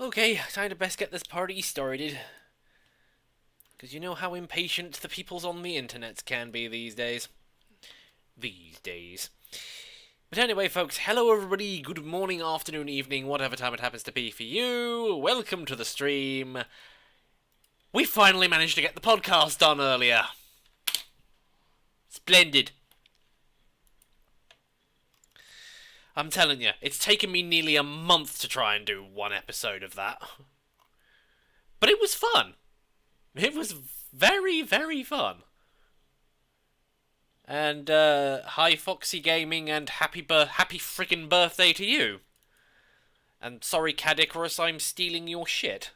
Okay, time to best get this party started. Because you know how impatient the peoples on the internet can be these days. But anyway, folks, hello everybody, good morning, afternoon, evening, whatever time it happens to be for you. Welcome to the stream. We finally managed to get the podcast done earlier. Splendid. I'm telling you, it's taken me nearly a month to try and do one episode of that. But it was fun. It was very, very fun. And, hi Foxy Gaming, and happy friggin' birthday to you. And sorry, Cadicarus, I'm stealing your shit.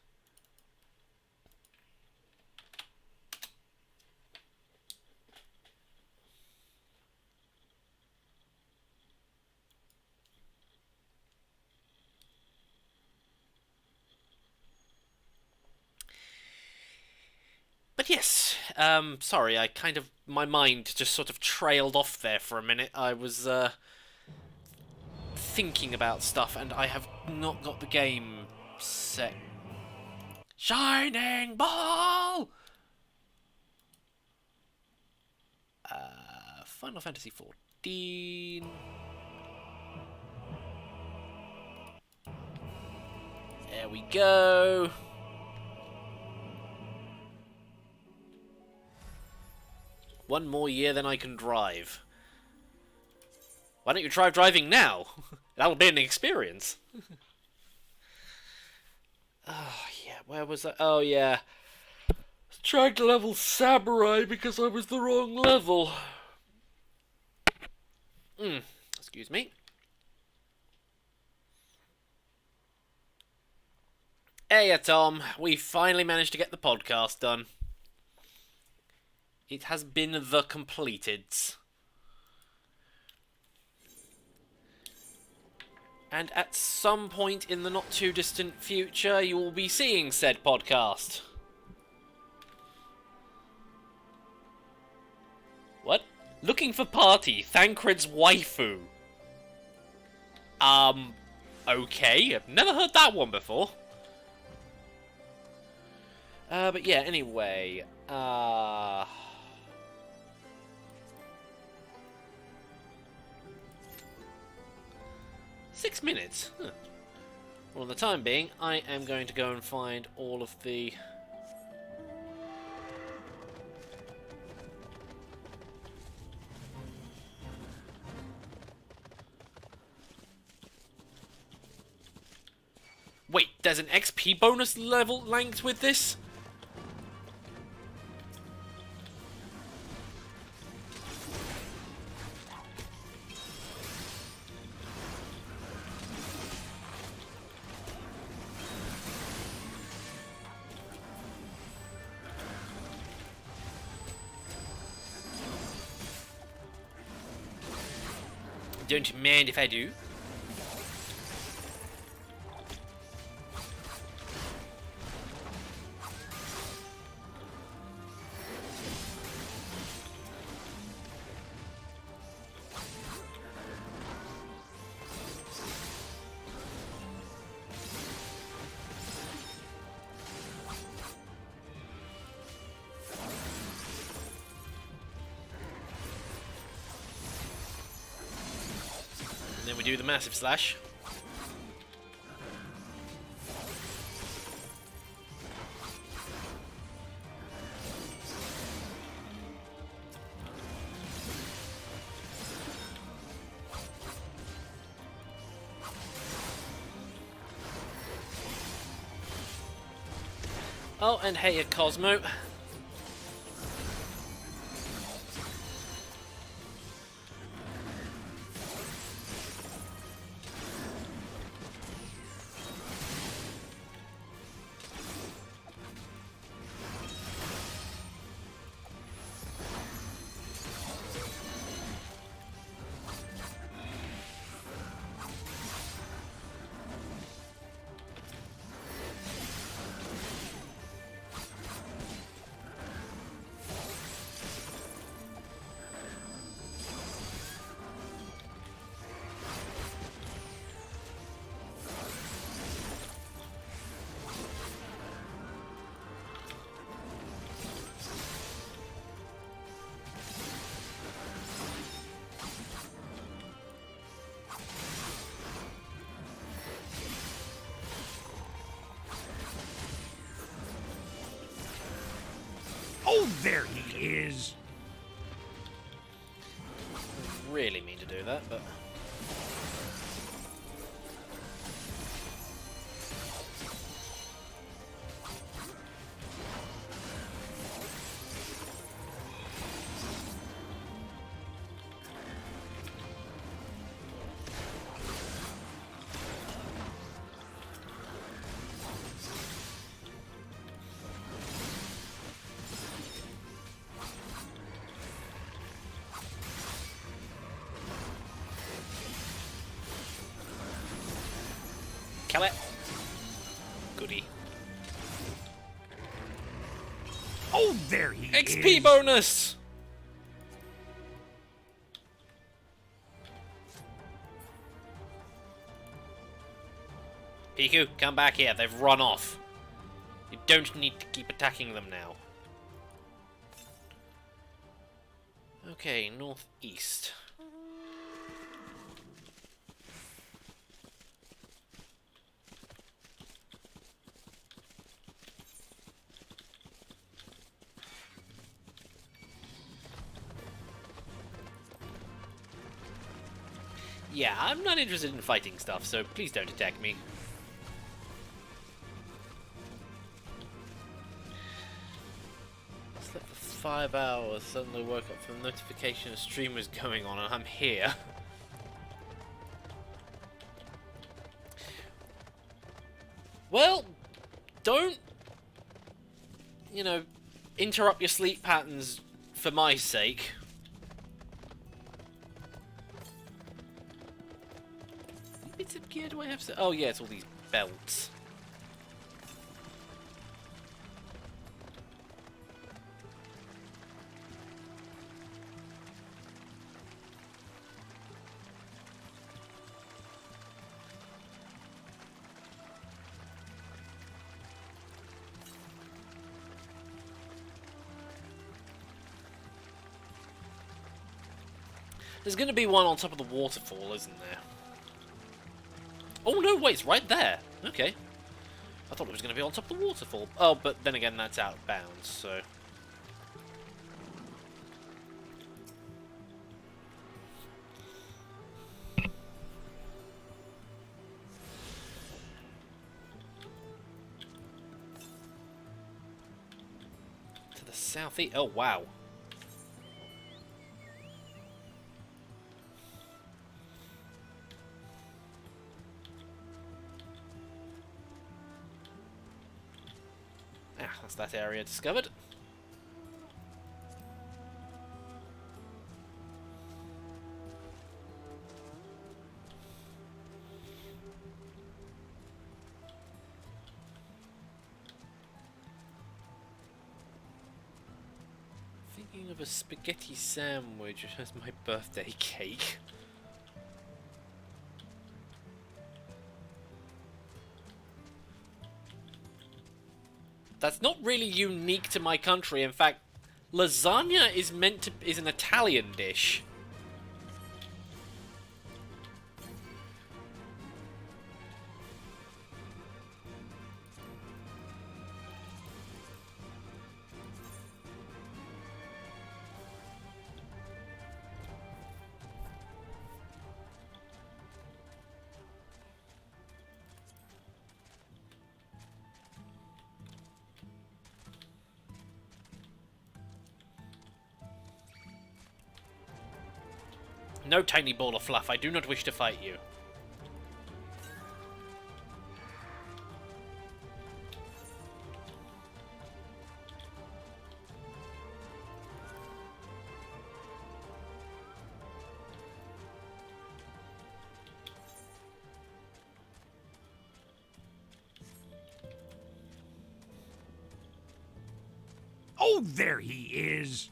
But yes, sorry, my mind just sort of trailed off there for a minute. I was, thinking about stuff, and I have not got the game set. Shining Ball! Final Fantasy 14. There we go. One more year, then I can drive. Why don't you try driving now? That'll be an experience. Oh, yeah, where was that? Oh, yeah. Tried to level Samurai because I was the wrong level. Excuse me. Hey, Tom. We finally managed to get the podcast done. It has been the completed. And at some point in the not-too-distant future, you will be seeing said podcast. What? Looking for party, Thancred's waifu. Okay, I've never heard that one before. But yeah, anyway, 6 minutes? Huh. Well, for the time being, I am going to go and find all of the... Wait, there's an XP bonus level linked with this? Don't mind if I do. Then we do the massive slash. Oh, and hey, Cosmo. there he is. Really mean to do that, but... Kill it! Goody. Oh, there he is. XP bonus! Piku, come back here. They've run off. You don't need to keep attacking them now. Okay, northeast. Yeah, I'm not interested in fighting stuff, so please don't attack me. Slept for 5 hours, suddenly woke up from the notification a stream was going on and I'm here. Well, don't, you know, interrupt your sleep patterns for my sake. What bits of gear do I have to... Oh yeah, it's all these belts. There's going to be one on top of the waterfall, isn't there? Oh no, wait, it's right there. Okay. I thought it was going to be on top of the waterfall. Oh, but then again, that's out of bounds, so... To the southeast. Oh, wow. That's that area discovered. Thinking of a spaghetti sandwich as my birthday cake. That's not really unique to my country. In fact, lasagna is an Italian dish. No, tiny ball of fluff, I do not wish to fight you. Oh, there he is.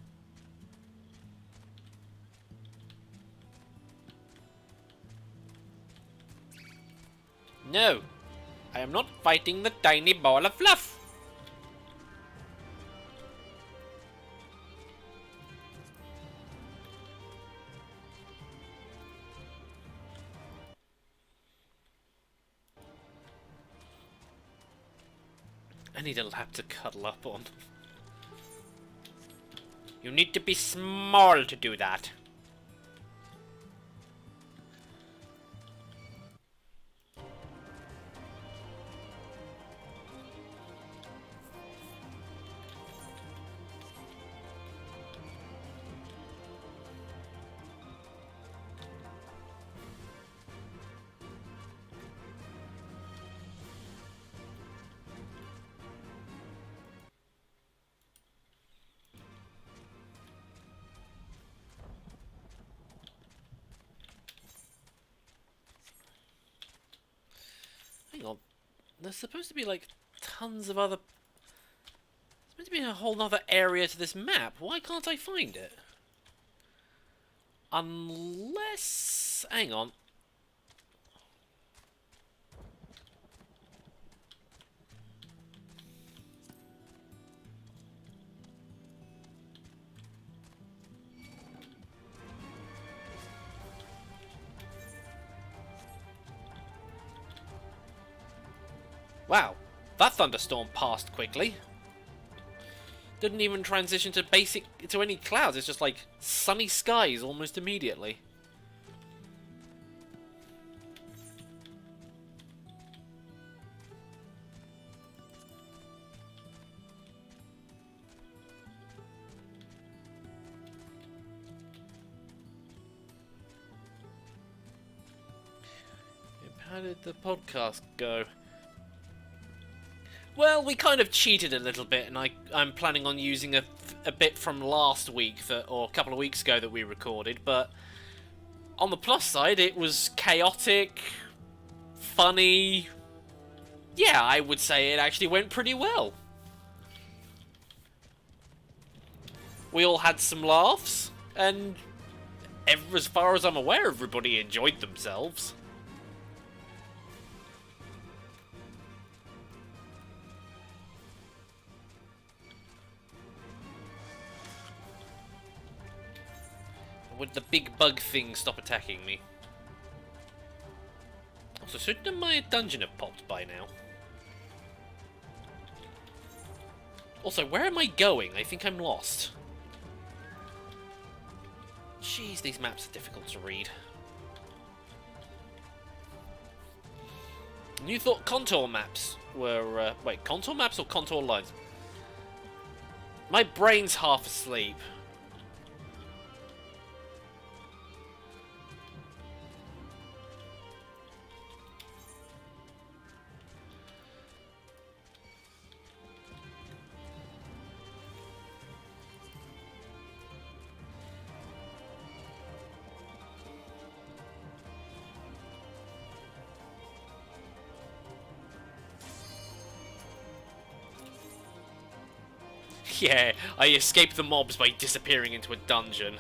No, I am not fighting the tiny ball of fluff. I need a lap to cuddle up on. You need to be small to do that. Hang on. There's supposed to be, like, tons of other... There's supposed to be a whole other area to this map. Why can't I find it? Unless... Hang on. Wow, that thunderstorm passed quickly. Didn't even transition to any clouds. It's just like sunny skies almost immediately. How did the podcast go? Well, we kind of cheated a little bit, and I'm planning on using a bit from last week, or a couple of weeks ago that we recorded, but on the plus side, it was chaotic, funny. Yeah, I would say it actually went pretty well. We all had some laughs, and as far as I'm aware, everybody enjoyed themselves. Would the big bug thing stop attacking me? Also, shouldn't my dungeon have popped by now? Also, where am I going? I think I'm lost. Jeez, these maps are difficult to read. And you thought contour maps were... wait, contour maps or contour lines? My brain's half asleep. Yeah, I escaped the mobs by disappearing into a dungeon.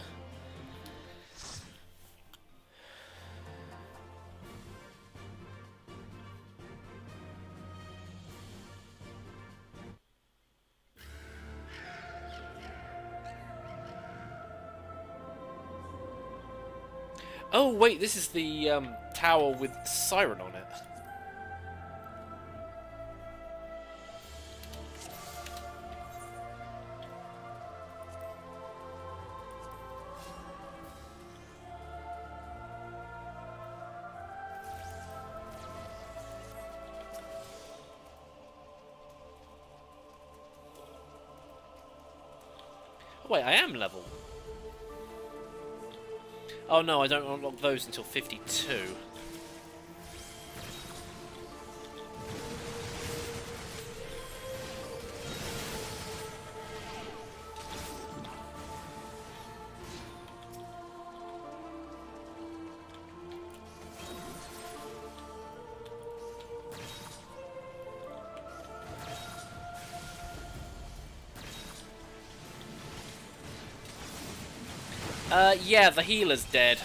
Oh wait, this is the tower with Siren on it. Wait, I am level. Oh no, I don't unlock those until 52. Yeah, the healer's dead.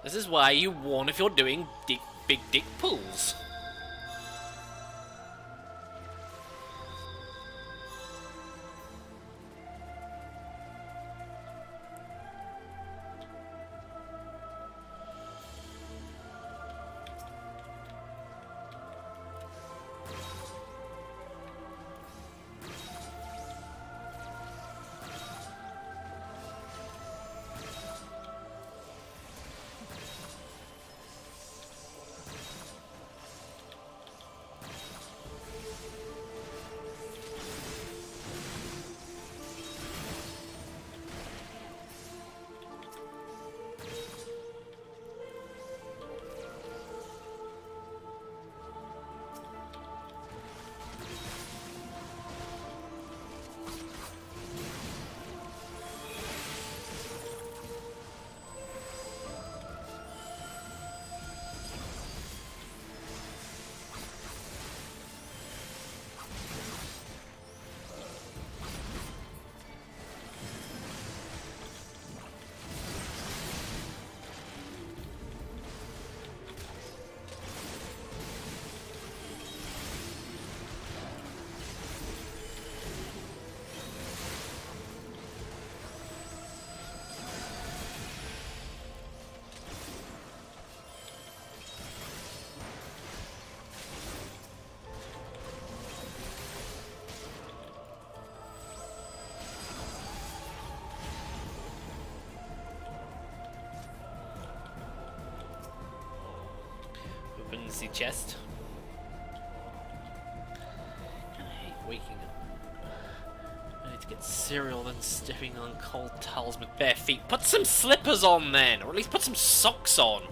This is why you warn if you're doing big dick pulls. Opens the chest. I hate waking up. I need to get cereal then stepping on cold towels with bare feet. Put some slippers on then, or at least put some socks on.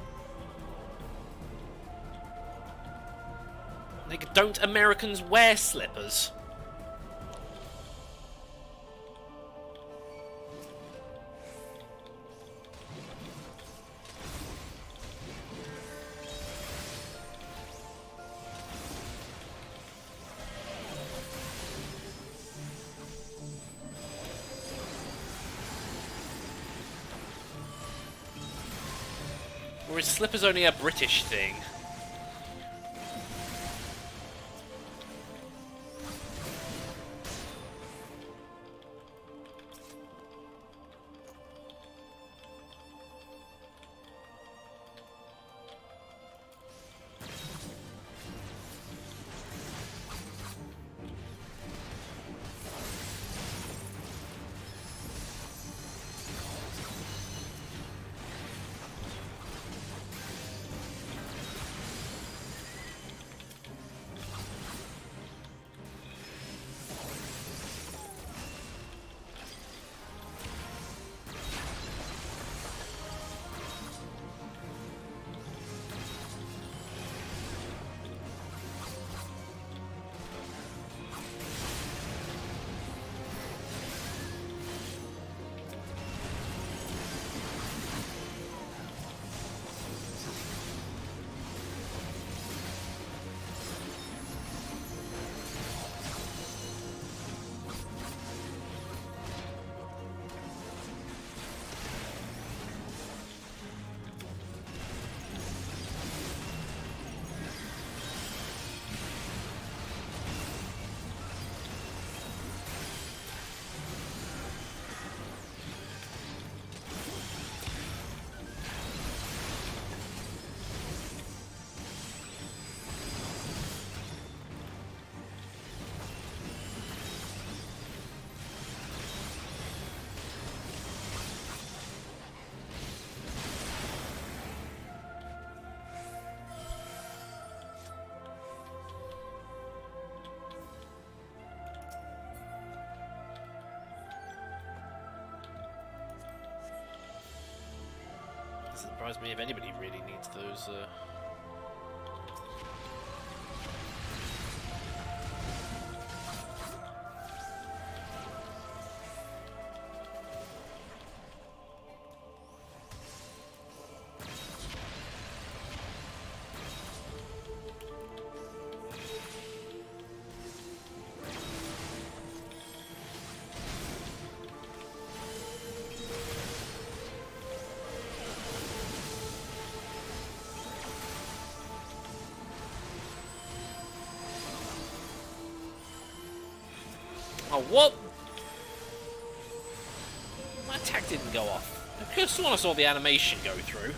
Like, don't Americans wear slippers? Or is slippers only a British thing? Doesn't surprise me if anybody really needs those. Oh, what? My attack didn't go off. I could have sworn I saw the animation go through.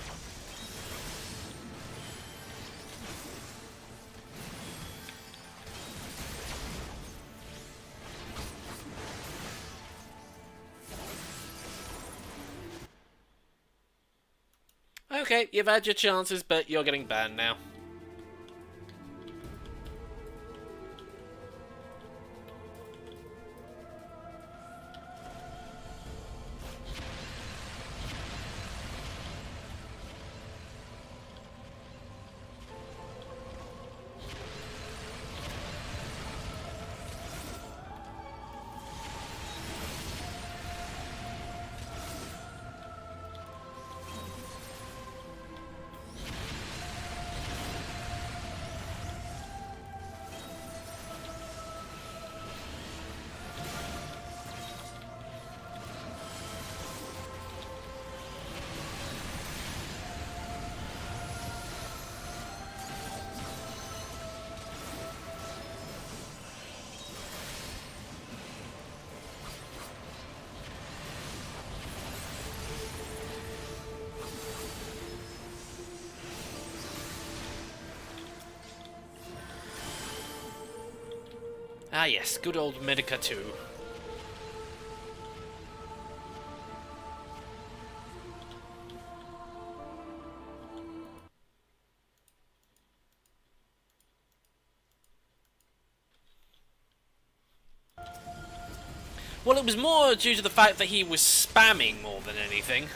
Okay, you've had your chances, but you're getting banned now. Ah yes, good old Medica 2. Well, it was more due to the fact that he was spamming more than anything.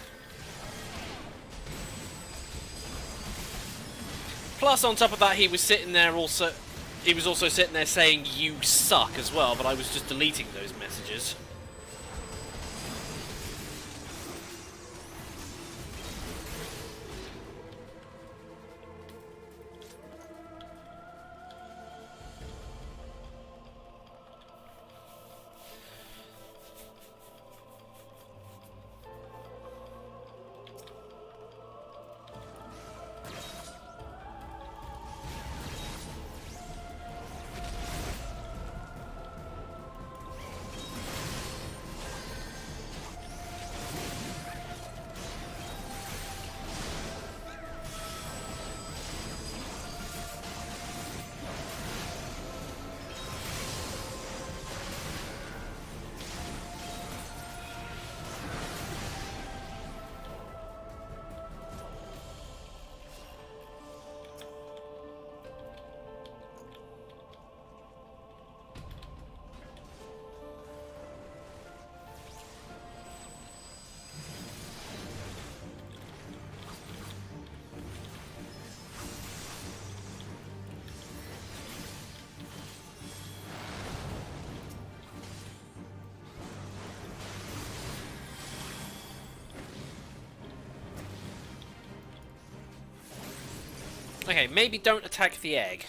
Plus, on top of that, he was sitting there also... He was also sitting there saying, "You suck," as well, but I was just deleting those messages. Okay, maybe don't attack the egg.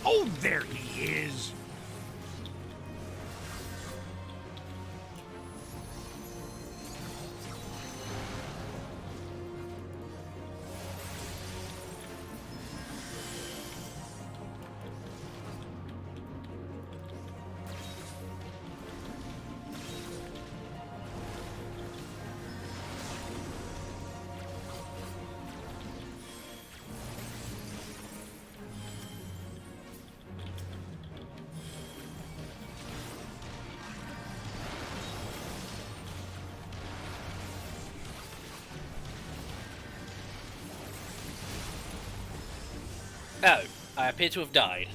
Oh, there he is. Oh, I appear to have died.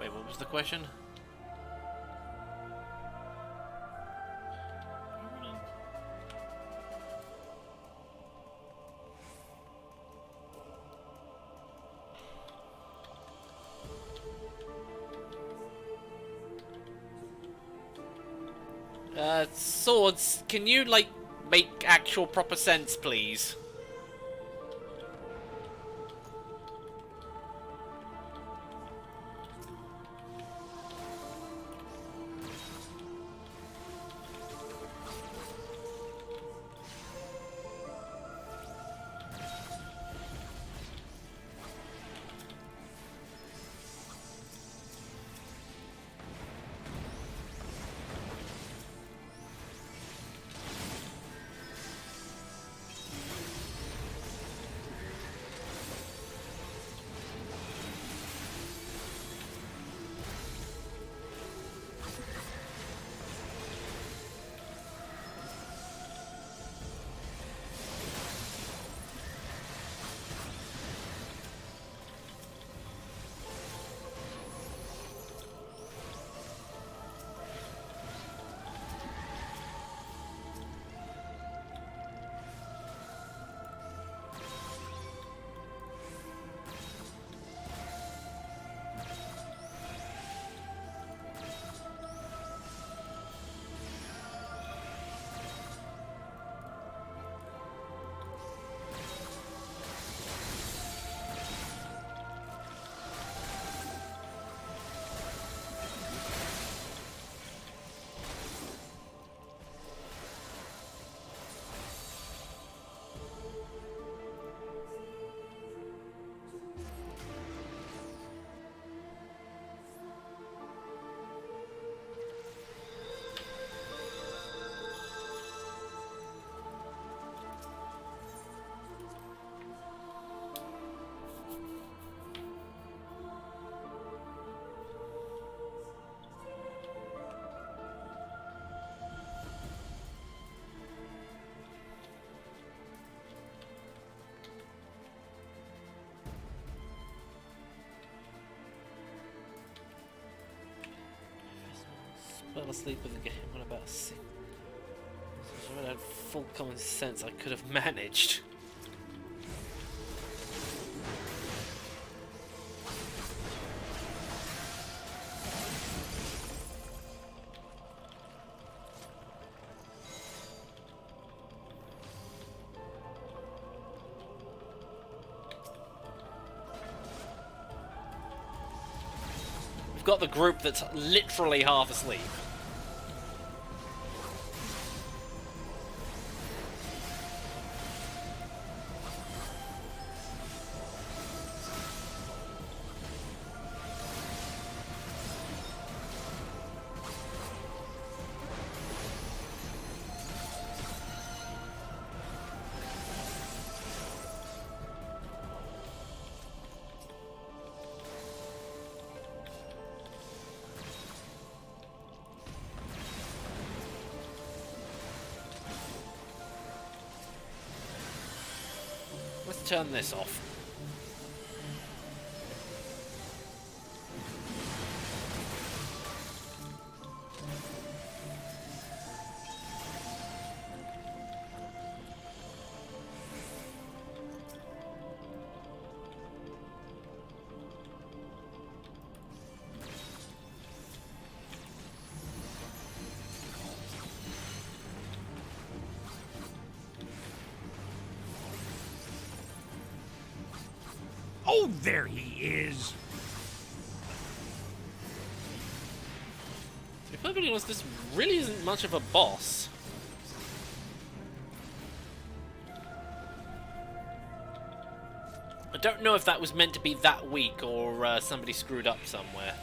Wait, what was the question? Swords, can you, like, make actual proper sense, please? Fell asleep with the game. What about a If I had full common sense, I could have managed. We've got the group that's literally half asleep. Let's turn this off. Oh, there he is. To be perfectly honest, this really isn't much of a boss. I don't know if that was meant to be that weak or somebody screwed up somewhere.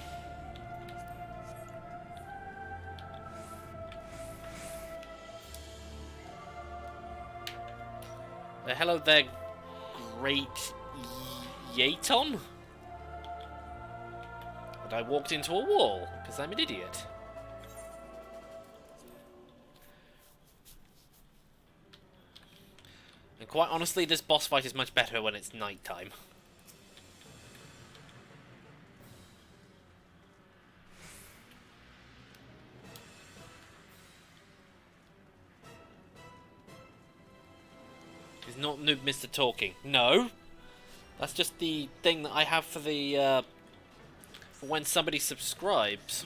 Hello there, Great Yaton? And I walked into a wall, because I'm an idiot. And quite honestly, this boss fight is much better when it's nighttime. Is not NoobMister talking? No. That's just the thing that I have for the for when somebody subscribes.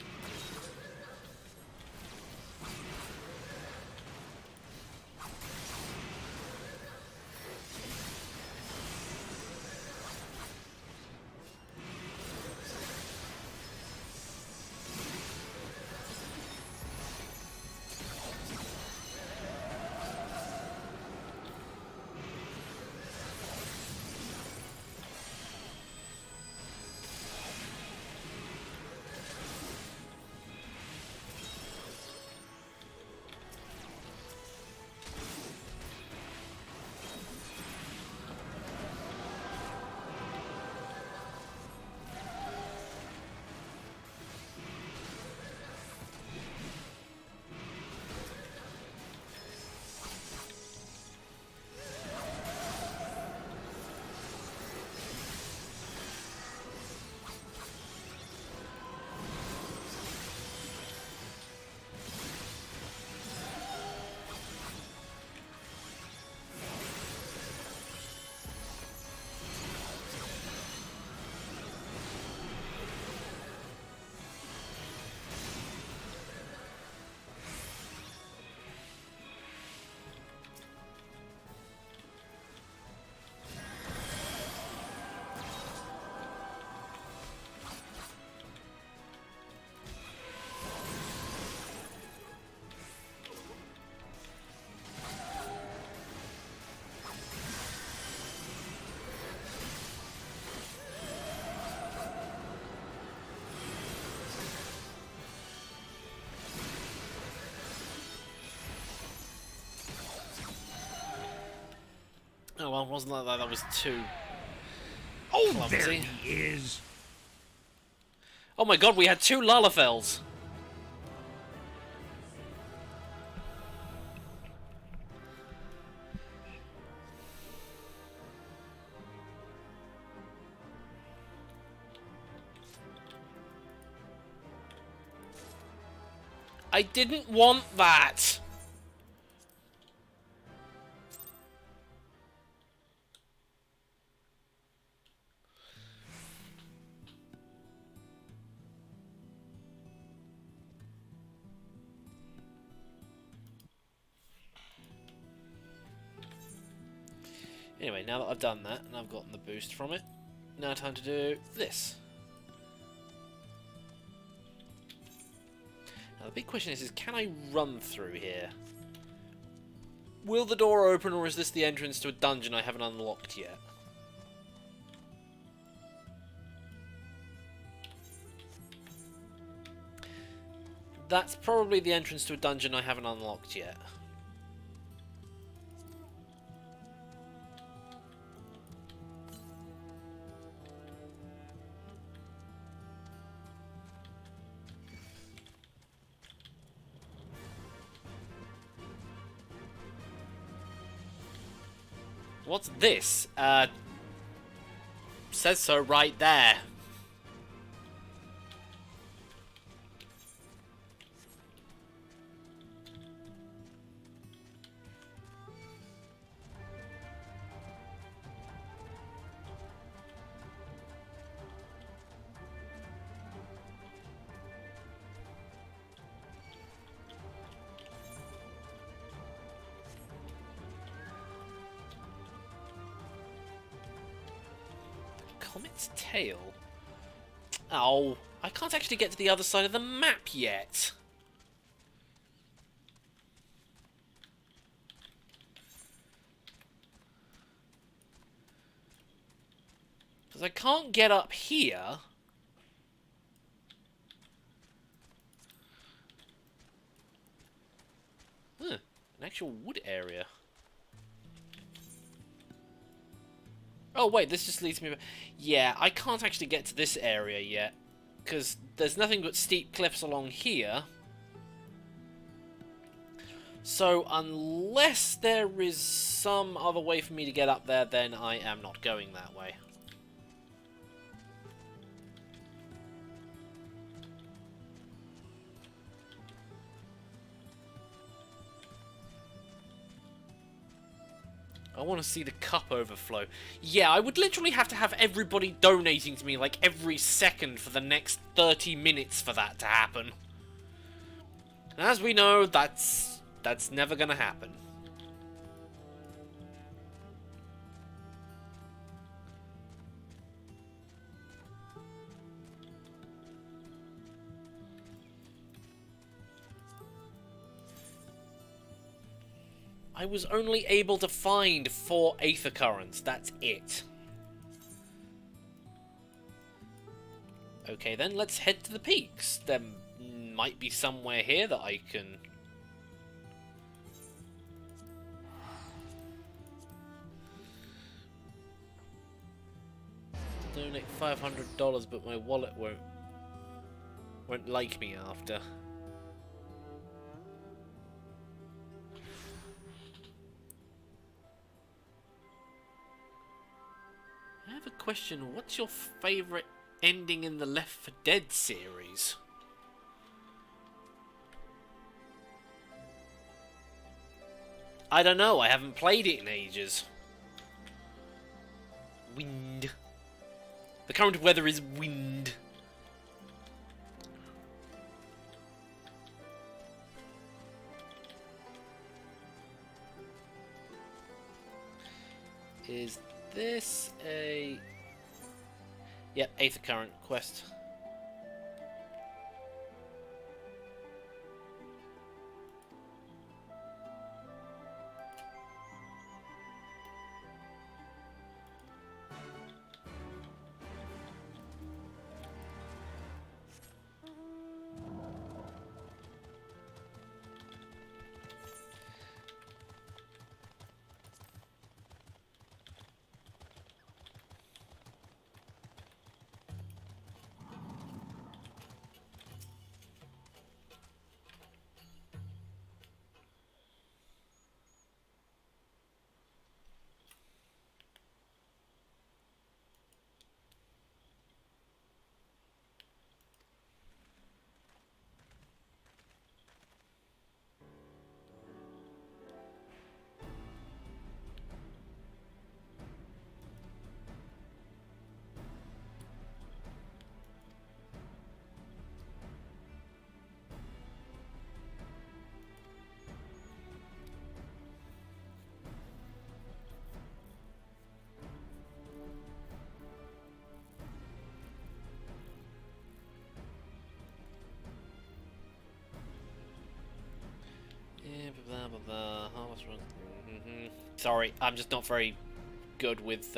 Oh well, wasn't like that. That was too Oh, clumsy. there he is. Oh my god, we had 2 Lalafels. I didn't want that. Anyway, now that I've done that, and I've gotten the boost from it, now time to do this. Now the big question is can I run through here? Will the door open, or is this the entrance to a dungeon I haven't unlocked yet? That's probably the entrance to a dungeon I haven't unlocked yet. What's this? Says so right there. Comet's tail? Oh, I can't actually get to the other side of the map yet. Because I can't get up here. Huh, an actual wood area. Oh wait, this just leads me... Yeah, I can't actually get to this area yet. Because there's nothing but steep cliffs along here. So unless there is some other way for me to get up there, then I am not going that way. I want to see the cup overflow. Yeah, I would literally have to have everybody donating to me like every second for the next 30 minutes for that to happen. And as we know, that's never gonna happen. I was only able to find 4 Aether Currents. That's it. Okay, then let's head to the peaks. There might be somewhere here that I can... donate $500, but my wallet won't like me after. I have a question. What's your favourite ending in the Left 4 Dead series? I don't know. I haven't played it in ages. Wind. The current weather is wind. Is this a... Yep, Aether Current quest. Blah, blah, blah. Oh, what's wrong? Sorry, I'm just not very good with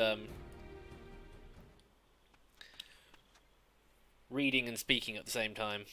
reading and speaking at the same time.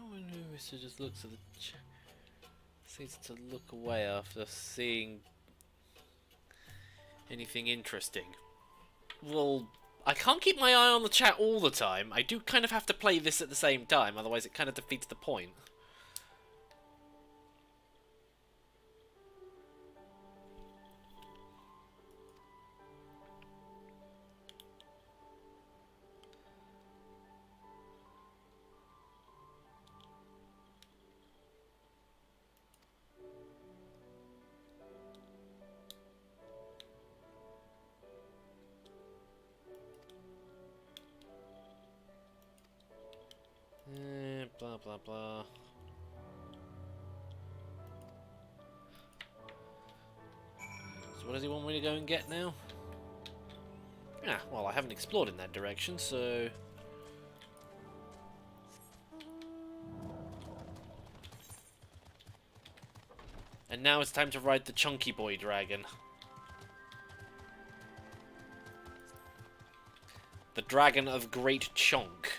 When NoobMister just looks at the seems to look away after seeing anything interesting. Well, I can't keep my eye on the chat all the time. I do kind of have to play this at the same time, otherwise it kind of defeats the point. Blah blah blah. So what does he want me to go and get now? Ah, well, I haven't explored in that direction, so... And now it's time to ride the Chunky Boy Dragon. The Dragon of Great Chunk.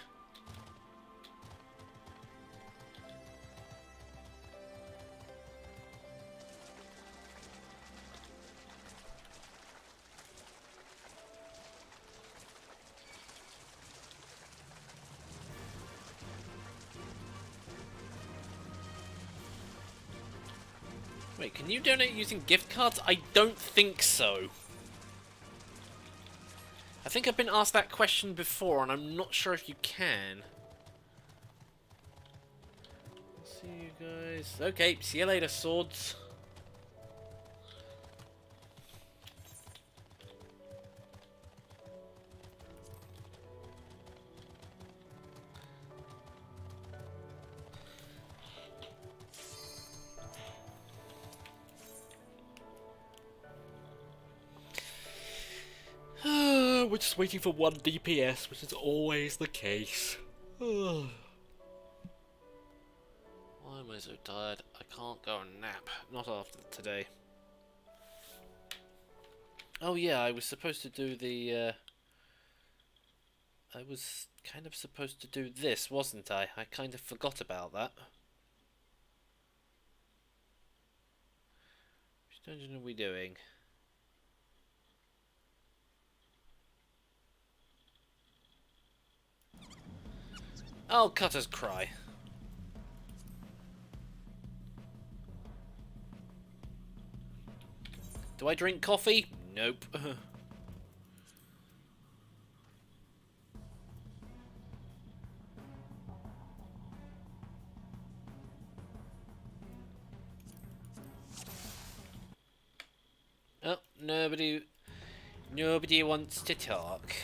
Wait, can you donate using gift cards? I don't think so. I think I've been asked that question before, and I'm not sure if you can. See you guys. Okay, see you later, swords. We're just waiting for 1 DPS, which is always the case. Why am I so tired? I can't go and nap. Not after today. Oh yeah, I was supposed to do the... I was kind of supposed to do this, wasn't I? I kind of forgot about that. Which dungeon are we doing? Oh, Cutter's Cry. Do I drink coffee? Nope. Oh, nobody wants to talk.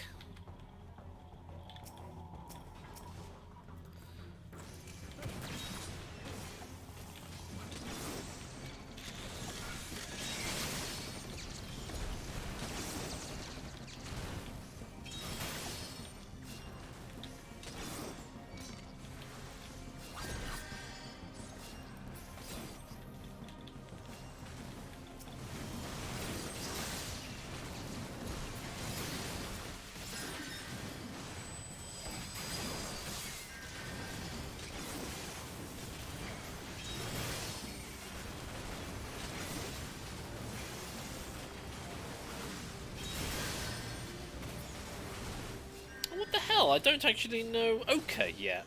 What the hell? I don't actually know Oka yet.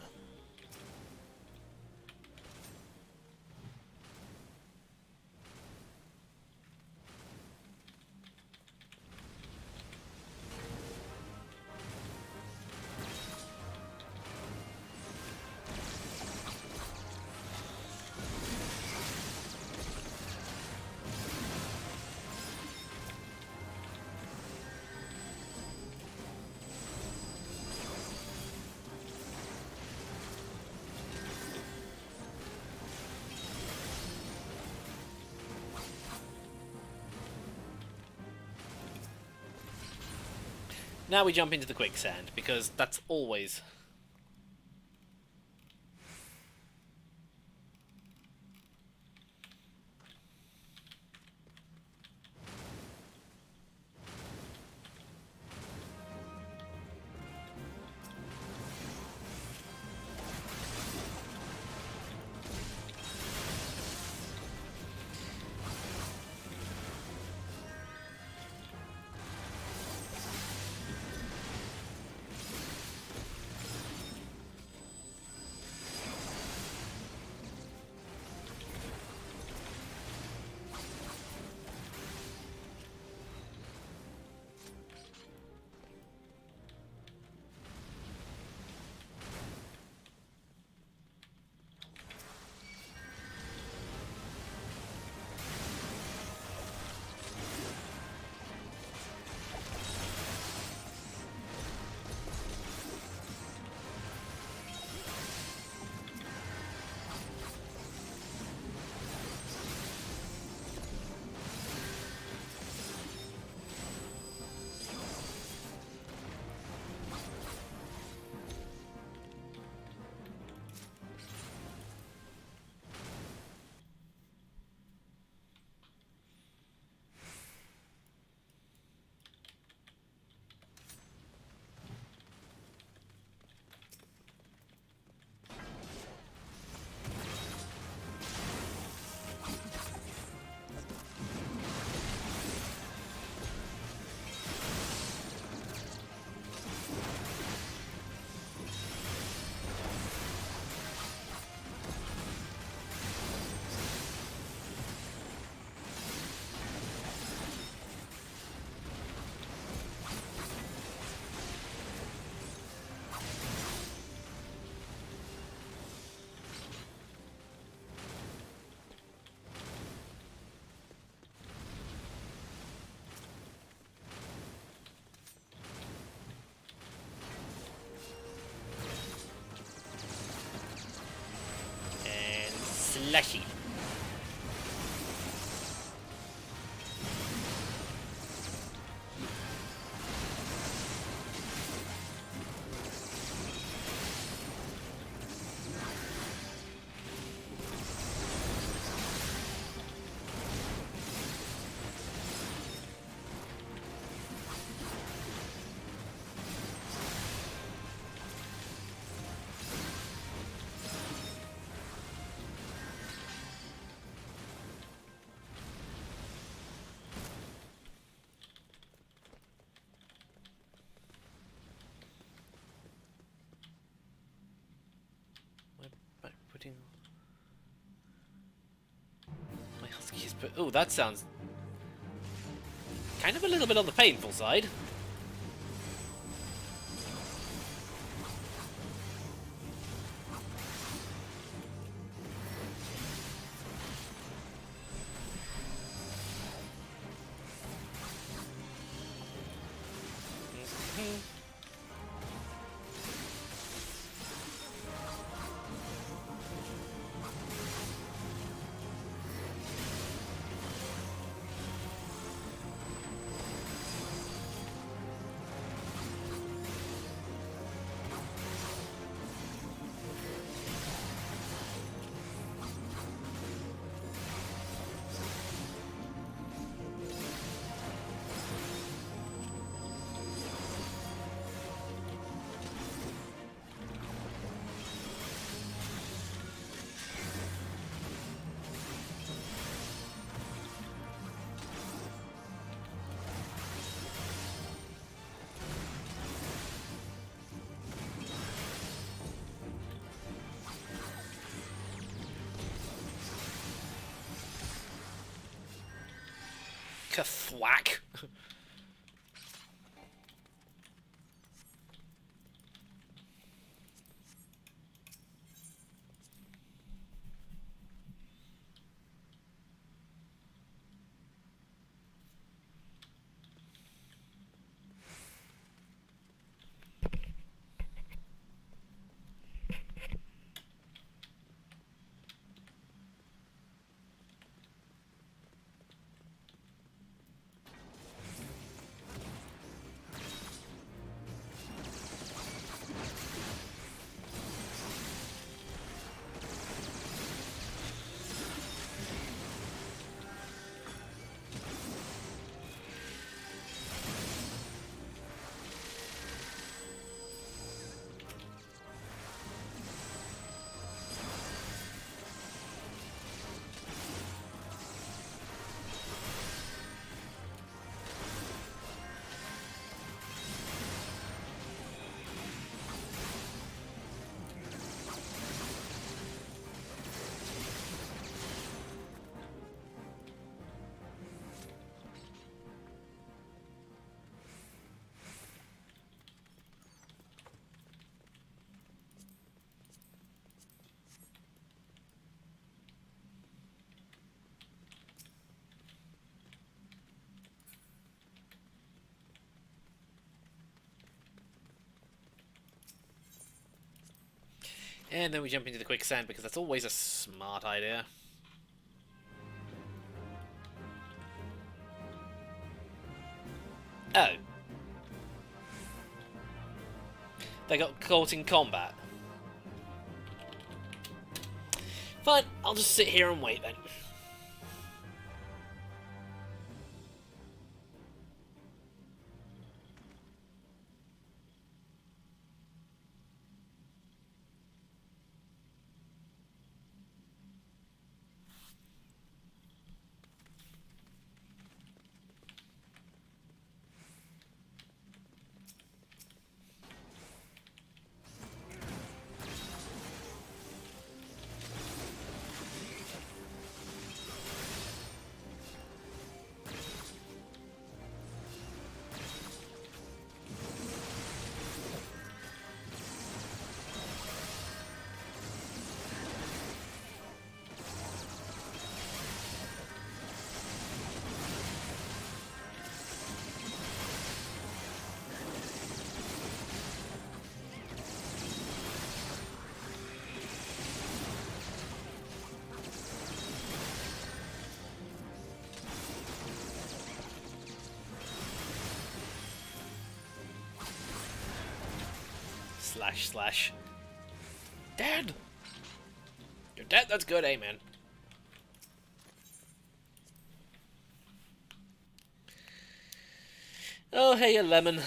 Now we jump into the quicksand, because that's always... Lushy. Putting my husky is put. Oh, that sounds kind of a little bit on the painful side. Thwack. And then we jump into the quicksand because that's always a smart idea. Oh. They got caught in combat. Fine, I'll just sit here and wait then. / Dead! You're dead? That's good, amen. Oh, hey, a lemon.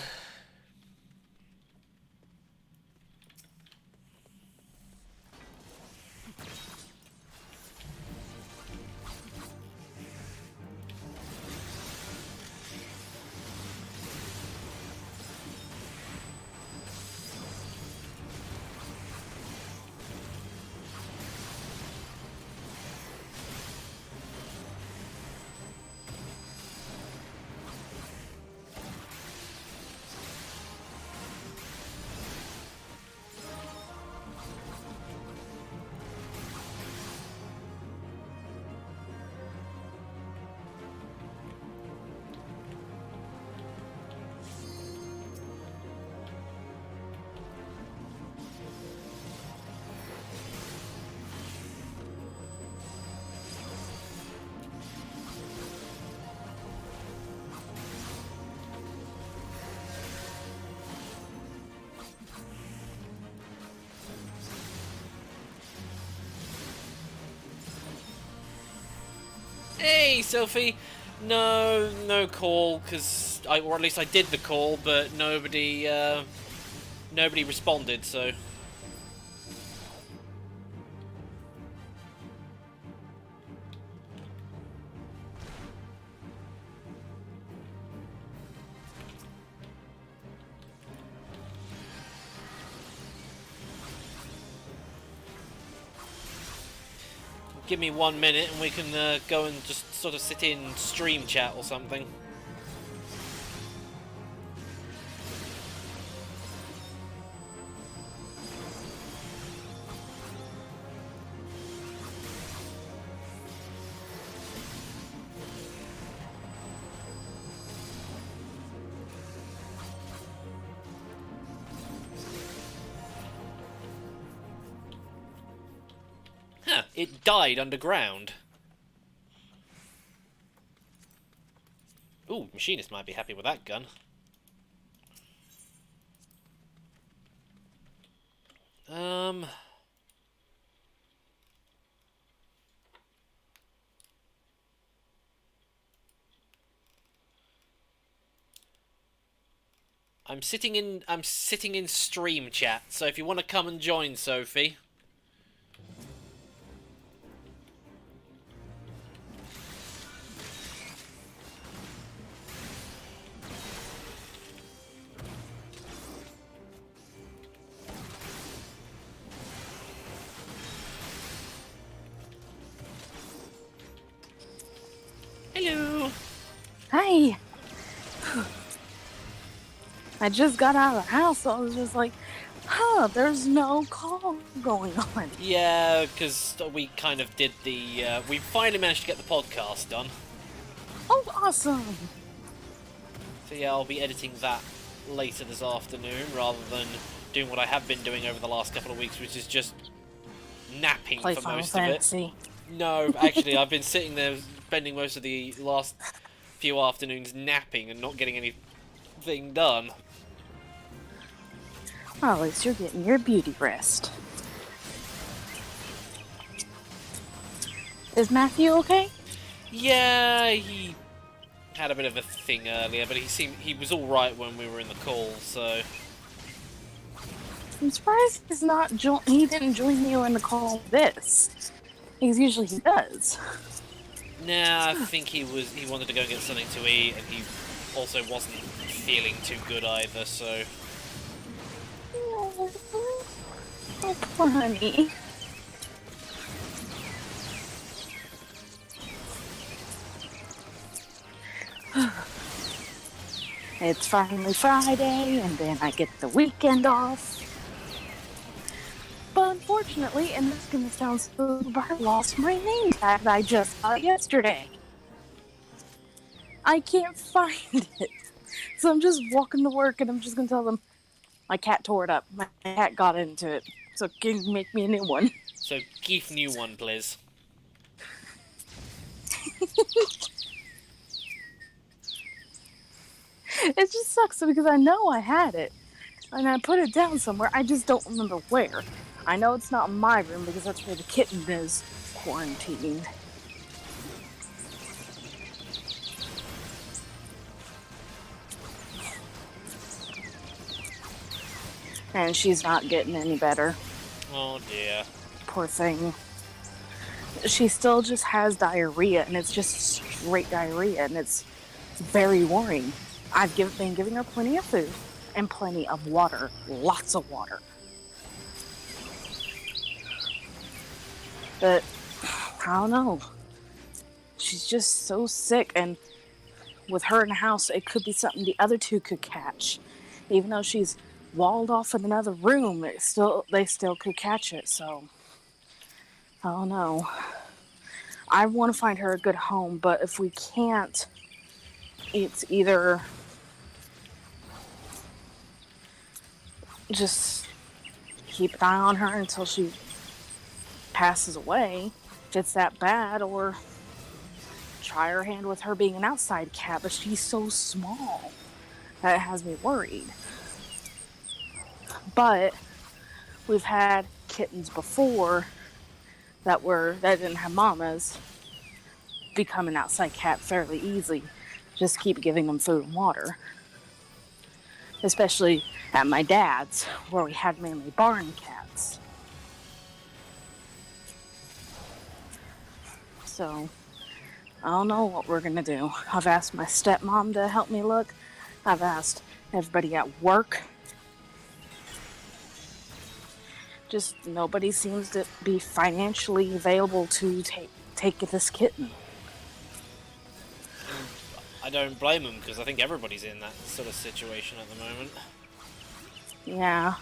Hey, Sophie! No call, because or at least I did the call, but nobody responded, so... Give me 1 minute and we can go and just sort of sit in stream chat or something. Huh, it died underground. Ooh, Machinist might be happy with that gun. I'm sitting in stream chat, so if you want to come and join, Sophie. Hello. Hi. I just got out of the house, so I was just like, huh, there's no call going on. Yeah, because we kind of did the... we finally managed to get the podcast done. Oh, awesome. So yeah, I'll be editing that later this afternoon, rather than doing what I have been doing over the last couple of weeks, which is just napping Play for Final most Fantasy. of it. No, actually, I've been sitting there spending most of the last few afternoons napping and not getting anything done. Well, at least you're getting your beauty rest. Is Matthew okay? Yeah, he had a bit of a thing earlier, but he was all right when we were in the call. So I'm surprised he didn't join you in the call this. Because usually he does. nah, I think he wanted to go and get something to eat, and he also wasn't feeling too good either. So. Oh, poor honey. It's finally Friday, and then I get the weekend off. But unfortunately, and this is going to sound so bad, I lost my name tag that I just got yesterday. I can't find it. So I'm just walking to work, and I'm just going to tell them, my cat tore it up. My cat got into it. So can you make me a new one? So give new one, please. It just sucks because I know I had it. and I put it down somewhere. I just don't remember where. I know it's not in my room because that's where the kitten is quarantined. And she's not getting any better. Oh dear. Poor thing. She still just has diarrhea, and it's just straight diarrhea, and it's very worrying. I've been giving her plenty of food and plenty of water, lots of water. But I don't know. She's just so sick, and with her in the house, it could be something the other two could catch. Even though she's walled off in another room, they still could catch it. So I don't know. I want to find her a good home, but if we can't, it's either just keep an eye on her until she passes away, if it's that bad, or try her hand with her being an outside cat, but she's so small that it has me worried. But we've had kittens before that didn't have mamas become an outside cat fairly easily. Just keep giving them food and water. Especially at my dad's, where we had mainly barn cats. So I don't know what we're gonna do. I've asked my stepmom to help me look. I've asked everybody at work. Just nobody seems to be financially available to take this kitten. I don't blame them, because I think everybody's in that sort of situation at the moment. Yeah.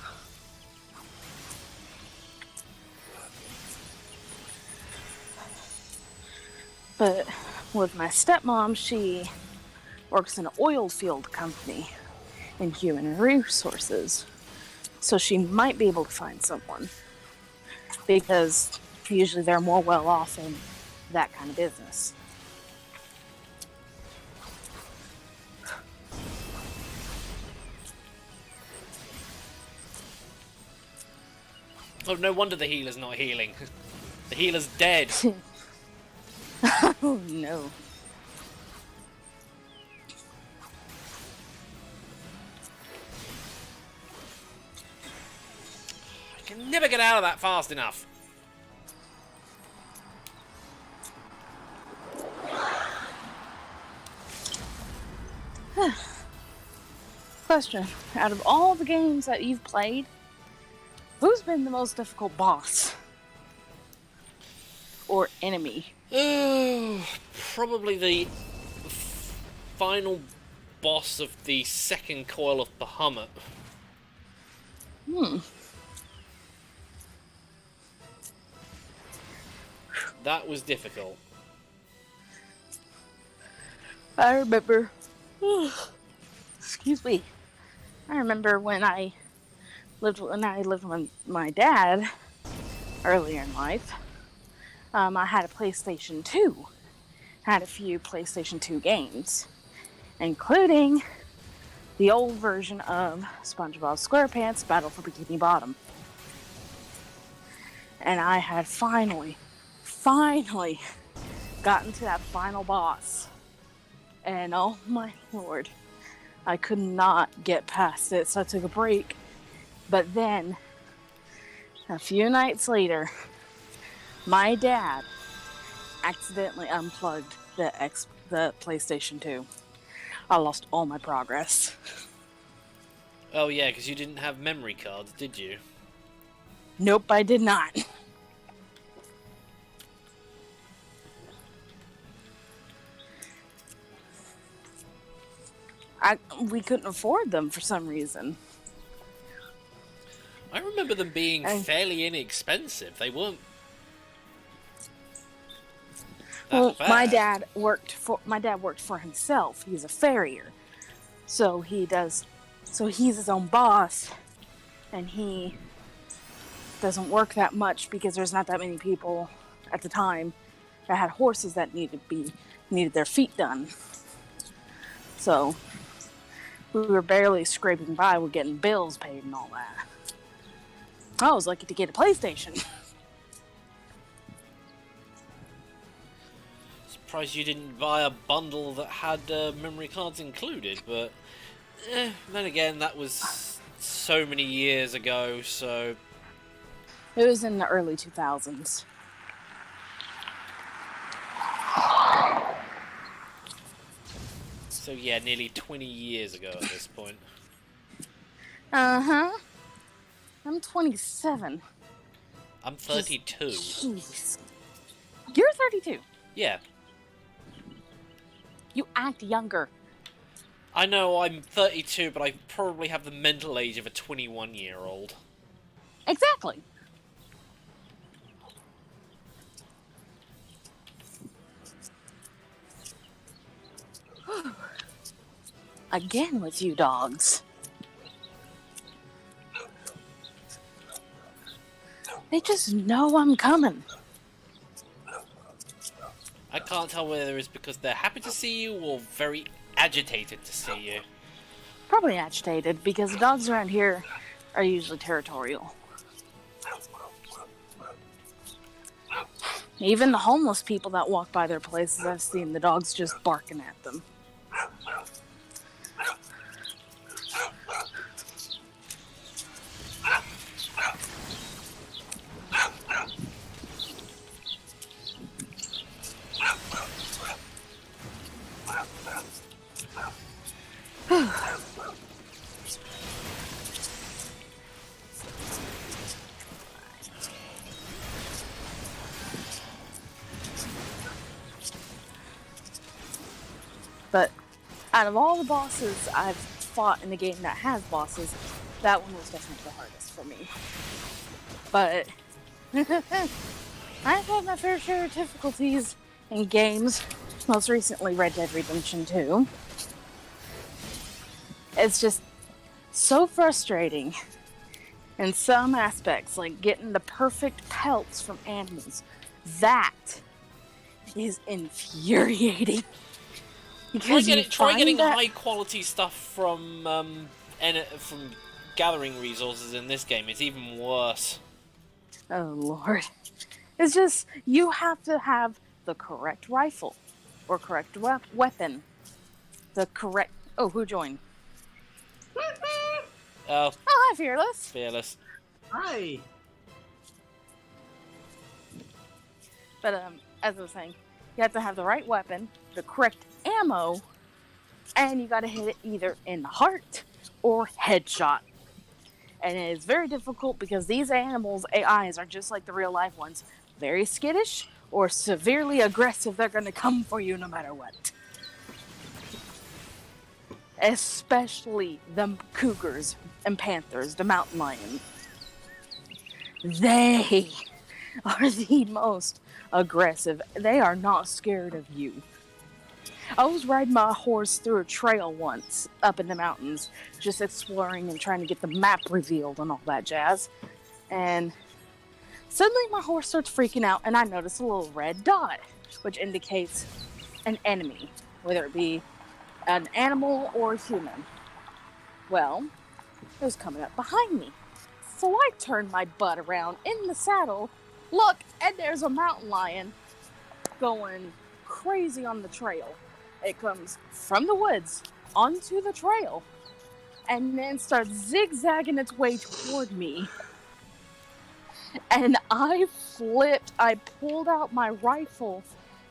But with my stepmom, she works in an oil field company in human resources. So she might be able to find someone. Because usually they're more well off in that kind of business. Oh, no wonder the healer's not healing. The healer's dead. Oh no. I can never get out of that fast enough. Question. Out of all the games that you've played, who's been the most difficult boss? Or enemy? Probably the final boss of the second coil of Bahamut. That was difficult. I remember. Excuse me. I remember when I lived with my dad earlier in life. I had a PlayStation 2. I had a few PlayStation 2 games, including the old version of SpongeBob SquarePants Battle for Bikini Bottom. And I had finally gotten to that final boss. And oh my lord, I could not get past it, so I took a break. But then, a few nights later, my dad accidentally unplugged the PlayStation 2. I lost all my progress. Oh yeah, because you didn't have memory cards, did you? Nope, I did not. We couldn't afford them for some reason. I remember them being fairly inexpensive. They weren't that bad. My dad worked for himself. He's a farrier. So he's his own boss, and he doesn't work that much because there's not that many people at the time that had horses that needed their feet done. So We were barely scraping by with getting bills paid and all that. I was lucky to get a PlayStation. Surprised you didn't buy a bundle that had memory cards included, but then again, that was so many years ago, so... It was in the early 2000s. So yeah, nearly 20 years ago at this point. Uh-huh. I'm 27. I'm 32. Jeez. You're 32. Yeah. You act younger. I know I'm 32, but I probably have the mental age of a 21-year-old. Exactly. Again with you dogs. They just know I'm coming. I can't tell whether it's because they're happy to see you or very agitated to see you. Probably agitated, because the dogs around here are usually territorial. Even the homeless people that walk by their places, I've seen the dogs just barking at them. But out of all the bosses I've fought in a game that has bosses, that one was definitely the hardest for me. But I've had my fair share of difficulties in games, most recently Red Dead Redemption 2. It's just so frustrating in some aspects, like getting the perfect pelts from animals. That is infuriating. Because Try getting high quality stuff from gathering resources in this game. It's even worse. Oh Lord. It's just, you have to have the correct rifle or correct weapon. The correct... Oh, who joined? Oh, hi, Fearless. Fearless. Hi. But as I was saying, you have to have the right weapon, the correct ammo, and you gotta hit it either in the heart or headshot. And it is very difficult because these animals' AIs are just like the real life ones. Very skittish or severely aggressive. They're gonna come for you no matter what. Especially the cougars and panthers, the mountain lion. They are the most aggressive. They are not scared of you. I was riding my horse through a trail once up in the mountains, just exploring and trying to get the map revealed and all that jazz. And suddenly my horse starts freaking out and I notice a little red dot, which indicates an enemy, whether it be an animal or a human. Well, it was coming up behind me. So I turned my butt around in the saddle, look, and there's a mountain lion going crazy on the trail. It comes from the woods onto the trail and then starts zigzagging its way toward me. And I flipped. I pulled out my rifle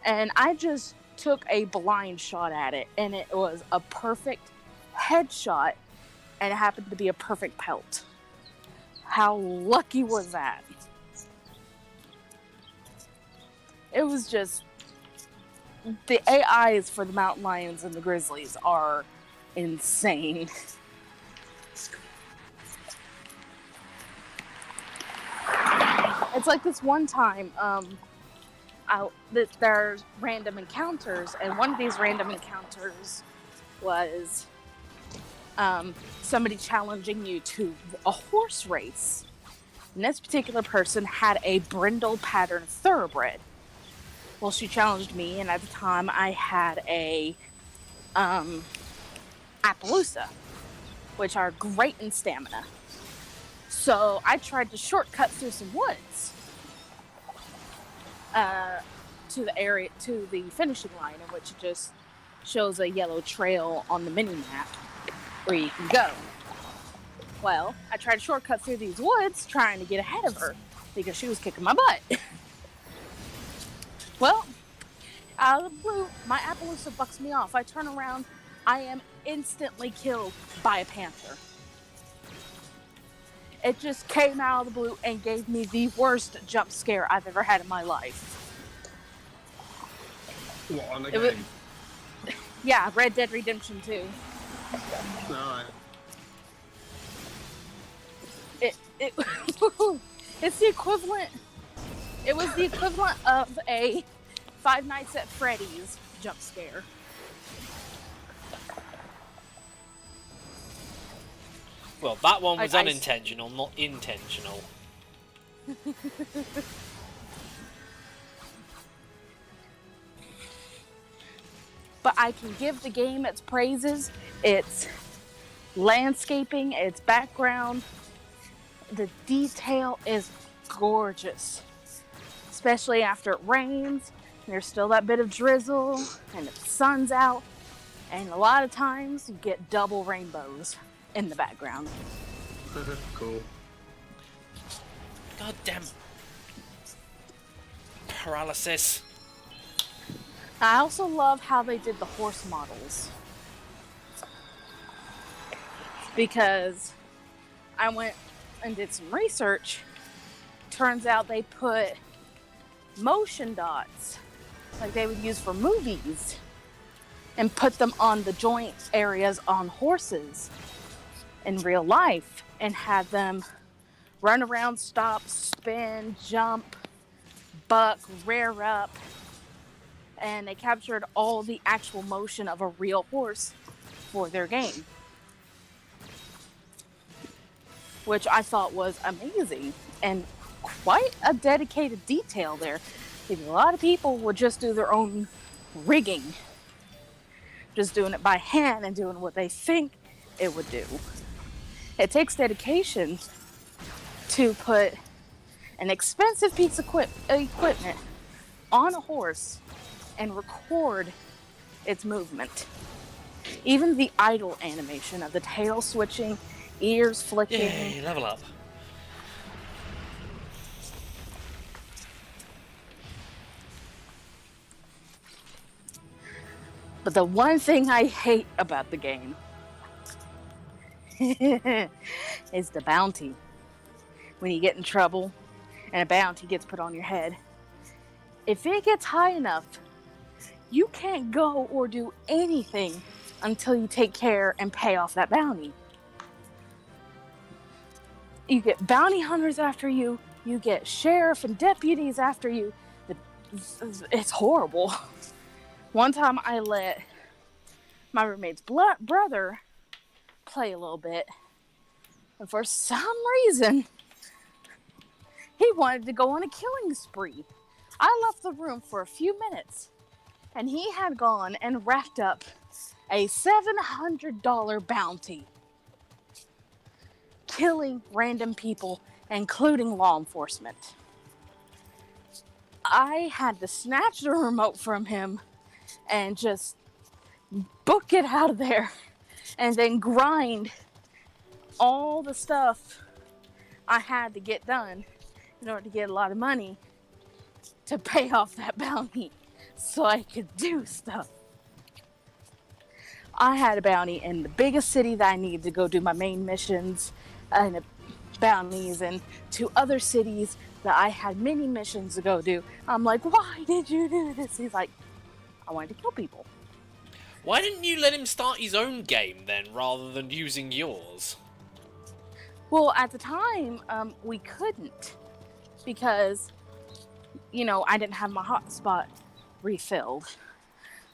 and I just took a blind shot at it. And it was a perfect headshot and it happened to be a perfect pelt. How lucky was that? It was just... The AIs for the mountain lions and the grizzlies are insane. It's like this one time, there's random encounters, and one of these random encounters was somebody challenging you to a horse race. And this particular person had a brindle pattern thoroughbred. Well, she challenged me, and at the time I had a Appaloosa. which are great in stamina. So I tried to shortcut through some woods to the finishing line, in which it just shows a yellow trail on the mini map where you can go. Well, I tried to shortcut through these woods trying to get ahead of her because she was kicking my butt. Well, out of the blue, my Appaloosa bucks me off. I turn around, I am instantly killed by a panther. It just came out of the blue and gave me the worst jump scare I've ever had in my life. What, on the game? Yeah, Red Dead Redemption 2. Right. It's the equivalent. It was the equivalent of a Five Nights at Freddy's jump scare. Well, that one was unintentional, not intentional. But I can give the game its praises. Its landscaping, its background, the detail is gorgeous. Especially after it rains, there's still that bit of drizzle, and the sun's out, and a lot of times you get double rainbows in the background. Cool. Goddamn paralysis. I also love how they did the horse models. Because I went and did some research. Turns out they put motion dots, like they would use for movies, and put them on the joint areas on horses in real life, and had them run around, stop, spin, jump, buck, rear up, and they captured all the actual motion of a real horse for their game, which I thought was amazing and quite a dedicated detail there. Because a lot of people would just do their own rigging, just doing it by hand and doing what they think it would do. It takes dedication to put an expensive piece of equipment on a horse and record its movement. Even the idle animation of the tail switching, ears flicking. Yay, level up. But the one thing I hate about the game is the bounty. When you get in trouble and a bounty gets put on your head, if it gets high enough, you can't go or do anything until you take care and pay off that bounty. You get bounty hunters after you, you get sheriff and deputies after you. It's horrible. One time I let my roommate's brother play a little bit, and for some reason, he wanted to go on a killing spree. I left the room for a few minutes, and he had gone and racked up a $700 bounty, killing random people, including law enforcement. I had to snatch the remote from him and just book it out of there, and then grind all the stuff I had to get done in order to get a lot of money to pay off that bounty so I could do stuff. I had a bounty in the biggest city that I needed to go do my main missions and bounties, and to other cities that I had mini missions to go do. I'm like, why did you do this? He's like, I wanted to kill people. Why didn't you let him start his own game then, rather than using yours? Well, at the time, we couldn't, because, I didn't have my hotspot refilled.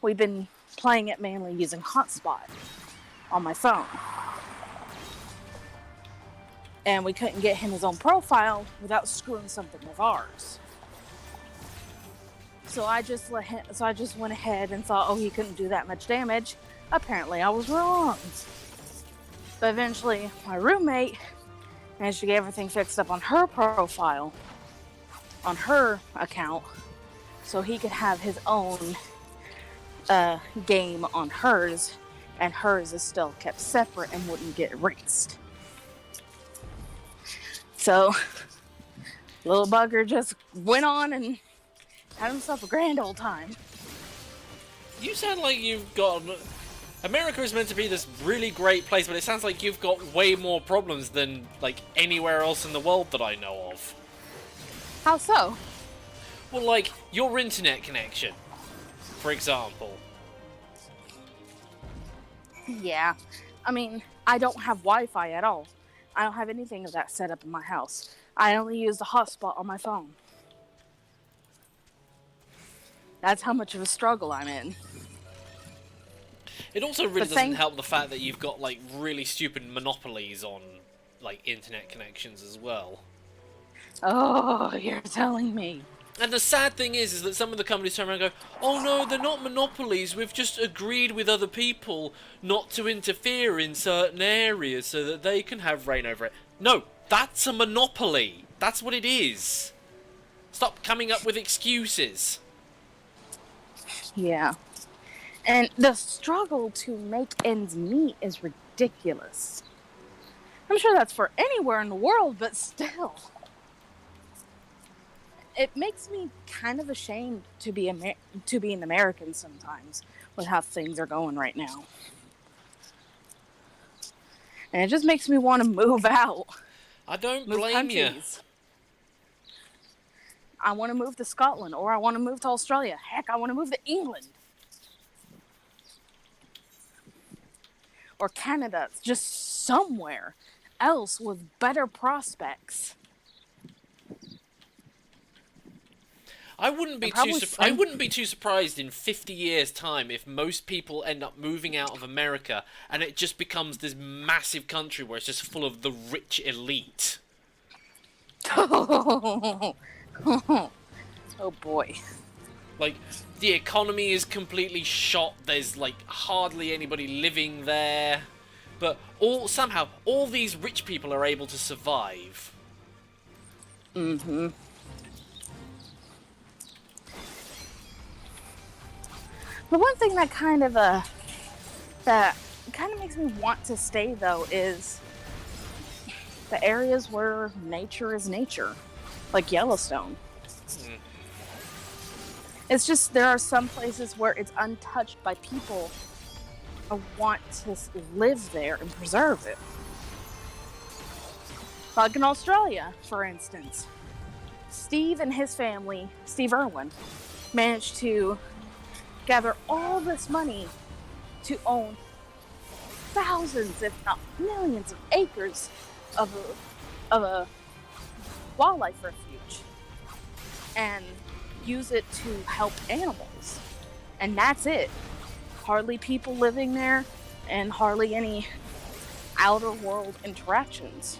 We've been playing it mainly using hotspot on my phone. And we couldn't get him his own profile without screwing something with ours. So I just went ahead and thought, oh, he couldn't do that much damage. Apparently I was wrong. But eventually, my roommate managed to get everything fixed up on her profile, on her account, so he could have his own game on hers, and hers is still kept separate and wouldn't get erased. So, little bugger just went on and had himself a grand old time. You sound like you've got... America is meant to be this really great place, but it sounds like you've got way more problems than, like, anywhere else in the world that I know of. How so? Well, like, your internet connection, for example. Yeah. I mean, I don't have Wi-Fi at all. I don't have anything of that set up in my house. I only use the hotspot on my phone. That's how much of a struggle I'm in. It also really doesn't help the fact that you've got, like, really stupid monopolies on, like, internet connections as well. Oh, you're telling me. And the sad thing is that some of the companies turn around and go, oh no, they're not monopolies, we've just agreed with other people not to interfere in certain areas so that they can have reign over it. No, that's a monopoly. That's what it is. Stop coming up with excuses. Yeah. And the struggle to make ends meet is ridiculous. I'm sure that's for anywhere in the world, but still. It makes me kind of ashamed to be an American sometimes with how things are going right now. And it just makes me want to move out. I don't blame you. I want to move to Scotland, or I want to move to Australia. Heck, I want to move to England. Or Canada, just somewhere else with better prospects. I wouldn't be too surprised in 50 years' time if most people end up moving out of America and it just becomes this massive country where it's just full of the rich elite. Oh boy. Like, the economy is completely shot, there's, like, hardly anybody living there, but somehow, all these rich people are able to survive. Mm-hmm. The one thing that kind of makes me want to stay, though, is the areas where nature is nature, like Yellowstone. Mm. It's just, there are some places where it's untouched by people who want to live there and preserve it. Like in Australia, for instance. Steve and his family, Steve Irwin, managed to gather all this money to own thousands, if not millions, of acres of a wildlife refuge. And use it to help animals. And that's it. Hardly people living there, and hardly any outer world interactions.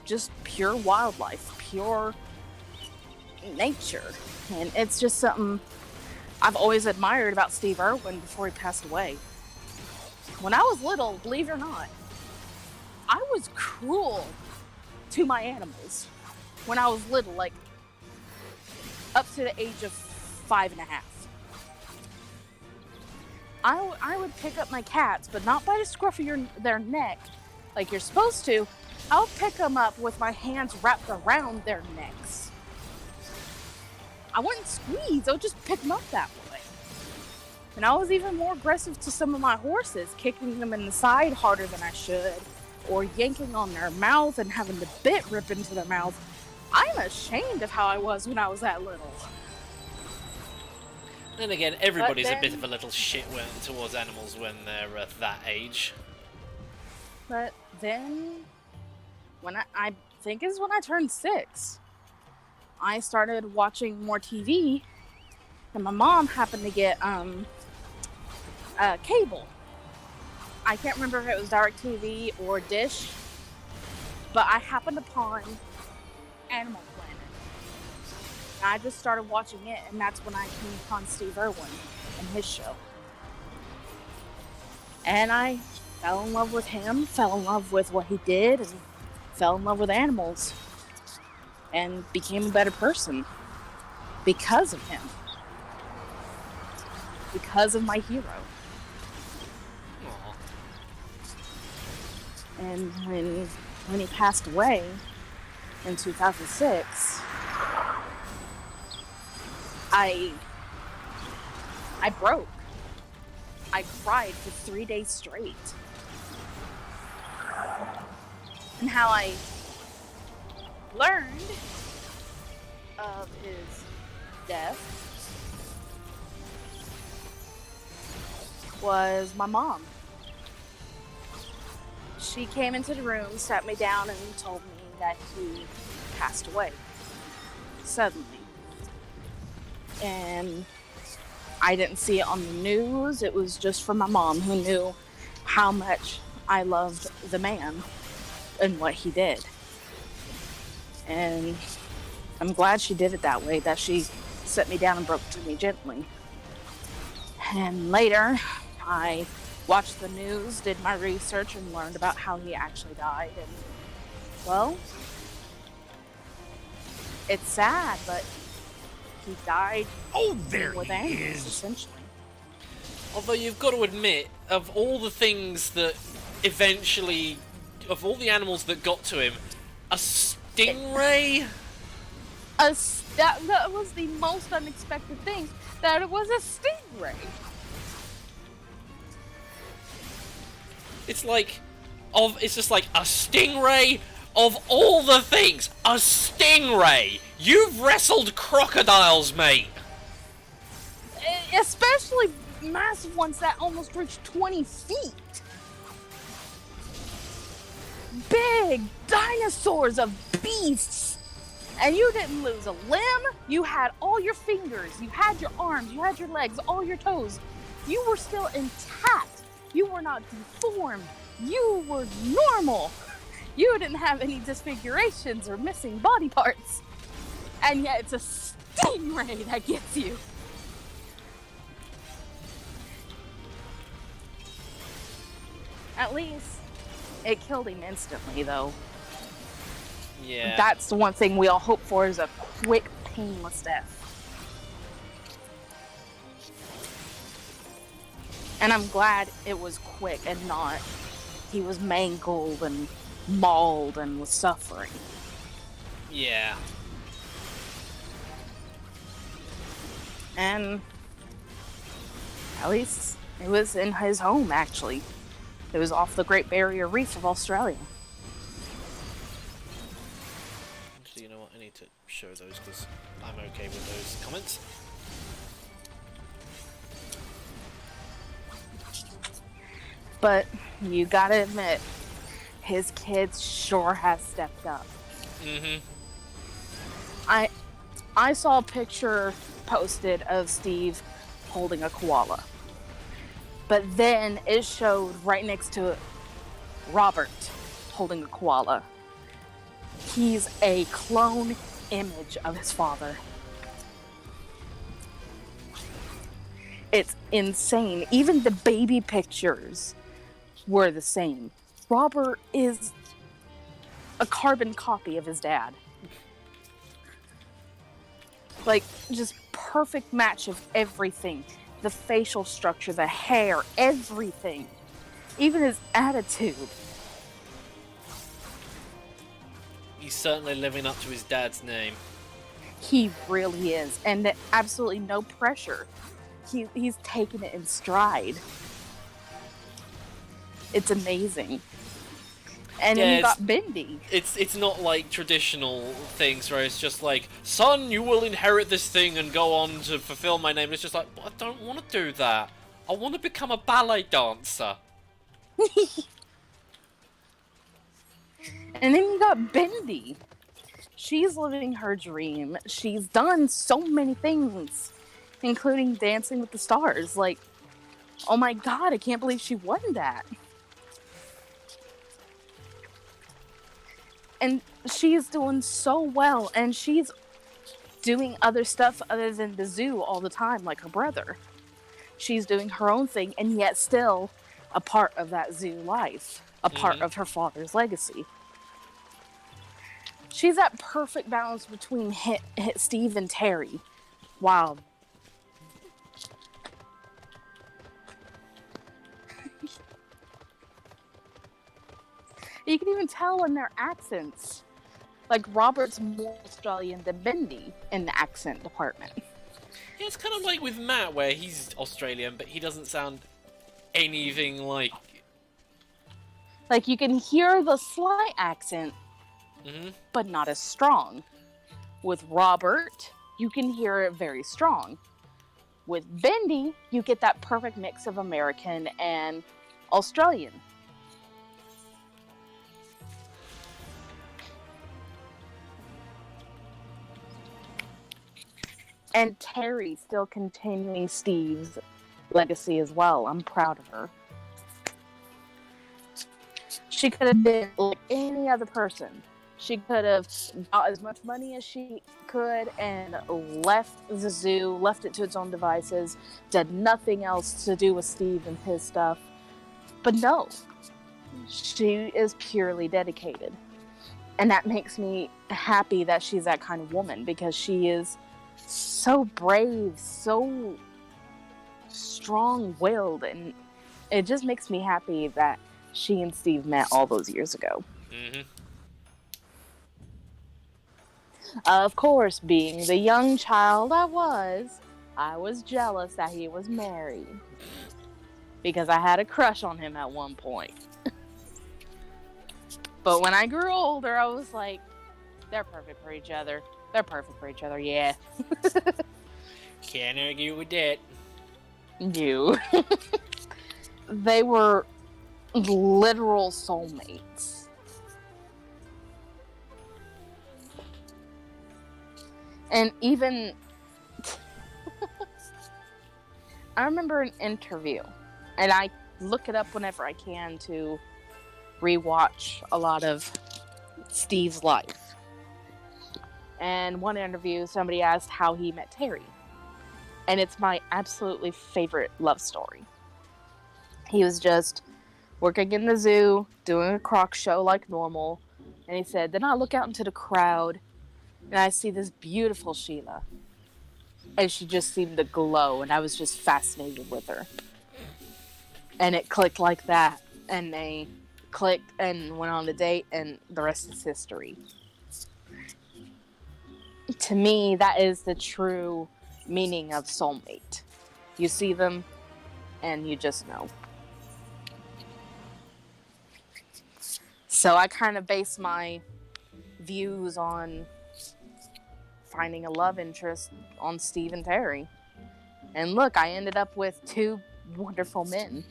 Just pure wildlife, pure nature. And it's just something I've always admired about Steve Irwin before he passed away. When I was little, believe it or not, I was cruel to my animals. When I was little, like, up to the age of 5.5. I would pick up my cats, but not by the scruff of their neck, like you're supposed to. I'll pick them up with my hands wrapped around their necks. I wouldn't squeeze, I would just pick them up that way. And I was even more aggressive to some of my horses, kicking them in the side harder than I should, or yanking on their mouth and having the bit rip into their mouth. I'm ashamed of how I was when I was that little. Then again, everybody's a bit of a little shit towards animals when they're at that age. But then, when I think is when I turned 6, I started watching more TV, and my mom happened to get cable. I can't remember if it was DirecTV or Dish, but I happened upon Animal Planet. And I just started watching it, and that's when I came upon Steve Irwin and his show. And I fell in love with him, fell in love with what he did, and fell in love with animals. And became a better person. Because of him. Because of my hero. Aw. And when he passed away in 2006, I broke. I cried for 3 days straight. And how I learned of his death was my mom. She came into the room, sat me down, and told me that he passed away suddenly. And I didn't see it on the news. It was just from my mom, who knew how much I loved the man and what he did. And I'm glad she did it that way, that she set me down and broke to me gently. And later, I watched the news, did my research, and learned about how he actually died. And, well, it's sad, but he died Oh, there with he animals, is. essentially. Although you've got to admit, of all the things that eventually, of all the animals that got to him, a stingray? That was the most unexpected thing, that it was a stingray. It's like, it's just like a stingray of all the things. A stingray! You've wrestled crocodiles, mate! Especially massive ones that almost reach 20 feet. Big dinosaurs of beasts. And you didn't lose a limb. You had all your fingers. You had your arms. You had your legs. All your toes. You were still intact. You were not deformed. You were normal. You didn't have any disfigurations or missing body parts. And yet it's a stingray that gets you. At least it killed him instantly, though. Yeah. That's the one thing we all hope for, is a quick, painless death. And I'm glad it was quick and not he was mangled and mauled and was suffering. Yeah. And at least it was in his home, actually. It was off the Great Barrier Reef of Australia. Actually, you know what? I need to show those because I'm okay with those comments. But you gotta admit, his kids sure has stepped up. Mm-hmm. I saw a picture posted of Steve holding a koala. But then it showed right next to it Robert holding a koala. He's a clone image of his father. It's insane. Even the baby pictures were the same. Robert is a carbon copy of his dad. Like, just perfect match of everything. The facial structure, the hair, everything. Even his attitude. He's certainly living up to his dad's name. He really is. And absolutely no pressure. He's taken it in stride. It's amazing. And Yeah, then he got bendy. It's not like traditional things where it's just like, son, you will inherit this thing and go on to fulfill my name. It's just like, I don't want to do that. I want to become a ballet dancer. And then he got bendy. She's living her dream. She's done so many things, including Dancing with the Stars. Like, oh my god, I can't believe she won that. And she's doing so well, and she's doing other stuff other than the zoo all the time, like her brother. She's doing her own thing, and yet still a part of that zoo life, a part of her father's legacy. She's that perfect balance between Steve and Terry. Wow. You can even tell in their accents. Like, Robert's more Australian than Bendy in the accent department. Yeah, it's kind of like with Matt, where he's Australian, but he doesn't sound anything like... Like, you can hear the slight accent, Mm-hmm. but not as strong. With Robert, you can hear it very strong. With Bendy, you get that perfect mix of American and Australian. And Terry still continuing Steve's legacy as well. I'm proud of her. She could have been like any other person. She could have got as much money as she could and left the zoo, left it to its own devices, did nothing else to do with Steve and his stuff. But no, she is purely dedicated. And that makes me happy that she's that kind of woman, because she is so brave, so strong-willed, and it just makes me happy that she and Steve met all those years ago. Mm-hmm. Of course, being the young child I was jealous that he was married, because I had a crush on him at one point. But when I grew older, I was like, they're perfect for each other. They're perfect for each other, yeah. Can't argue with that. You. They were literal soulmates. And even... I remember an interview, and I look it up whenever I can to rewatch a lot of Steve's life. And one interview, somebody asked how he met Terry. And it's my absolutely favorite love story. He was just working in the zoo, doing a croc show like normal. And he said, then I look out into the crowd, and I see this beautiful Sheila. And she just seemed to glow, and I was just fascinated with her. And it clicked like that. And they clicked and went on a date, and the rest is history. To me, that is the true meaning of soulmate. You see them, and you just know. So I kind of base my views on finding a love interest on Steve and Terry. And look, I ended up with two wonderful men.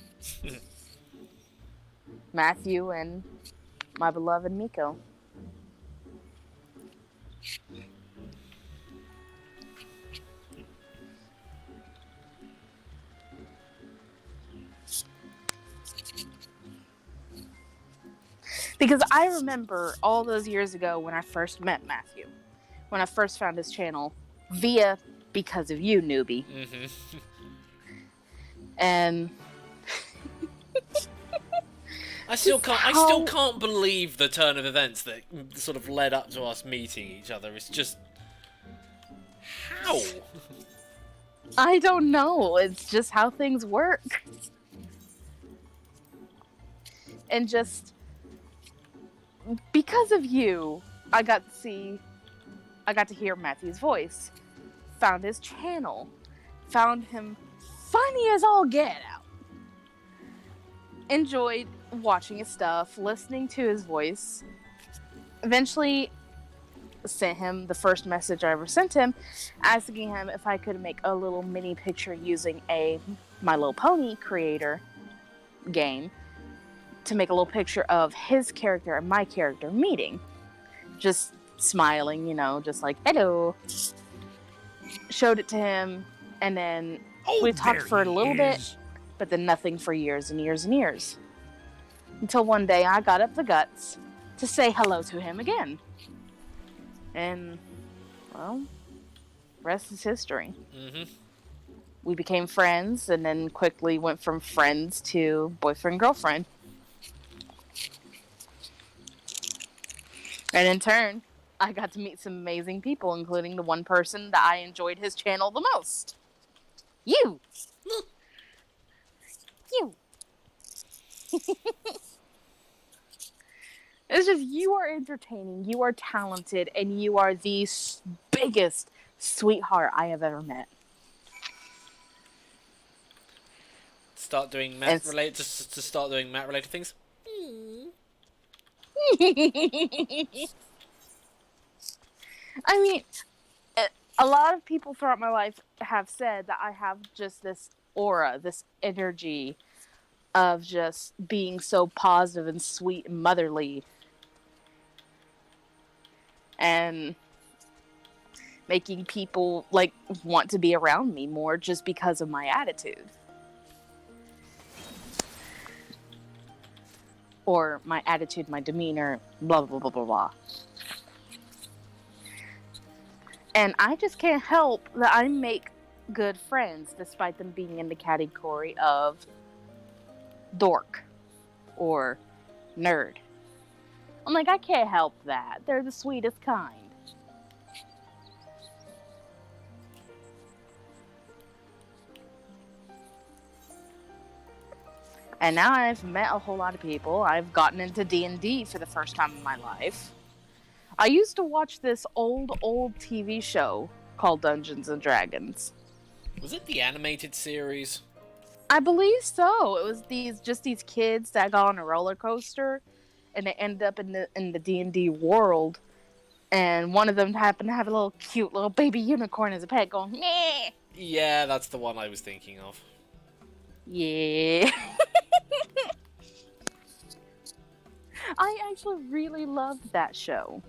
Matthew and my beloved Miko. Because I remember all those years ago when I first met Matthew, when I first found his channel, because of you, newbie. Mm-hmm. And I still can't believe the turn of events that sort of led up to us meeting each other. It's just... how? I don't know. It's just how things work. And just... because of you, I got to hear Matthew's voice, found his channel, found him funny as all get out, enjoyed watching his stuff, listening to his voice, eventually sent him the first message I ever sent him, asking him if I could make a little mini picture using a My Little Pony creator game, to make a little picture of his character and my character meeting. Just smiling, just like, hello. Showed it to him, and then we talked for a little bit, but then nothing for years and years and years. Until one day I got up the guts to say hello to him again. And, well, rest is history. Mm-hmm. we became friends, and then quickly went from friends to boyfriend girlfriend. And in turn, I got to meet some amazing people, including the one person that I enjoyed his channel the most. You! You! It's just, you are entertaining, you are talented, and you are the biggest sweetheart I have ever met. Start doing math related to start doing math related things. I mean, a lot of people throughout my life have said that I have just this aura, this energy of just being so positive and sweet and motherly. And making people, like, want to be around me more just because of my attitude. Or my attitude, my demeanor, blah, blah, blah, blah, blah. And I just can't help that I make good friends despite them being in the category of dork or nerd. I'm like, I can't help that. They're the sweetest kind. And now I've met a whole lot of people. I've gotten into D&D for the first time in my life. I used to watch this old TV show called Dungeons and Dragons. Was it the animated series? I believe so. It was these kids that got on a roller coaster, and they ended up in the D&D world. And one of them happened to have a little cute little baby unicorn as a pet, going meh. Yeah, that's the one I was thinking of. Yeah. I actually really loved that show.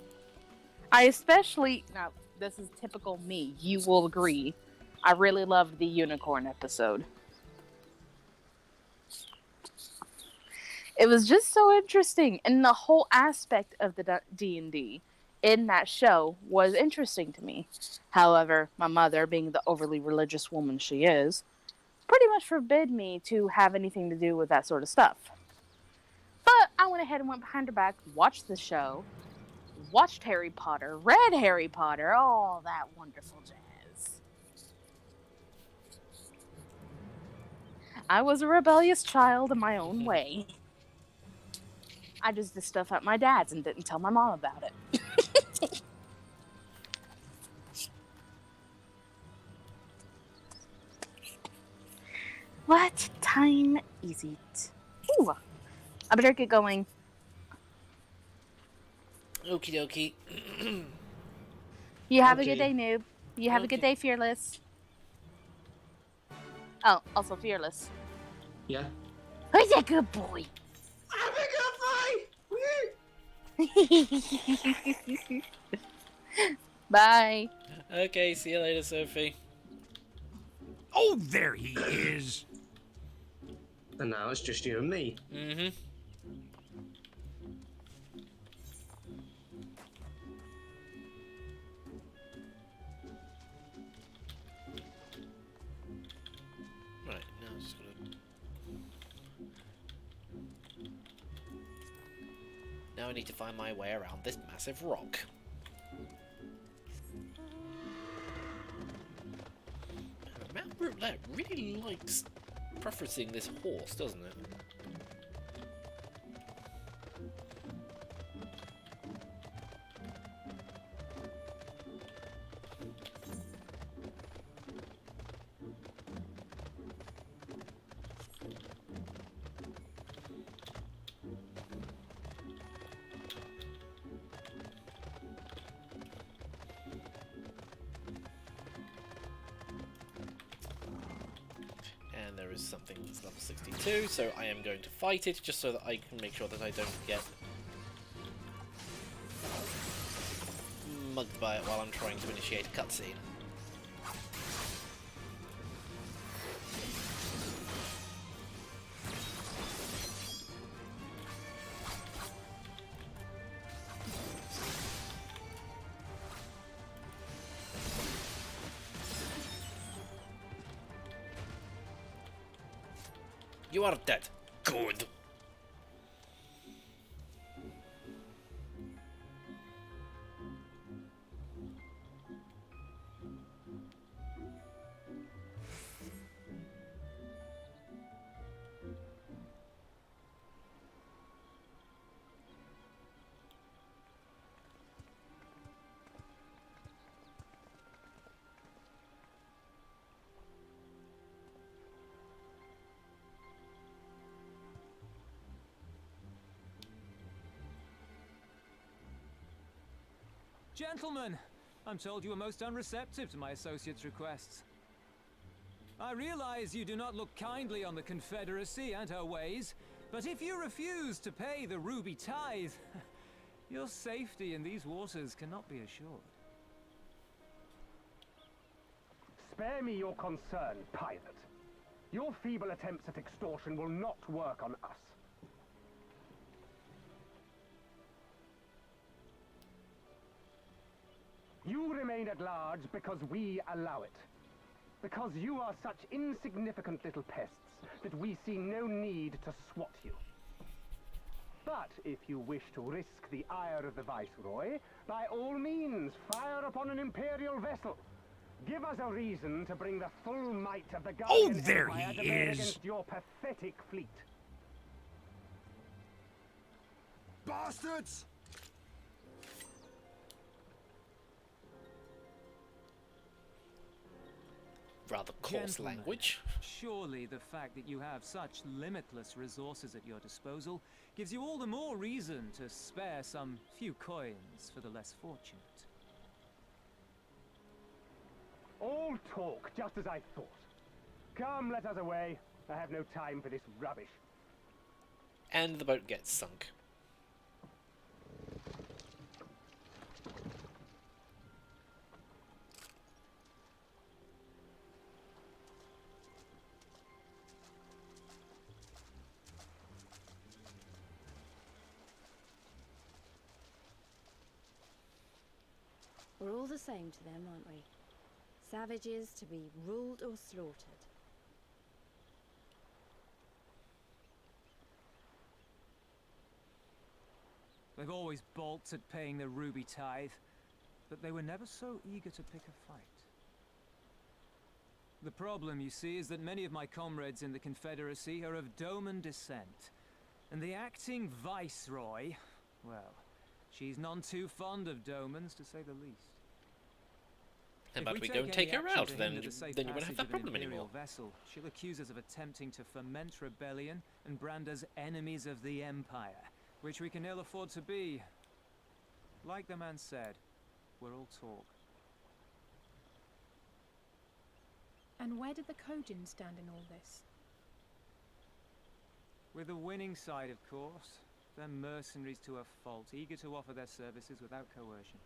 I especially, now this is typical me, you will agree, I really loved the unicorn episode. It was just so interesting, and the whole aspect of the D&D in that show was interesting to me. However, my mother, being the overly religious woman she is, pretty much forbid me to have anything to do with that sort of stuff. But I went ahead and went behind her back, watched the show, watched Harry Potter, read Harry Potter, all that wonderful jazz. I was a rebellious child in my own way. I just did stuff at my dad's and didn't tell my mom about it. What time is it? Ooh, I better get going. Okie dokie. You have a Okay. good day, Noob. You have a good Okay. day, Fearless. Oh, also Fearless. Yeah. Who's a good boy? I'm a good boy! Bye. Okay, see you later, Sophie. Oh, there he is. And now it's just you and me. Mm-hmm. Right, now I'm just gonna... Now I need to find my way around this massive rock. Mount Roulette really likes preferencing this horse, doesn't it? And there is something that's level 62, so I am going to fight it just so that I can make sure that I don't get mugged by it while I'm trying to initiate a cutscene. You are dead. Good. Gentlemen, I'm told you were most unreceptive to my associate's requests. I realize you do not look kindly on the Confederacy and her ways, but if you refuse to pay the ruby tithe, your safety in these waters cannot be assured. Spare me your concern, pirate. Your feeble attempts at extortion will not work on us. You remain at large because we allow it. Because you are such insignificant little pests that we see no need to swat you. But if you wish to risk the ire of the Viceroy, by all means, fire upon an Imperial vessel. Give us a reason to bring the full might of the Guardian there Empire he to bear is. against your pathetic fleet. Bastards! Rather coarse Gentlemen, language. Surely the fact that you have such limitless resources at your disposal gives you all the more reason to spare some few coins for the less fortunate. All talk, just as I thought. Come, let us away. I have no time for this rubbish. And the boat gets sunk. We're all the same to them, aren't we? Savages to be ruled or slaughtered. They've always balked at paying the ruby tithe, but they were never so eager to pick a fight. The problem, you see, is that many of my comrades in the Confederacy are of Doman descent, and the acting Viceroy, well, she's none too fond of Domans, to say the least. How If about we take go and take any her action out, to then hinder the safe you won't have passage that of an problem Imperial anymore. Vessel, she'll accuse us of attempting to foment rebellion and brand us enemies of the Empire, which we can ill afford to be. Like the man said, we're all talk. And where did the Kojin stand in all this? With the winning side, of course. They're mercenaries to a fault, eager to offer their services without coercion.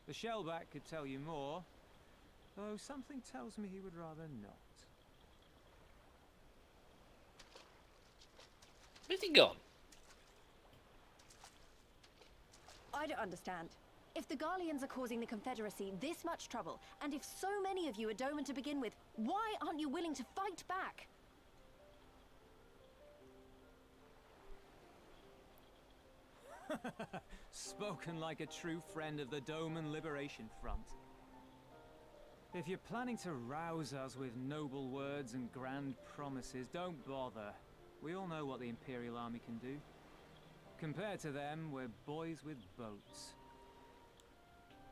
The Shellback could tell you more, though something tells me he would rather not. Where's he gone? I don't understand. If the Garleans are causing the Confederacy this much trouble, and if so many of you are Doman to begin with, why aren't you willing to fight back? Spoken like a true friend of the Doman Liberation Front. If you're planning to rouse us with noble words and grand promises, don't bother. We all know what the Imperial Army can do. Compared to them, we're boys with boats.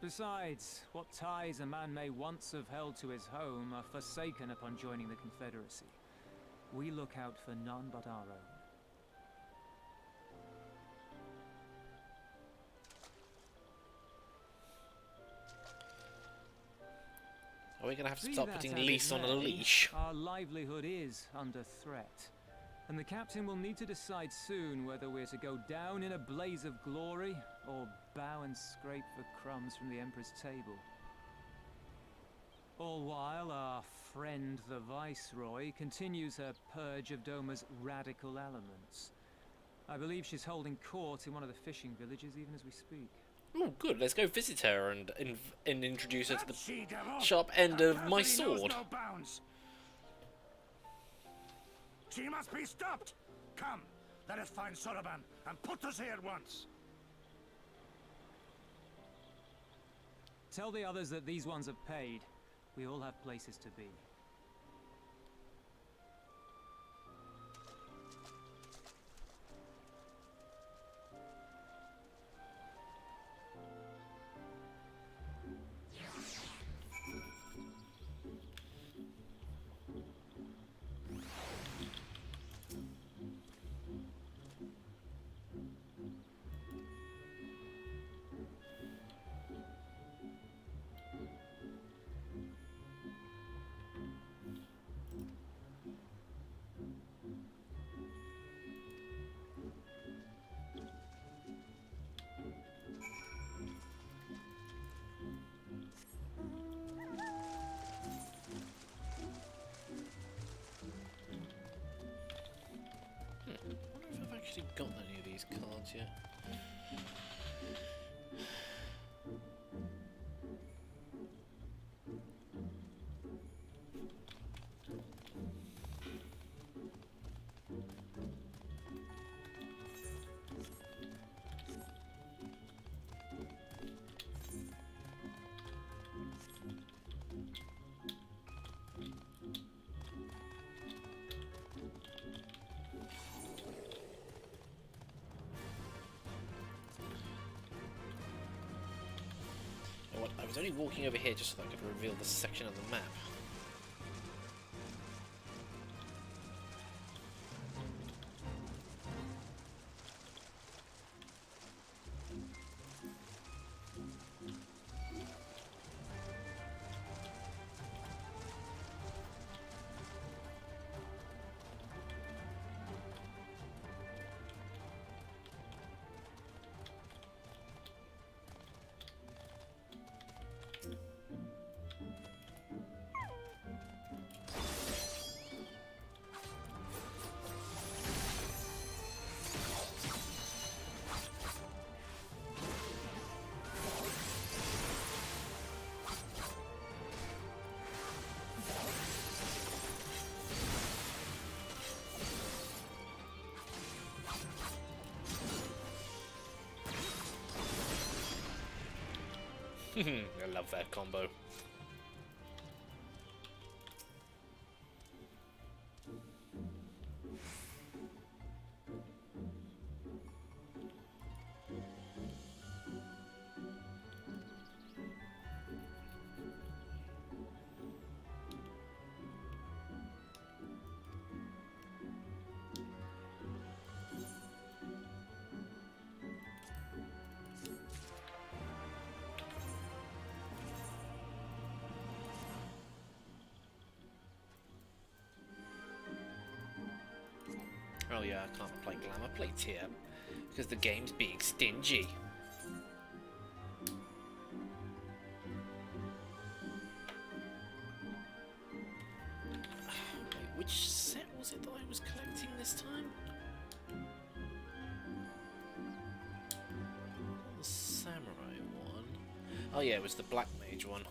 Besides, what ties a man may once have held to his home are forsaken upon joining the Confederacy. We look out for none but our own. Are we going to have to Be start that putting as it Lise on a may, leash? Our livelihood is under threat, and the captain will need to decide soon whether we're to go down in a blaze of glory or bow and scrape for crumbs from the Emperor's table. All while our friend the Viceroy continues her purge of Doma's radical elements. I believe she's holding court in one of the fishing villages even as we speak. Oh, good. Let's go visit her and introduce her to the She-devil! sharp end of my Authority knows sword. no bounds. She must be stopped! Come, let us find Soroban and put us here at once. Tell the others that these ones have paid. We all have places to be. I've actually got any of these cards yet. What? I was only walking over here just so that I could reveal this section of the map. I love that combo. Oh yeah, I can't play glamour plates here because the game's being stingy. Wait, which set was it that I was collecting this time? The samurai one. Oh yeah, it was the black mage one.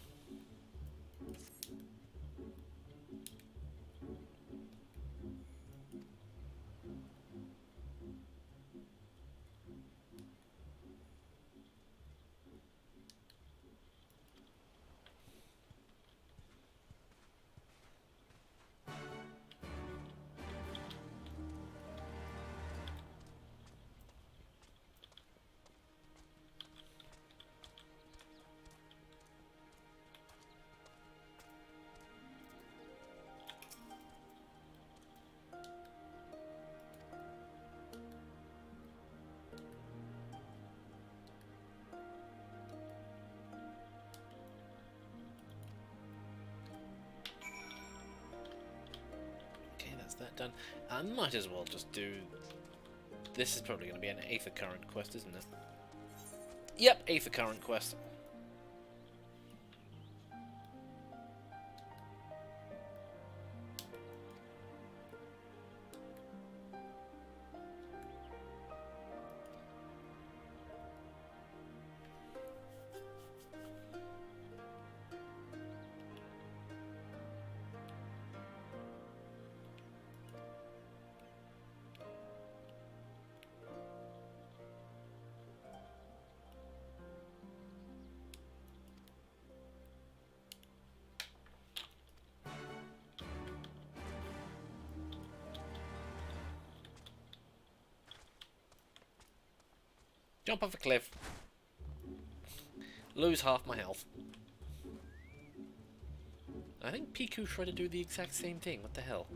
That done. I might as well just do... This is probably going to be an Aether Current quest, isn't it? Yep, Aether Current quest. Jump off a cliff. Lose half my health. I think Piku tried to do the exact same thing. What the hell?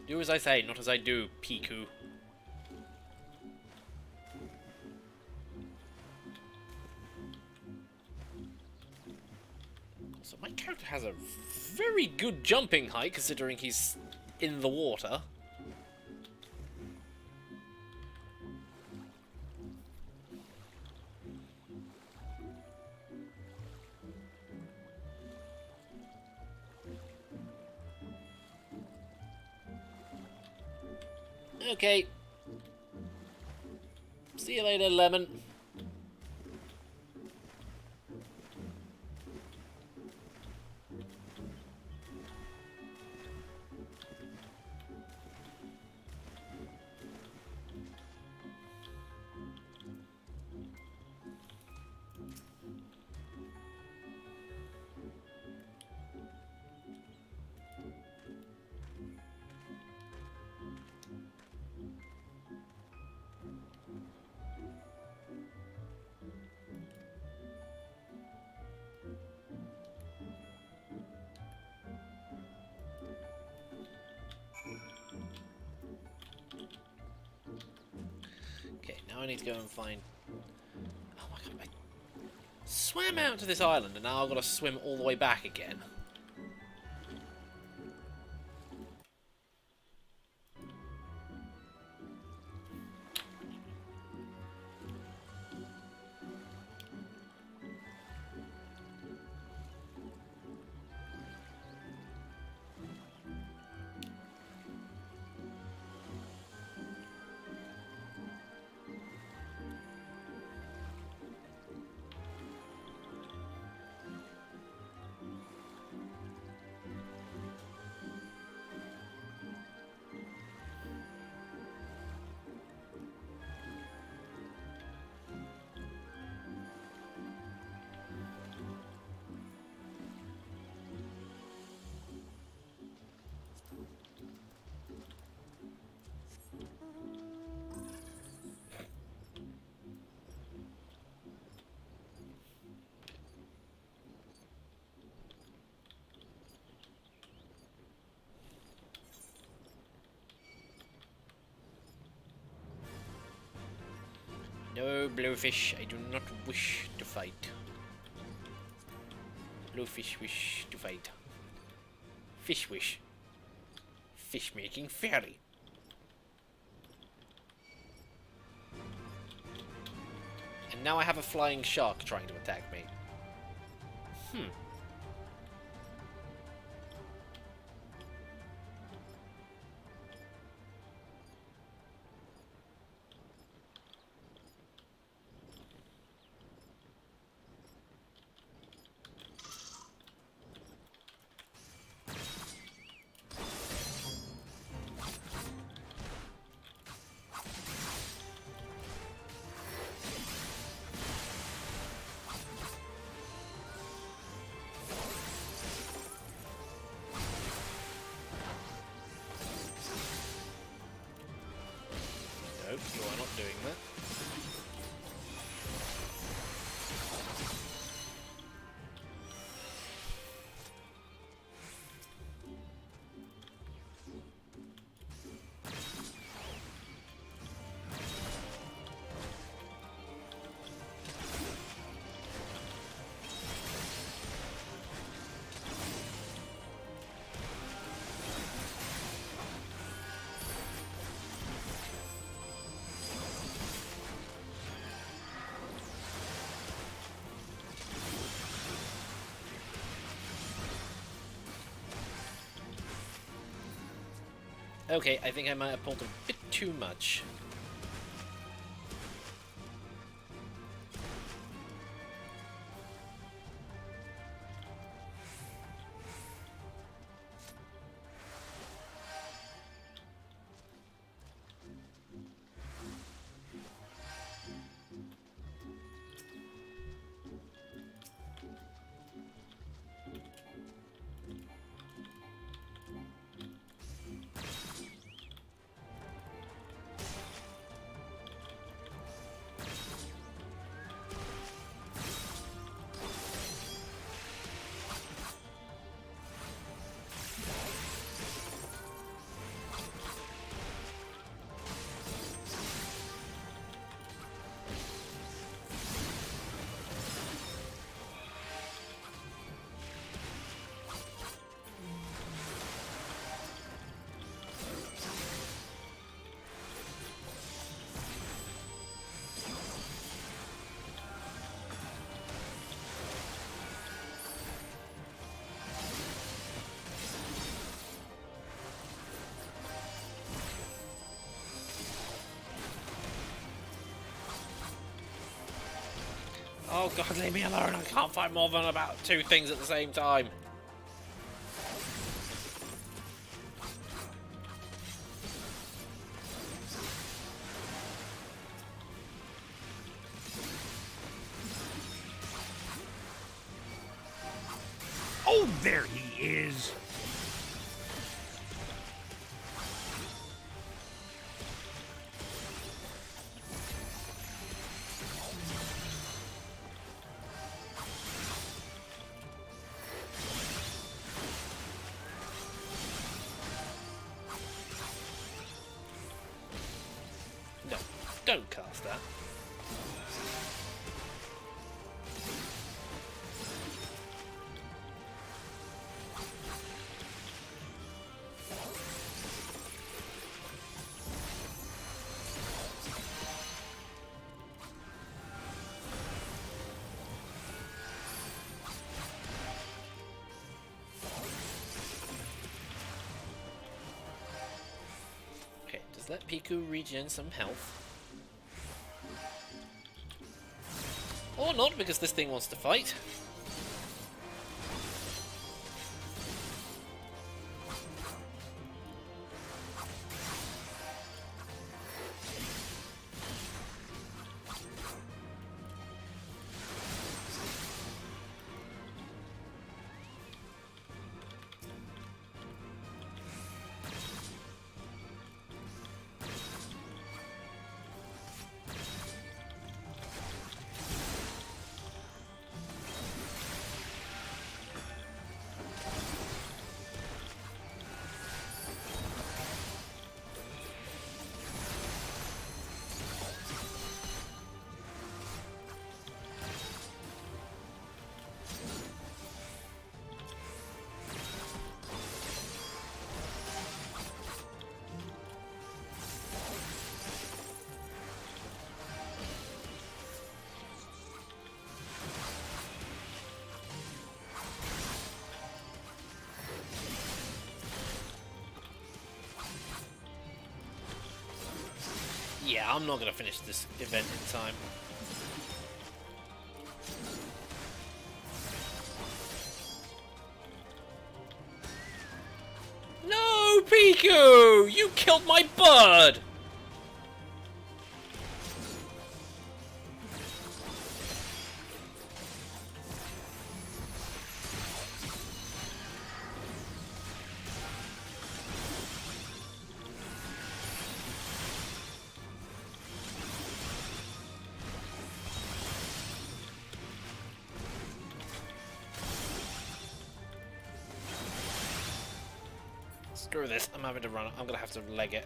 Do as I say, not as I do, Piku. So my character has a very good jumping height, considering he's in the water. Okay. See you later, Lemon. Now I need to go and find... Oh my god, I swam out to this island and now I've got to swim all the way back again. No, Blowfish, I do not wish to fight. Blowfish wish to fight. Fish wish. Fish making fairy. And now I have a flying shark trying to attack me. Nope, you are not doing that. Okay, I think I might have pulled a bit too much. Oh god, leave me alone. I can't fight more than about 2 things at the same time. Oh, there he is. No, don't cast that. Okay, does let Piku regen some health? Or not, because this thing wants to fight. Yeah, I'm not going to finish this event in time. No, Piku! You killed my bird! Screw this, I'm having to run it. I'm gonna have to leg it.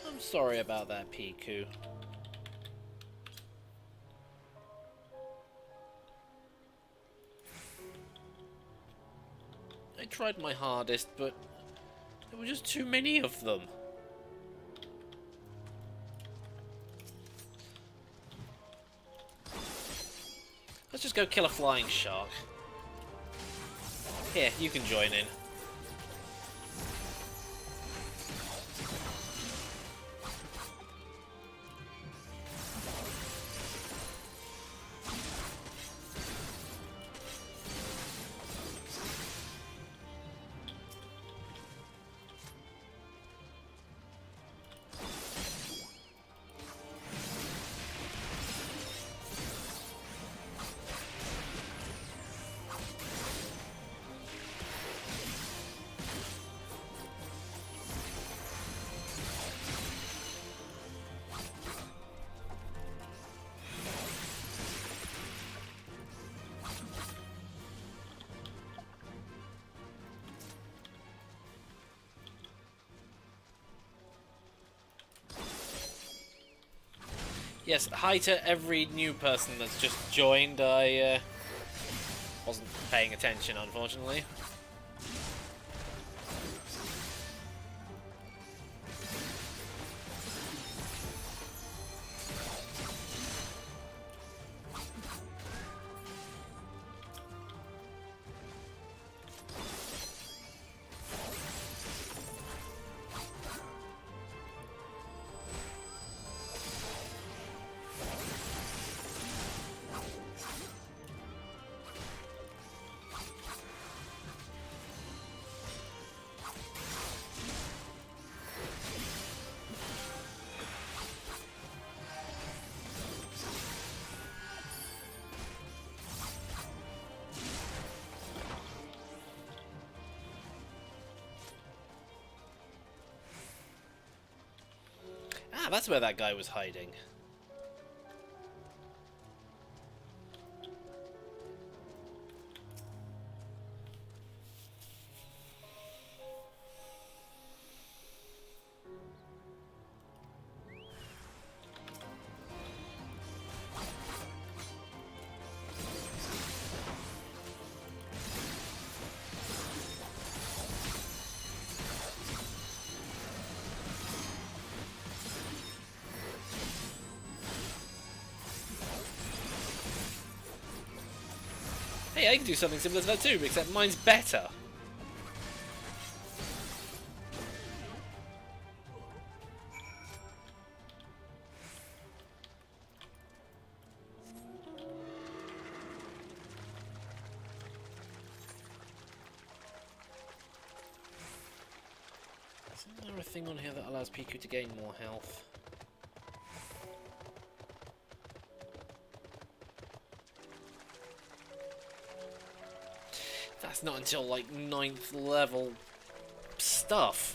I'm sorry about that, Piku. I tried my hardest, but there were just too many of them. Let's just go kill a flying shark. Here, you can join in. Yes, hi to every new person that's just joined. I wasn't paying attention, unfortunately. Ah, that's where that guy was hiding. Hey, I can do something similar to that too, except mine's better. Isn't there a thing on here that allows Piku to gain more health? That's not until like 9th level stuff.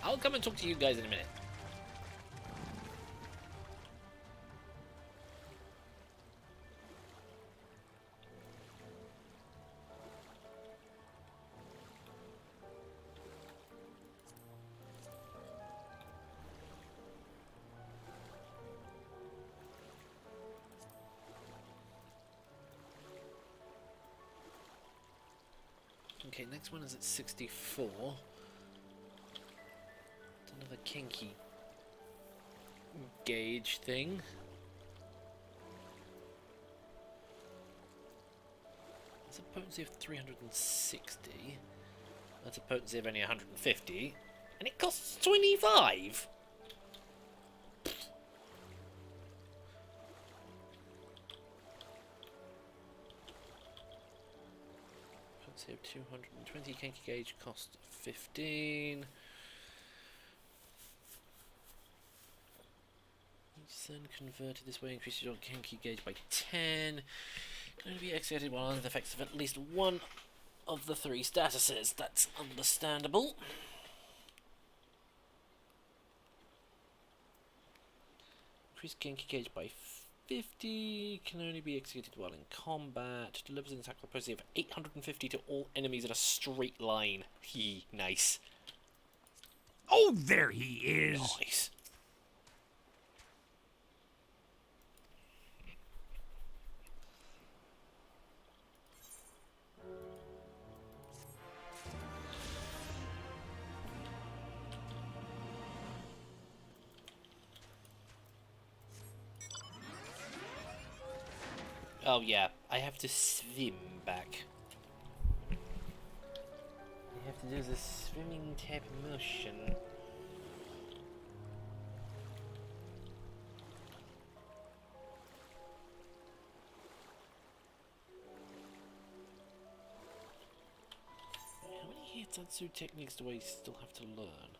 I'll come and talk to you guys in a minute. Okay, next one is at 64. Another kinky gauge thing. That's a potency of 360. That's a potency of only 150. And it costs 25! Potency of 220. Kinky gauge cost 15. Then converted this way increases your Genki gauge by 10. Going to be exerted while under the effects of at least one of the 3 statuses. That's understandable. Increased Genki gauge by 50. Can only be executed while in combat. Delivers an attack with a potency of 850 to all enemies in a straight line. Nice. Oh, there he is! Nice. Oh yeah, I have to swim back. I have to do the swimming type motion. How many Hitatsu techniques do I still have to learn?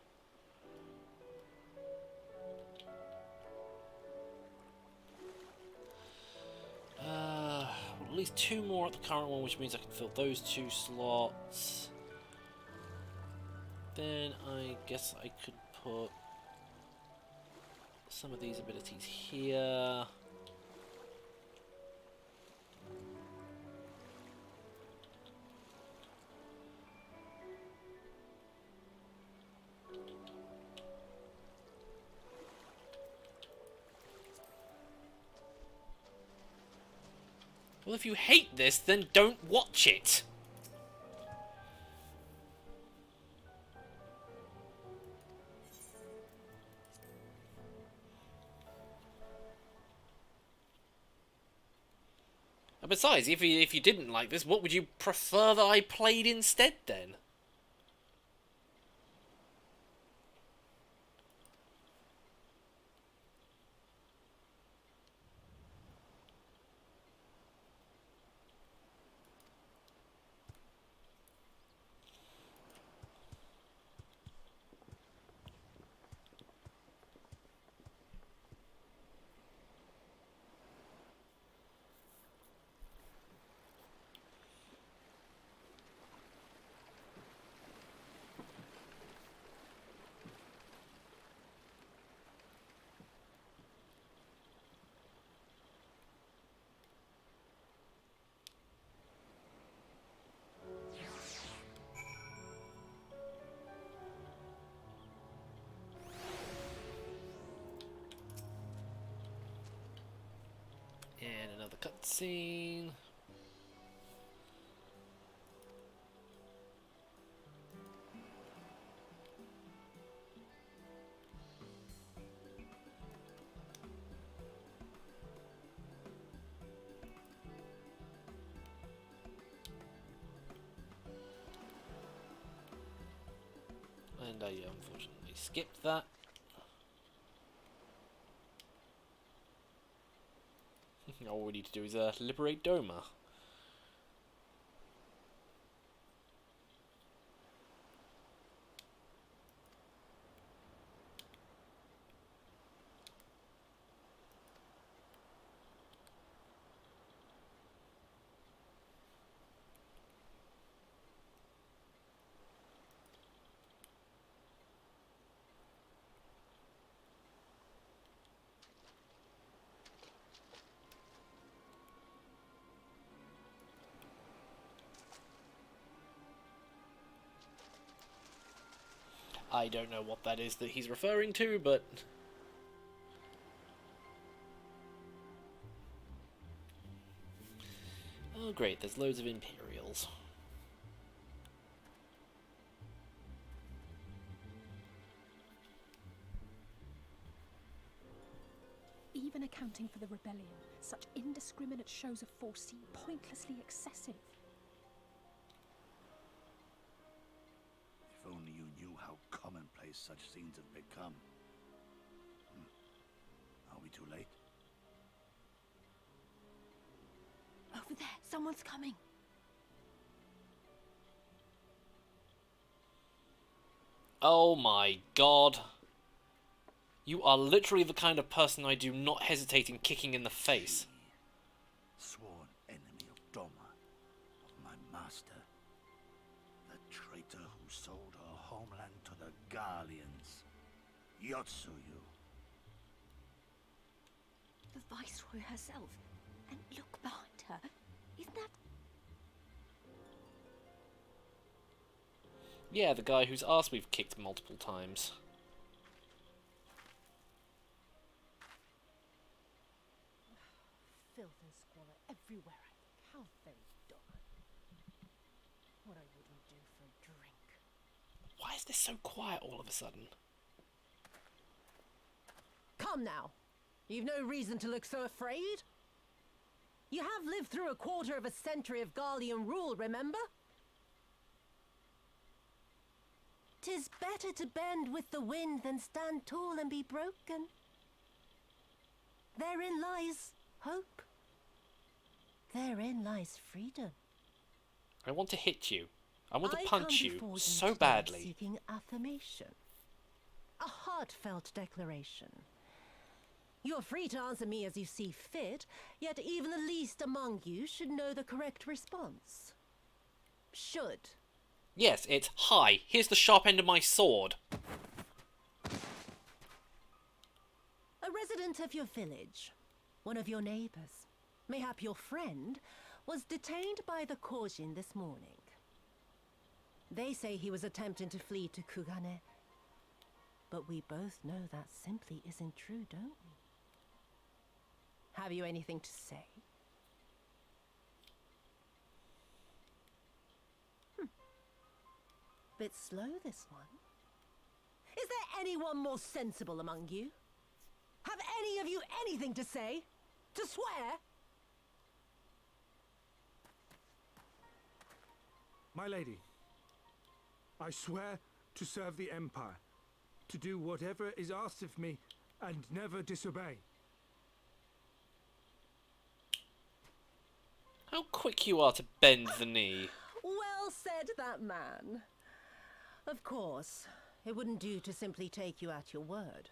Well, at least 2 more at the current one, which means I can fill those 2 slots. Then I guess I could put some of these abilities here. Well, if you hate this, then don't watch it. And besides, if you didn't like this, what would you prefer that I played instead then? And another cutscene. And I unfortunately skipped that. All we need to do is liberate Doma. I don't know what that is that he's referring to, but... Oh great, there's loads of Imperials. Even accounting for the rebellion, such indiscriminate shows of force seem pointlessly excessive. If only you knew how commonplace such scenes have become. Are we too late? Over there, someone's coming. Oh my god. You are literally the kind of person I do not hesitate in kicking in the face. Sworn enemy of Doma, of my master. The traitor who sold her homeland to the Garleans. Yotsuyu. The Viceroy herself. And look behind her. Isn't that... Yeah, the guy whose ass we've kicked multiple times. Filth and squalor everywhere, I think. How very dull. What I wouldn't do for a drink. Why is this so quiet all of a sudden? Come now. You've no reason to look so afraid. You have lived through a quarter of a century of Garlean rule, remember? 'Tis better to bend with the wind than stand tall and be broken. Therein lies hope. Therein lies freedom. I want to hit you. I want to I punch come you before so today badly. Seeking affirmation. A heartfelt declaration. You are free to answer me as you see fit, yet even the least among you should know the correct response. Should. Yes, it's hi. Here's the sharp end of my sword. A resident of your village, one of your neighbors, mayhap your friend, was detained by the Kojin this morning. They say he was attempting to flee to Kugane. But we both know that simply isn't true, don't we? Have you anything to say? Bit slow, this one. Is there anyone more sensible among you? Have any of you anything to say? To swear? My lady, I swear to serve the Empire, to do whatever is asked of me, and never disobey. How quick you are to bend the knee. Well said, that man. Of course, it wouldn't do to simply take you at your word.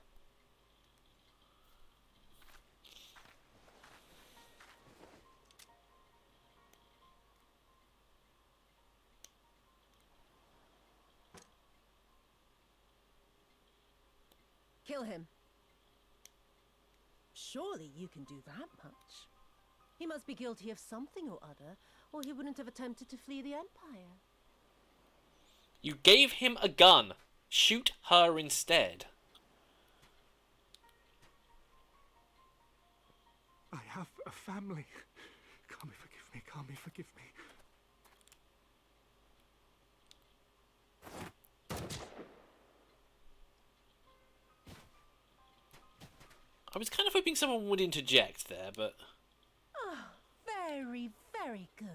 Kill him. Surely you can do that much. He must be guilty of something or other, or he wouldn't have attempted to flee the Empire. You gave him a gun. Shoot her instead. I have a family. Kami, forgive me. Kami, forgive me. I was kind of hoping someone would interject there, but... Oh, very, very good.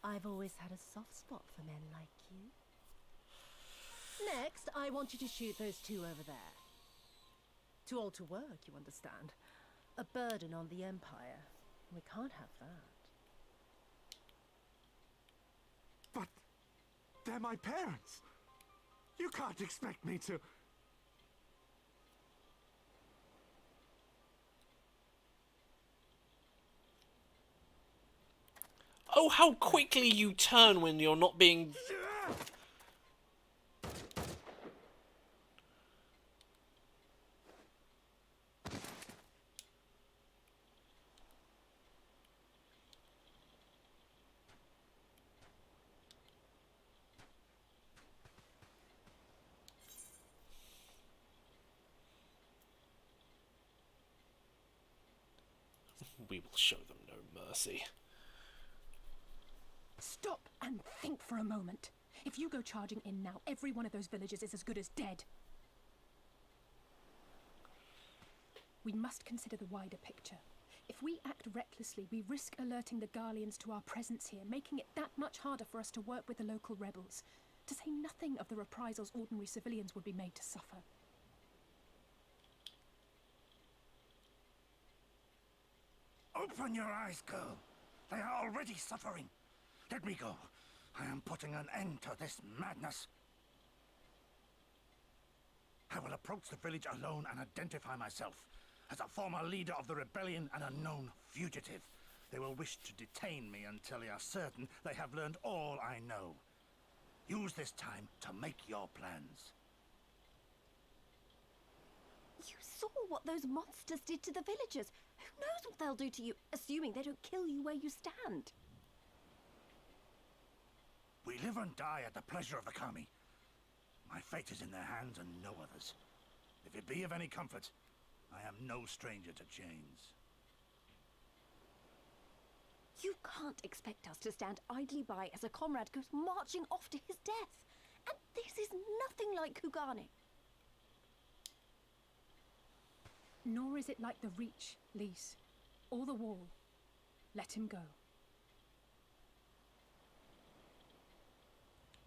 I've always had a soft spot for men like you. Next, I want you to shoot those two over there. Too old to work, you understand. A burden on the Empire. We can't have that. But they're my parents. You can't expect me to... Oh, how quickly you turn when you're not being... We will show them no mercy. Stop and think for a moment. If you go charging in now, every one of those villagers is as good as dead. We must consider the wider picture. If we act recklessly, we risk alerting the Garleans to our presence here, making it that much harder for us to work with the local rebels. To say nothing of the reprisals ordinary civilians would be made to suffer. Open your eyes, girl. They are already suffering. Let me go. I am putting an end to this madness. I will approach the village alone and identify myself as a former leader of the rebellion and a known fugitive. They will wish to detain me until they are certain they have learned all I know. Use this time to make your plans. You saw what those monsters did to the villagers. Who knows what they'll do to you, assuming they don't kill you where you stand? We live and die at the pleasure of the Kami. My fate is in their hands and no others. If it be of any comfort, I am no stranger to chains. You can't expect us to stand idly by as a comrade goes marching off to his death. And this is nothing like Kugane. Nor is it like the Reach, Lise, or the Wall. Let him go.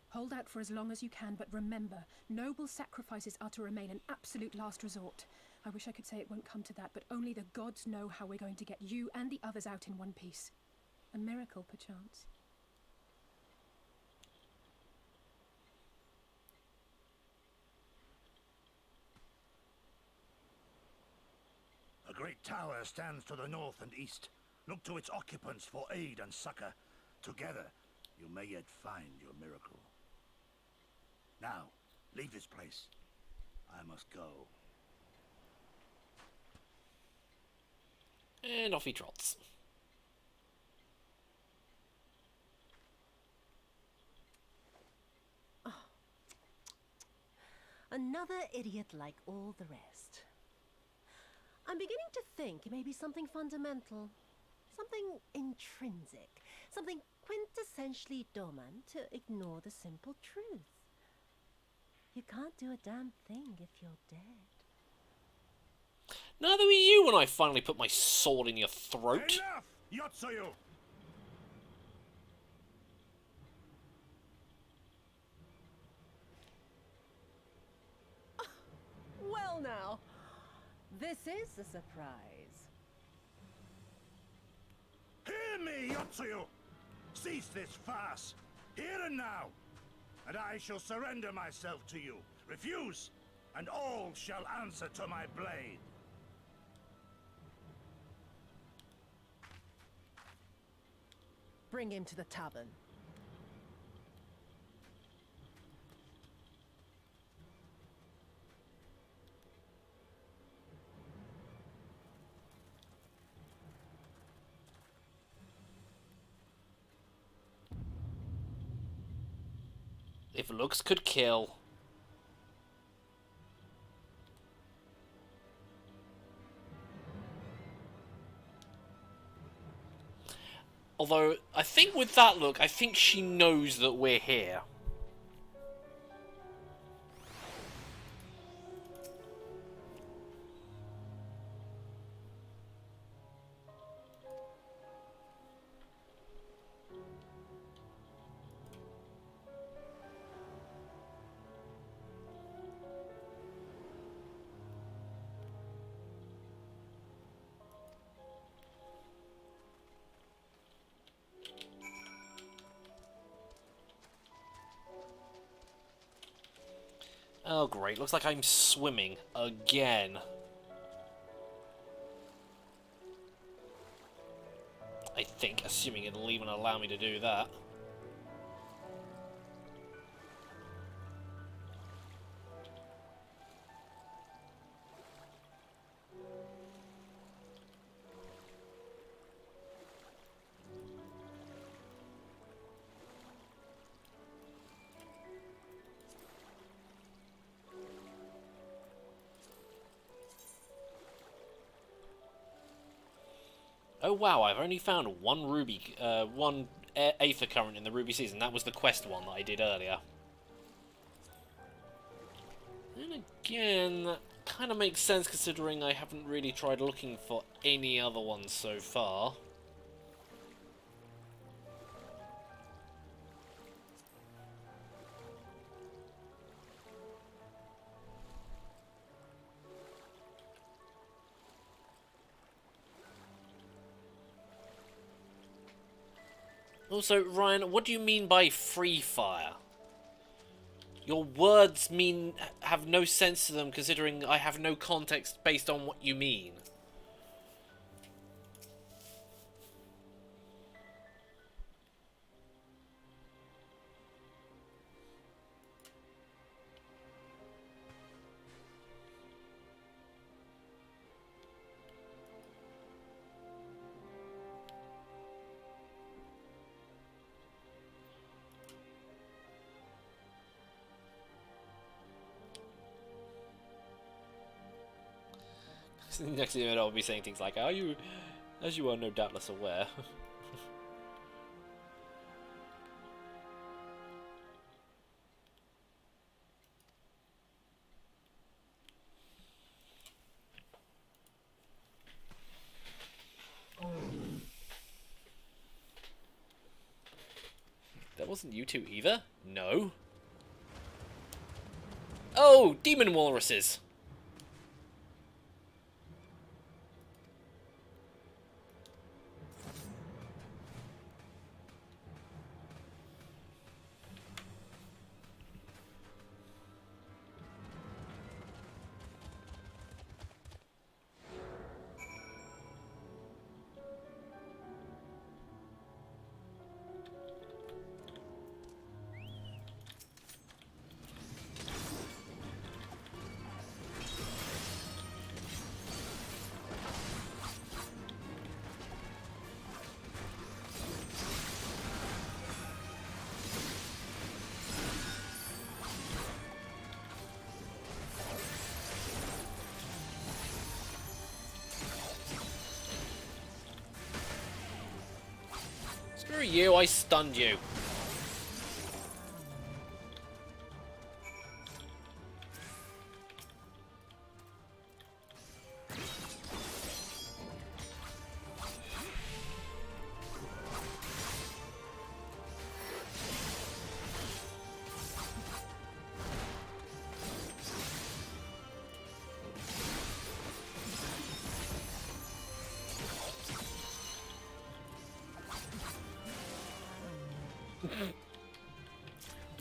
Hold out for as long as you can, but remember, noble sacrifices are to remain an absolute last resort. I wish I could say it won't come to that, but only the gods know how we're going to get you and the others out in one piece. A miracle, perchance. A great tower stands to the north and east. Look to its occupants for aid and succor. Together, you may yet find your miracle. Now, leave this place. I must go. And off he trots. Oh. Another idiot like all the rest. I'm beginning to think it may be something fundamental. Something intrinsic. Something quintessentially Doman to ignore the simple truth. You can't do a damn thing if you're dead. Neither were you when I finally put my sword in your throat. Enough, Yotsuyu! Well now, this is a surprise. Hear me, Yotsuyu! Cease this farce, here and now, and I shall surrender myself to you. Refuse, and all shall answer to my blade. Bring him to the tavern. If looks could kill. Although, I think with that look, I think she knows that we're here. Oh great, looks like I'm swimming again. I think, assuming it'll even allow me to do that. Oh wow, I've only found one ruby, one Aether current in the ruby season. That was the quest one that I did earlier. And again, that kind of makes sense considering I haven't really tried looking for any other ones so far. Also, Ryan, what do you mean by free fire? Your words have no sense to them considering I have no context based on what you mean. Next thing you know, I'll be saying things like, as you are no doubtless aware. That wasn't you two either? No. Oh, demon walruses! Screw you, I stunned you.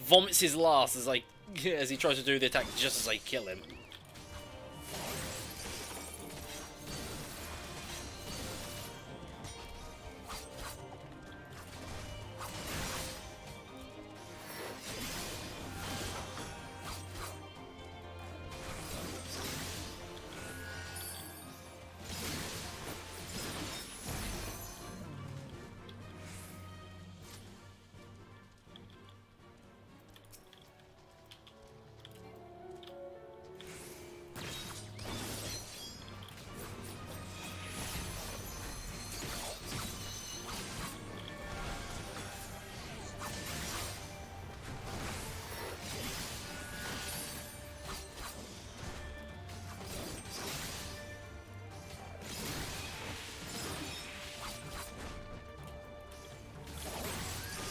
Vomits his last as he tries to do the attack just as I kill him.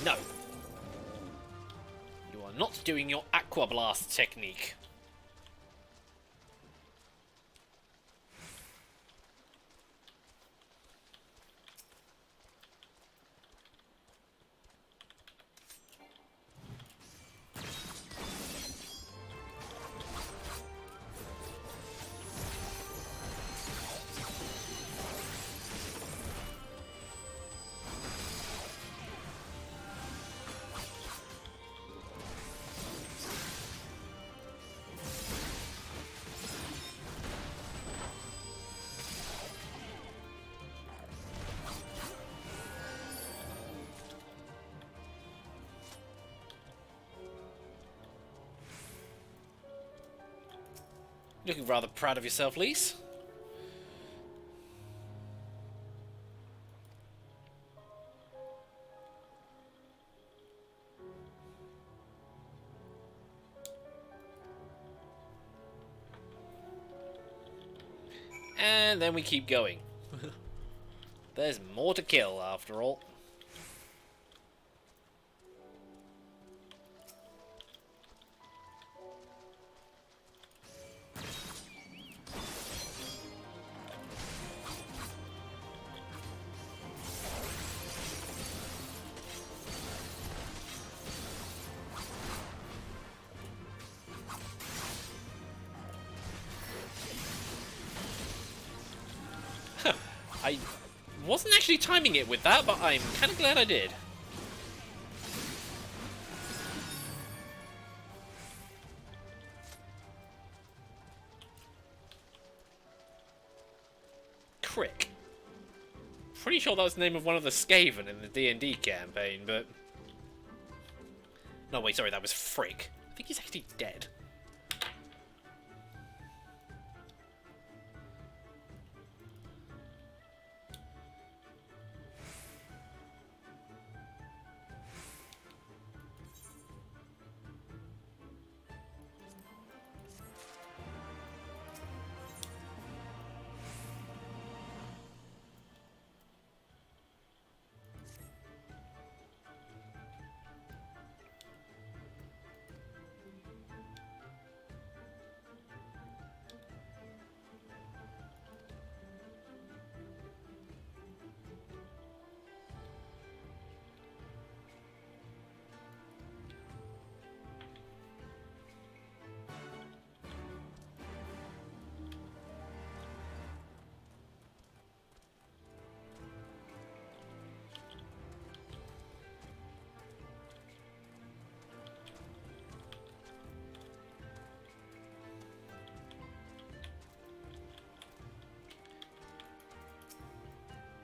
No. You are not doing your Aqua Blast technique. Looking rather proud of yourself, Lise. And then we keep going. There's more to kill, after all. I wasn't actually timing it with that, but I'm kind of glad I did. Crick. Pretty sure that was the name of one of the Skaven in the D&D campaign, but... No, wait, sorry, that was Frick. I think he's actually dead.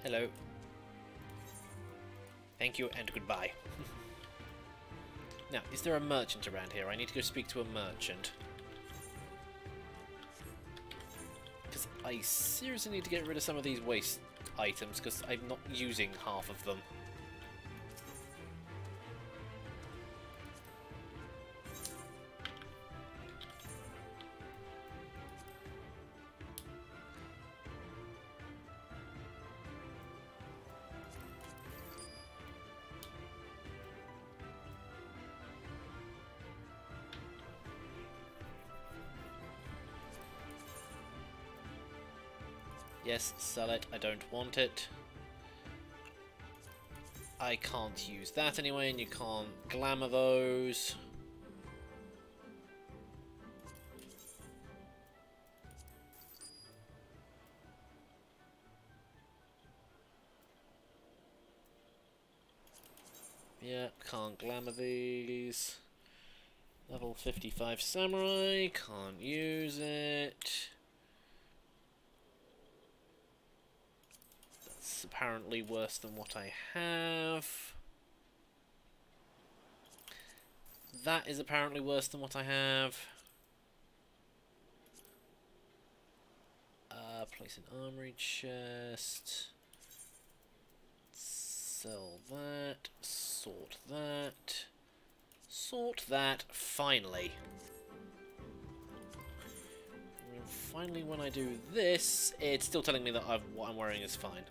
Hello. Thank you and goodbye. Now, is there a merchant around here? I need to go speak to a merchant. Because I seriously need to get rid of some of these waste items, because I'm not using half of them. Yes, sell it. I don't want it. I can't use that anyway, and you can't glamour those. Yeah, can't glamour these. Level 55 samurai, can't use it. That's apparently worse than what I have. That is apparently worse than what I have. Place an armory chest. Sell that. Sort that. Sort that. Finally. And finally, when I do this, it's still telling me that what I'm wearing is fine.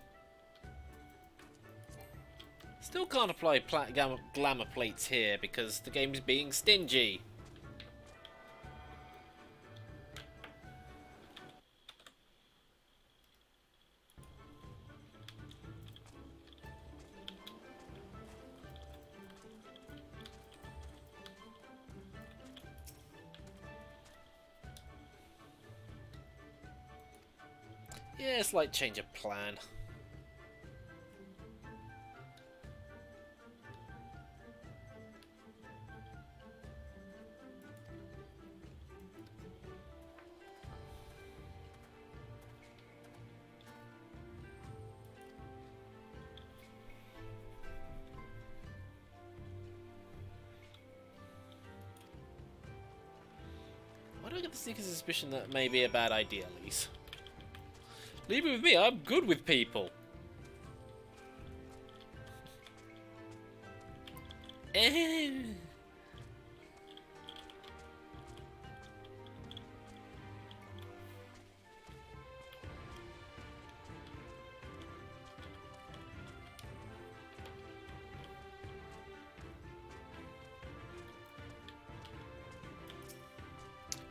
Still can't apply glamour plates here because the game's being stingy. Yeah, slight change of plan. Why do I get the sneaking suspicion that may be a bad idea, Lise? Leave it with me, I'm good with people.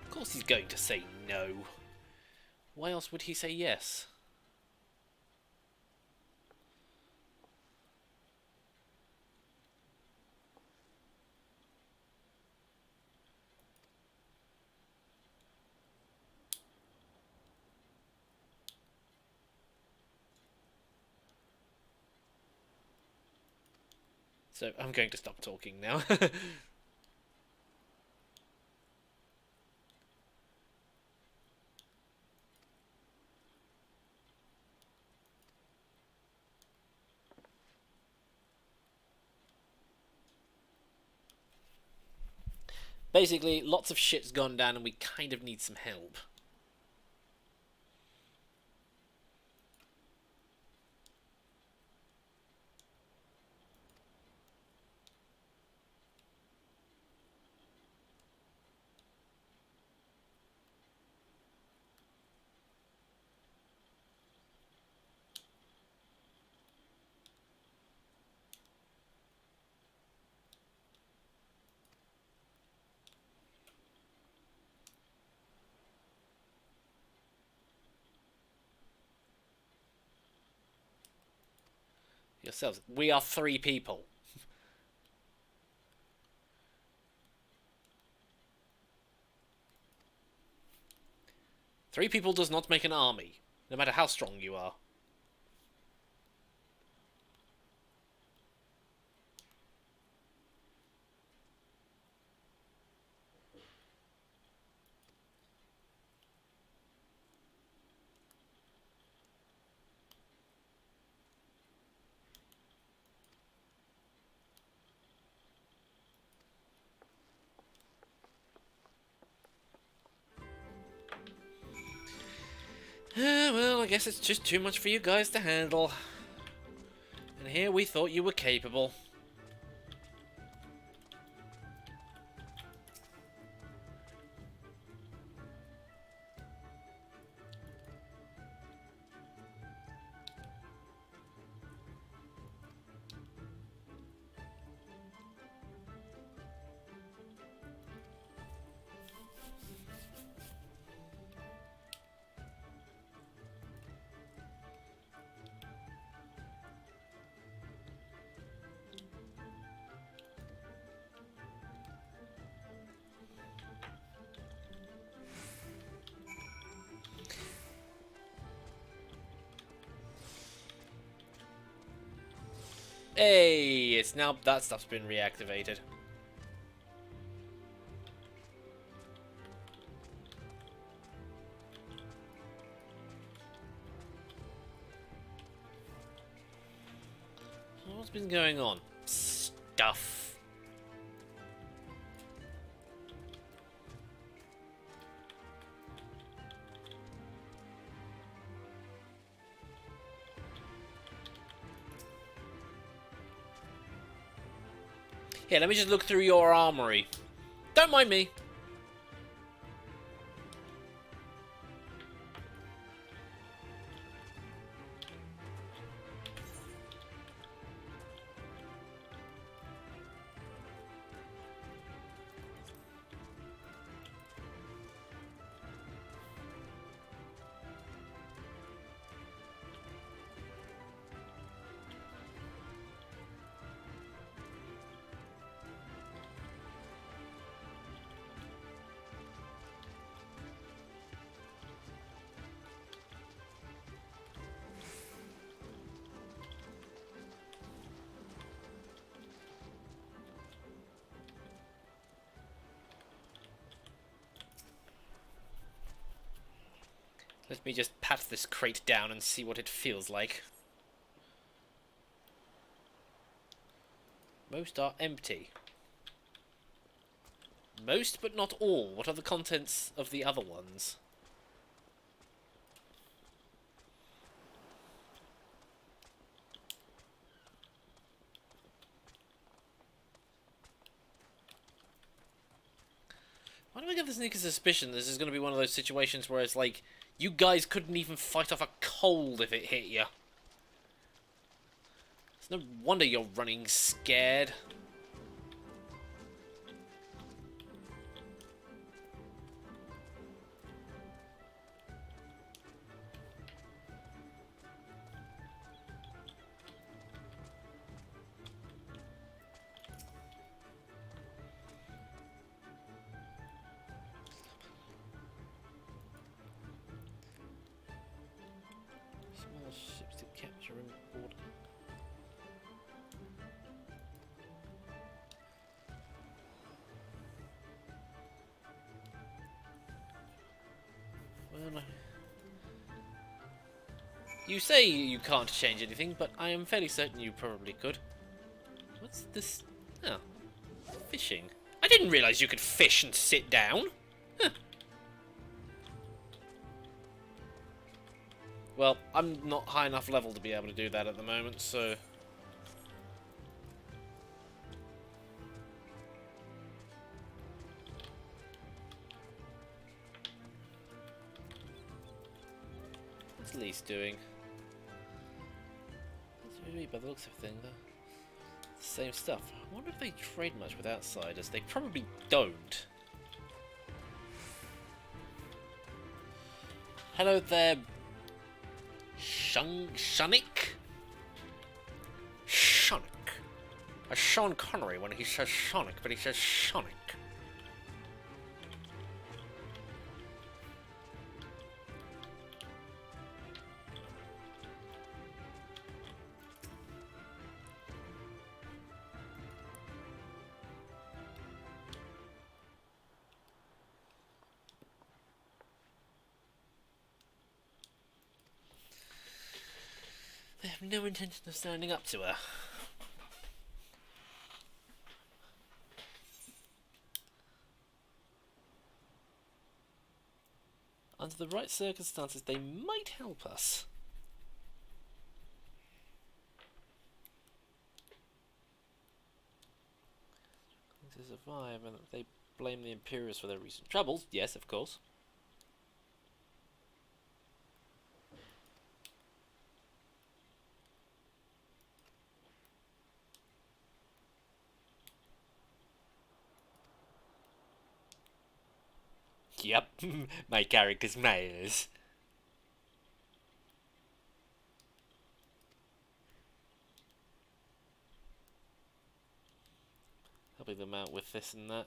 Of course he's going to say no. Why else would he say yes? So I'm going to stop talking now. Basically, lots of shit's gone down and we kind of need some help. Yourselves. We are 3 people. Three people does not make an army, no matter how strong you are. Well, I guess it's just too much for you guys to handle. And here we thought you were capable. Hey, it's now that stuff's been reactivated. What's been going on? Stuff. Here, let me just look through your armory. Don't mind me. Let me just pat this crate down and see what it feels like. Most are empty. Most, but not all. What are the contents of the other ones? Why do I get the sneaky suspicion this is going to be one of those situations where it's like, you guys couldn't even fight off a cold if it hit you. It's no wonder you're running scared. Ships to capture and board. Well, you say you can't change anything, but I am fairly certain you probably could. What's this? Oh, fishing. I didn't realise you could fish and sit down. Huh. Well, I'm not high enough level to be able to do that at the moment, so... What's Lise doing? It's really by the looks of things, though. Same stuff. I wonder if they trade much with outsiders. They probably don't. Hello there, Shunik? Shunik. A Sean Connery when he says Sonic, but he says Shunik. They have no intention of standing up to her. Under the right circumstances, they might help us. To survive, and they blame the Imperials for their recent troubles. Yes, of course. Yep, my character's males. Helping them out with this and that.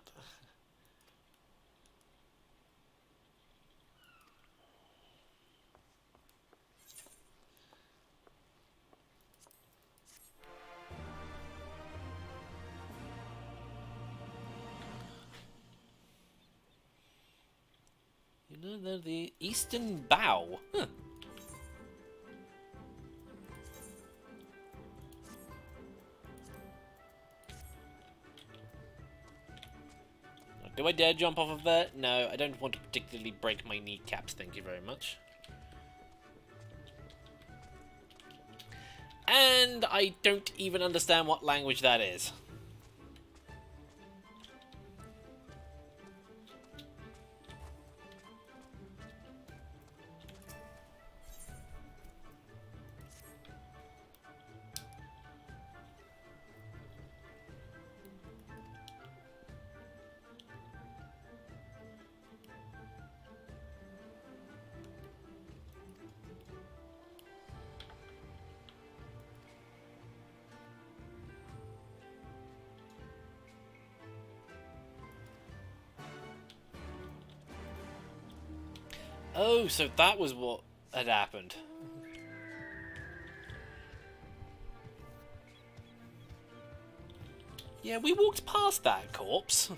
You know, they're the Eastern Bow. Huh. Do I dare jump off of there? No, I don't want to particularly break my kneecaps, thank you very much. And I don't even understand what language that is. Oh, so that was what had happened. Yeah, we walked past that corpse.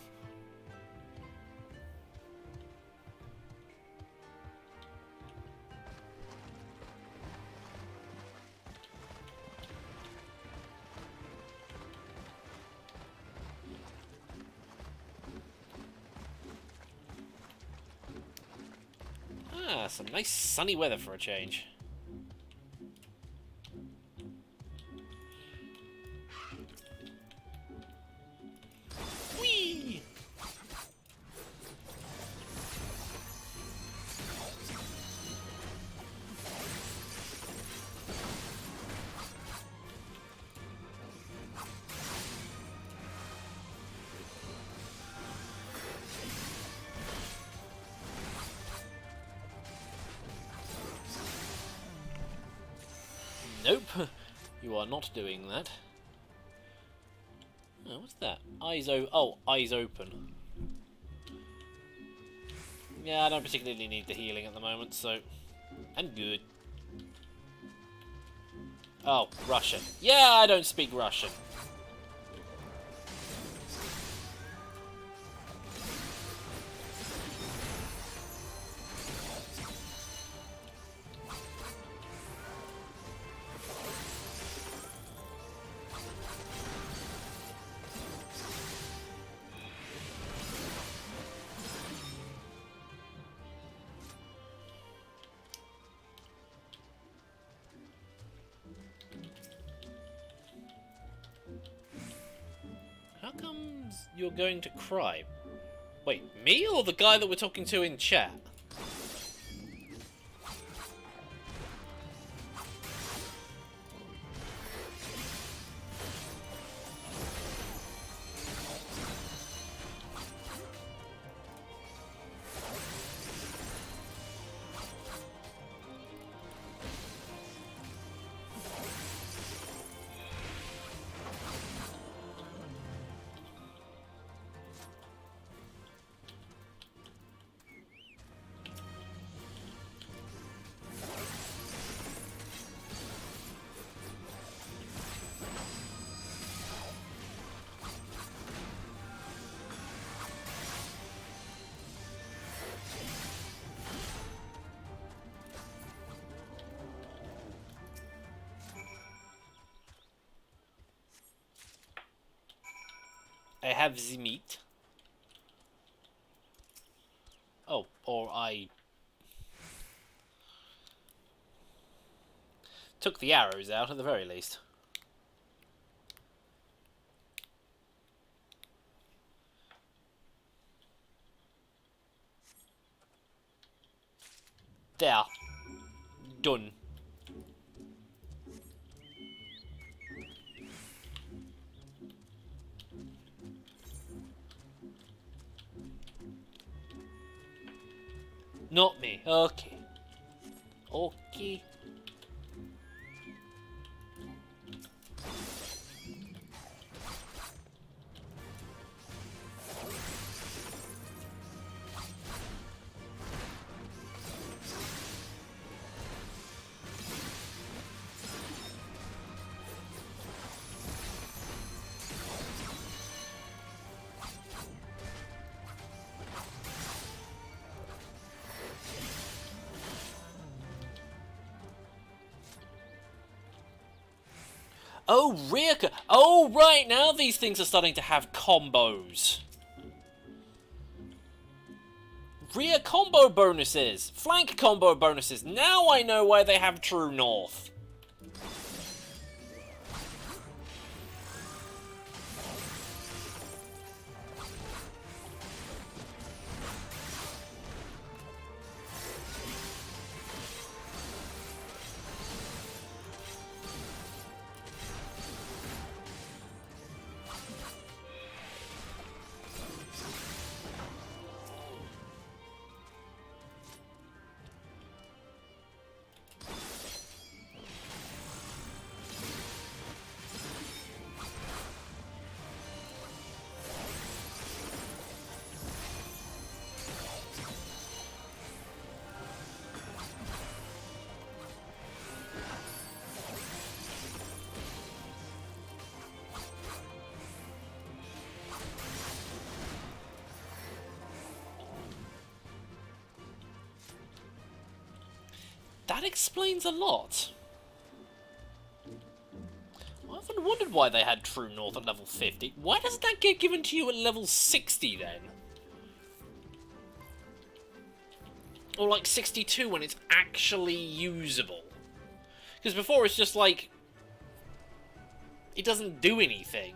Ah, some nice sunny weather for a change. Whee! Nope, you are not doing that. Oh, what's that? Eyes open. Yeah, I don't particularly need the healing at the moment, so I'm good. Oh, Russian. Yeah, I don't speak Russian. How comes you're going to cry? Wait, me or the guy that we're talking to in chat? I have the meat. Oh, or I took the arrows out at the very least. There. Done. Not me. Okay. Okay. Oh, oh, right, now these things are starting to have combos. Rear combo bonuses. Flank combo bonuses. Now I know why they have True North. That explains a lot. I often wondered why they had True North at level 50. Why doesn't that get given to you at level 60 then? Or like 62 when it's actually usable? Because before it's just like... it doesn't do anything.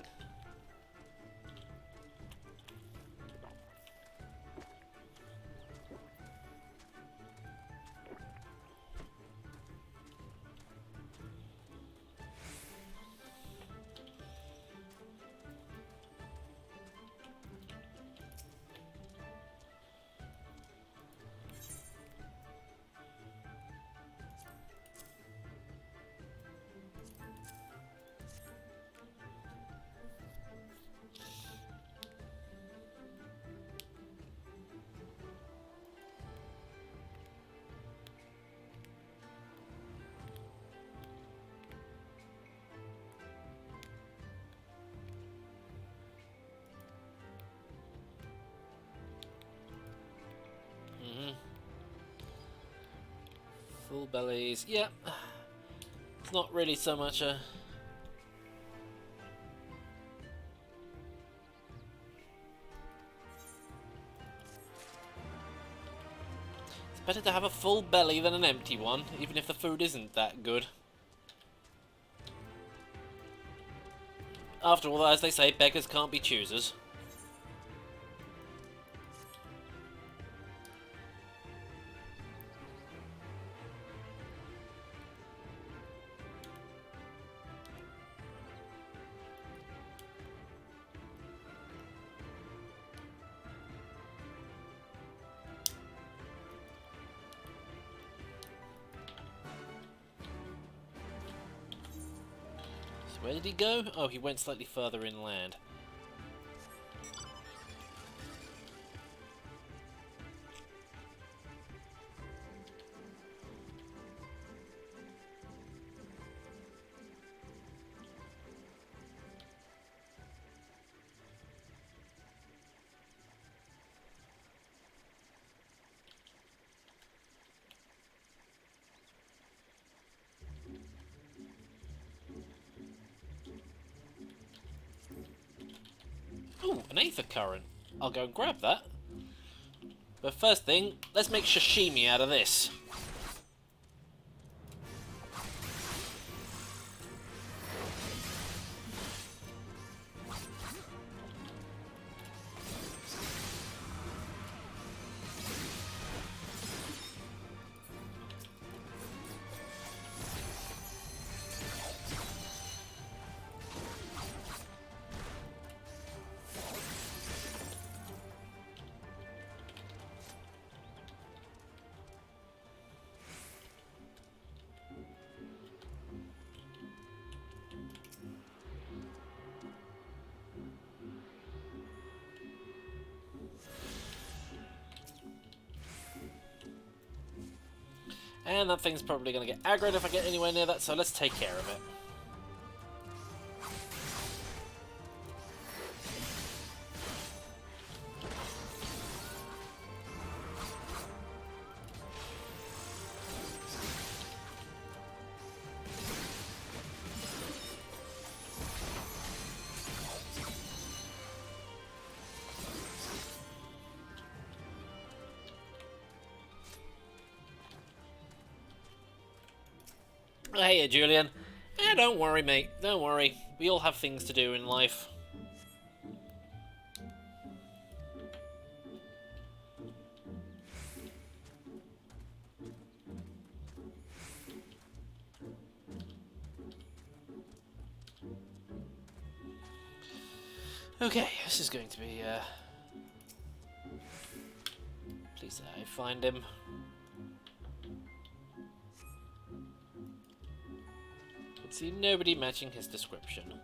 Full bellies, yeah. It's not really so much a... It's better to have a full belly than an empty one, even if the food isn't that good. After all, as they say, beggars can't be choosers. Where did he go? Oh, he went slightly further inland. Ooh, an aether current. I'll go and grab that. But first thing, let's make sashimi out of this. And that thing's probably going to get aggroed if I get anywhere near that, so let's take care of it. Hey, Julian. Don't worry, mate. Don't worry. We all have things to do in life. Okay, this is going to be, please I find him. Could see nobody matching his description.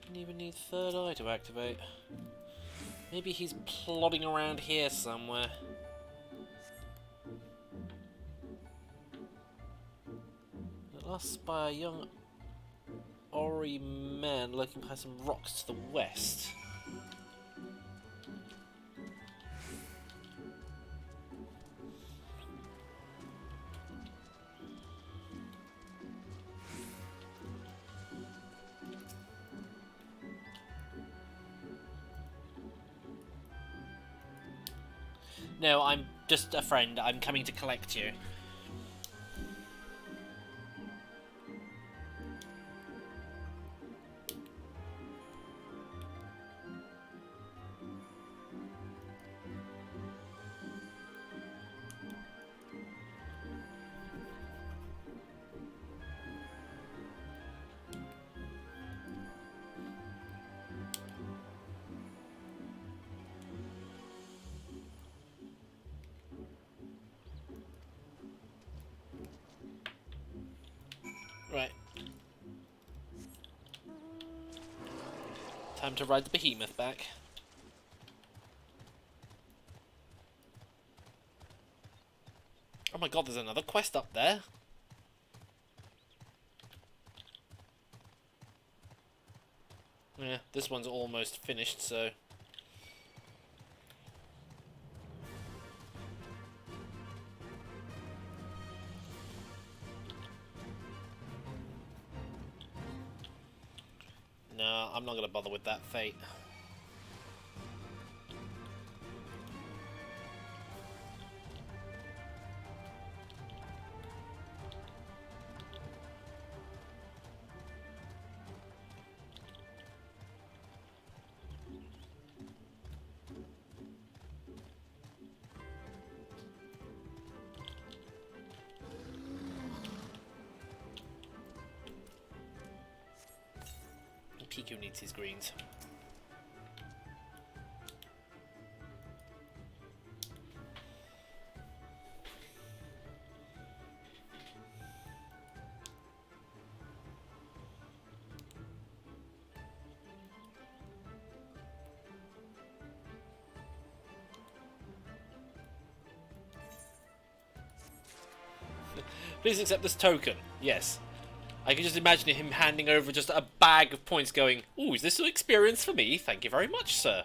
Didn't even need third eye to activate. Maybe he's plodding around here somewhere. At last spy a young Ori man lurking behind some rocks to the west. No, I'm just a friend. I'm coming to collect you. Right. Time to ride the behemoth back. Oh my god, there's another quest up there. Yeah, this one's almost finished, so... No, I'm not going to bother with that fate. Piku needs his greens. Please accept this token. Yes. I can just imagine him handing over just a bag of points going, "Ooh, is this an experience for me? Thank you very much, sir."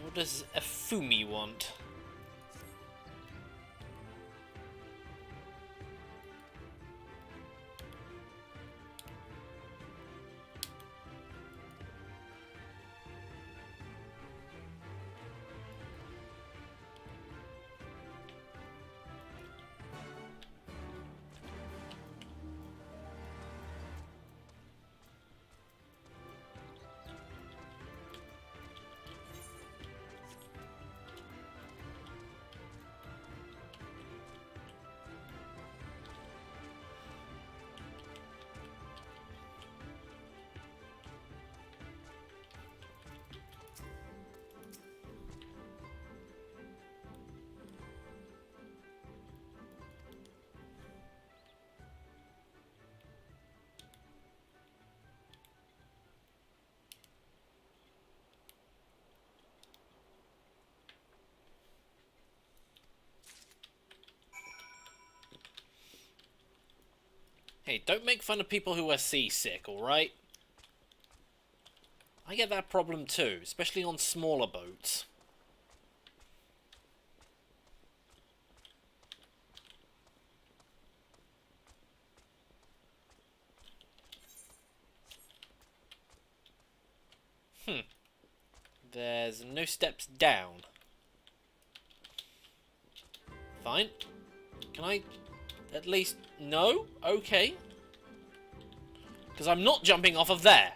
What does a Fumi want? Hey, don't make fun of people who are seasick, alright? I get that problem too, especially on smaller boats. There's no steps down. Fine. Can I at least... No? Okay. Because I'm not jumping off of there.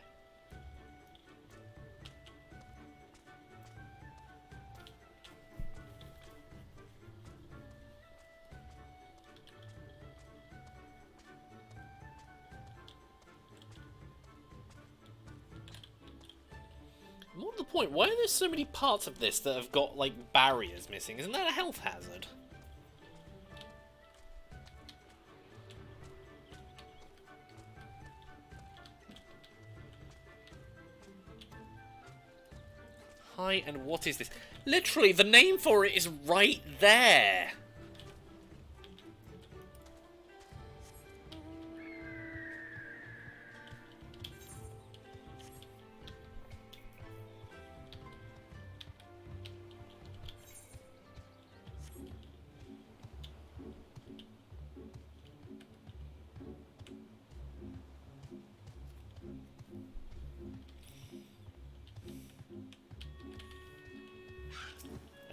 More to the point, why are there so many parts of this that have got, like, barriers missing? Isn't that a health hazard? Hi, and what is this? Literally, the name for it is right there!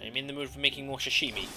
I'm in the mood for making more sashimi.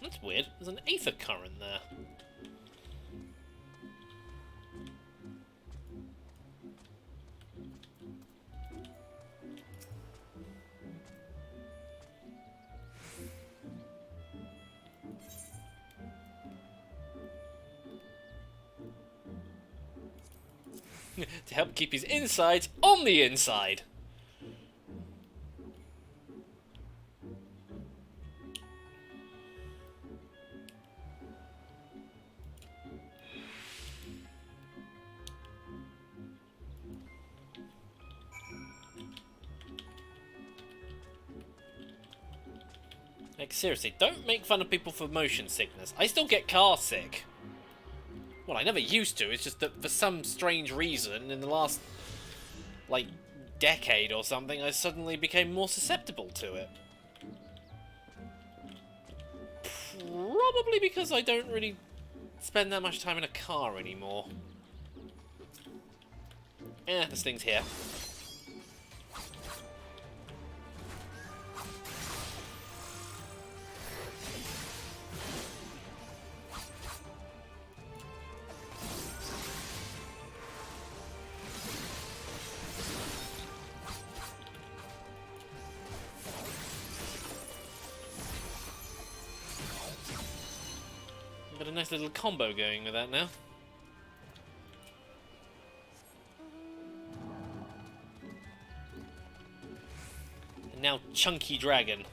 That's weird. There's an aether current there. To help keep his insides on the inside. Like, seriously, don't make fun of people for motion sickness. I still get car sick. Well, I never used to, it's just that for some strange reason, in the last, like, decade or something, I suddenly became more susceptible to it. Probably because I don't really spend that much time in a car anymore. This thing's here. Got a nice little combo going with that now. And now Chunky Dragon.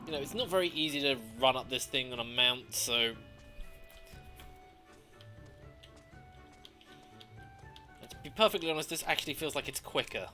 You know, it's not very easy to run up this thing on a mount, so... To be perfectly honest, this actually feels like it's quicker.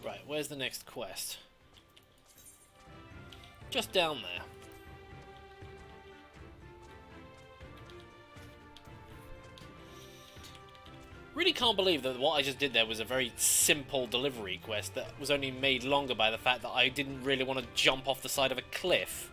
Right, where's the next quest? Just down there. Really can't believe that what I just did there was a very simple delivery quest that was only made longer by the fact that I didn't really want to jump off the side of a cliff.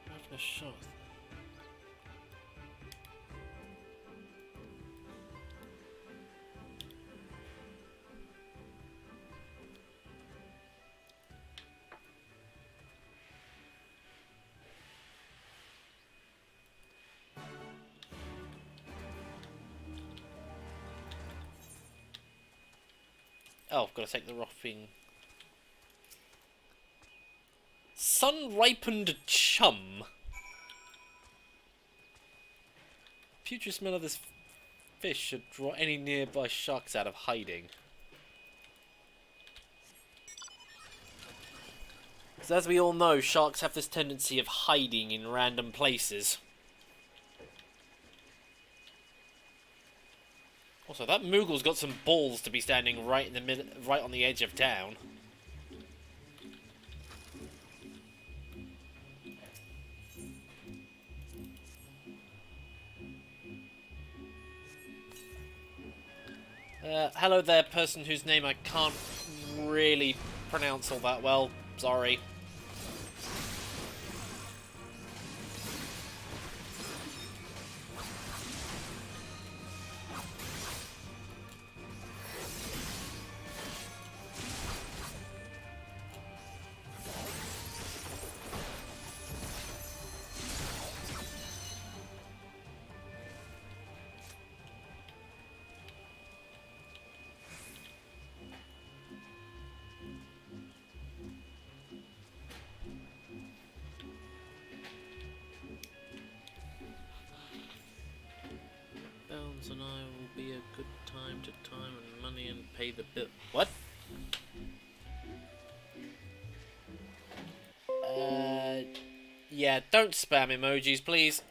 Having a shot. Oh, I've got to take the RPing. Sun-ripened chum. Putrid smell of this fish should draw any nearby sharks out of hiding. Because as we all know, sharks have this tendency of hiding in random places. Also, that Moogle's got some balls to be standing right in the middle, right on the edge of town. Hello there, person whose name I can't really pronounce all that well. Sorry. And I will be a good time to time and money and pay the bill. What? Yeah, don't spam emojis, please.